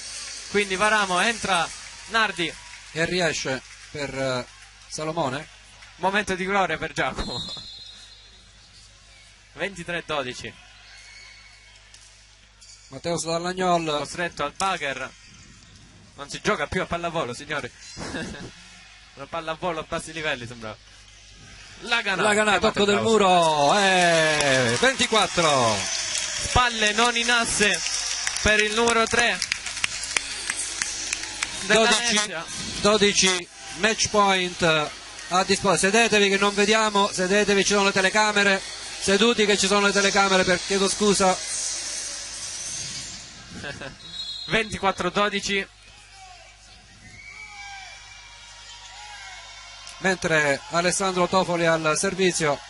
Quindi Varamo, entra Nardi. E riesce per Salomone. Momento di gloria per Giacomo. 23-12. Matteus Dallagnol Costretto al bugger. Non si gioca più a pallavolo, signori. Una pallavolo a bassi livelli sembrava. Laganà, tocco del muro. 24. Spalle non in asse per il numero 3 della 12 match point a disposizione. Sedetevi che non vediamo, sedetevi, ci sono le telecamere. Seduti che ci sono le telecamere, chiedo scusa. 24-12. Mentre Alessandro Tofoli al servizio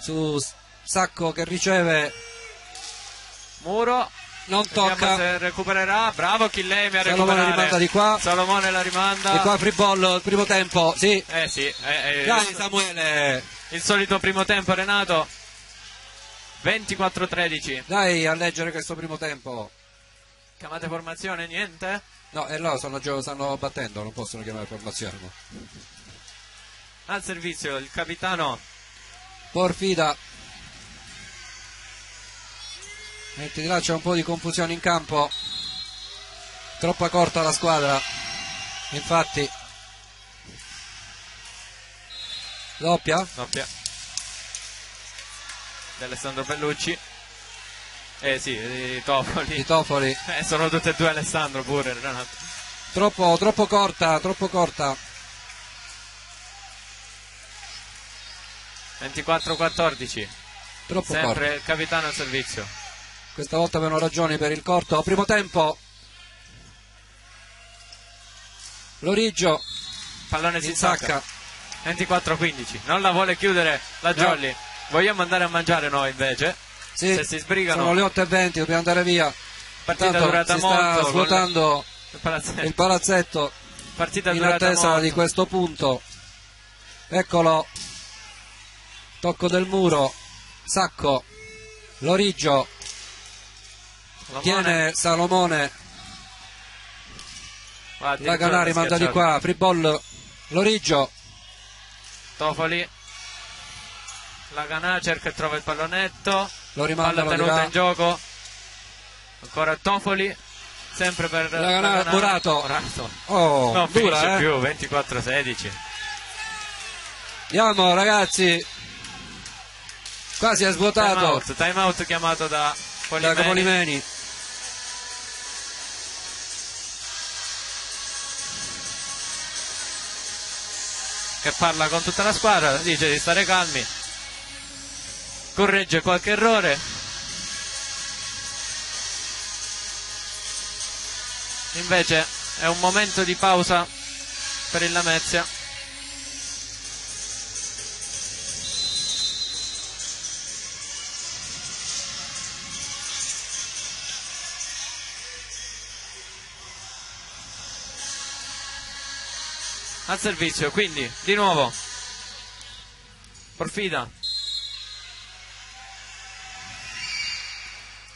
su Sacco che riceve, Muro non tocca, se recupererà. Bravo Chillemi a Salomone recuperare. rimanda di qua, Salomone la rimanda di qua free ball, il primo tempo, sì, sì, dai Samuele, il solito primo tempo Renato. 24-13. dai a leggere questo primo tempo. Chiamate formazione, niente? No, e loro stanno battendo, non possono chiamare formazione. No. Al servizio il capitano Porfida. Mentre di là c'è un po' di confusione in campo, troppa corta la squadra, infatti. Doppia di Alessandro Bellucci. Sì, di Tofoli. di Tofoli. Sono tutte e due Alessandro pure, Renato. Troppo corta. 24-14. Troppo Sempre corta. il capitano al servizio. Questa volta avevano ragioni per il corto. Primo tempo. Lorigio. Pallone si Insacca. 24-15. Non la vuole chiudere la Jolly. No. Vogliamo andare a mangiare noi invece. Sì, se si sbrigano. Sono le 8:20, dobbiamo andare via. Partita Tanto durata si molto. Sta svuotando il palazzetto. Partita in durata attesa molto. di questo punto. Eccolo. Tocco del muro. Sacco. Lorigio. Tiene Salomone. Laganà rimanda di qua. Free ball. Lorigio. Tofoli. Laganà cerca e trova il pallonetto. Lo rimanda, palla tenuta in gioco. Ancora Tofoli. Sempre per Laganà. Murato. Oh, non dura, più. 24-16. Andiamo ragazzi. Quasi è svuotato. Time out chiamato da Polimeni. Che parla con tutta la squadra, dice di stare calmi, corregge qualche errore. Invece è un momento di pausa per il Lamezia. al servizio, quindi di nuovo Porfida,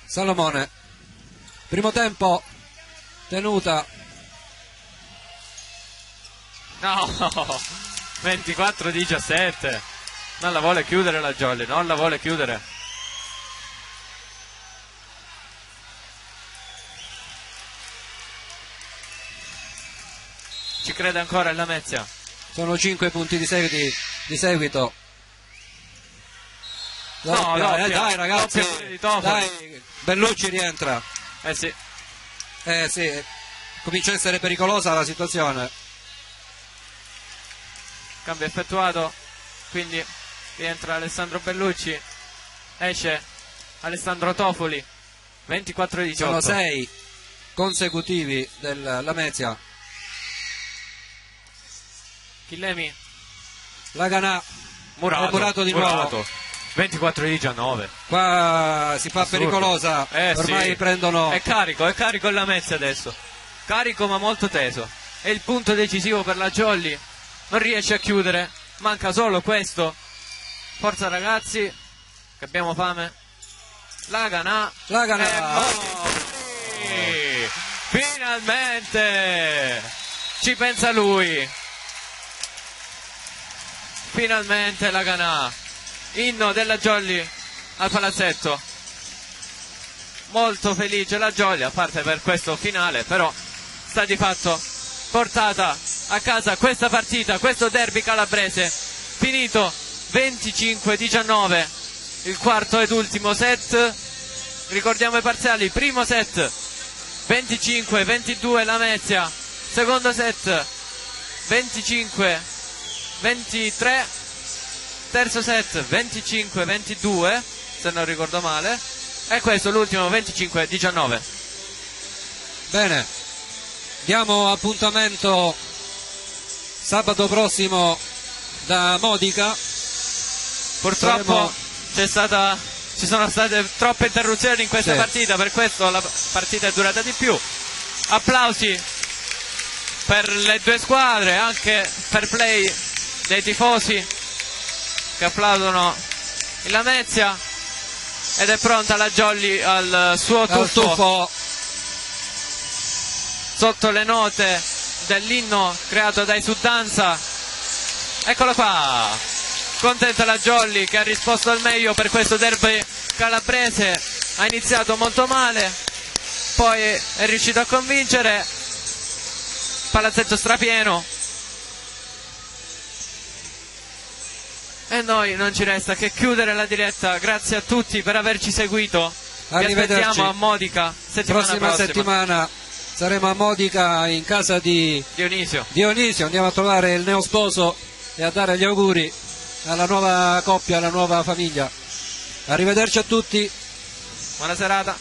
Salomone, primo tempo, tenuta, no, 24-17, non la vuole chiudere la Jolly, non la vuole chiudere. Ci crede ancora il Lamezia. sono 5 punti di seguito. No, Doppia, doppia, dai ragazzi, doppia di Tofoli. dai, Bellucci rientra. Sì, Sì, comincia a essere pericolosa la situazione. cambio effettuato, quindi rientra Alessandro Bellucci, esce Alessandro Tofoli, 24-18. Sono 6 consecutivi del Lamezia. Chillemi, Laganà, Murato, Murato di nuovo. 24-19. Qua si fa Assurdo. pericolosa, ormai Sì. prendono... È carico il Lamezia adesso. Carico ma molto teso. È il punto decisivo per la Jolly. Non riesce a chiudere. Manca solo questo. Forza ragazzi, che abbiamo fame. Laganà. Sì. Finalmente ci pensa lui. Finalmente Laganà. Inno della Jolly al palazzetto. Molto felice la Jolly, a parte per questo finale, però sta di fatto portata a casa questa partita, questo derby calabrese, finito 25-19, il quarto ed ultimo set. Ricordiamo i parziali: primo set 25-22 Lamezia, secondo set 25-23, terzo set 25-22 se non ricordo male, e questo l'ultimo 25-19. Bene, diamo appuntamento sabato prossimo da Modica. Purtroppo Saremo- ci sono state troppe interruzioni in questa Sì. partita, per questo la partita è durata di più. Applausi per le due squadre, anche fair play dei tifosi che applaudono il Lamezia, ed è pronta la Jolly al suo tuffo sotto le note dell'inno creato dai Suddanza. Eccola qua, contenta la Jolly che ha risposto al meglio per questo derby calabrese. Ha iniziato molto male, poi è riuscito a convincere. Palazzetto strapieno, e noi non ci resta che chiudere la diretta. Grazie a tutti per averci seguito. Vi Arrivederci. aspettiamo a Modica prossima settimana saremo a Modica in casa di Dionisio. Andiamo a trovare il neosposo e a dare gli auguri alla nuova coppia, alla nuova famiglia. Arrivederci a tutti. Buona serata.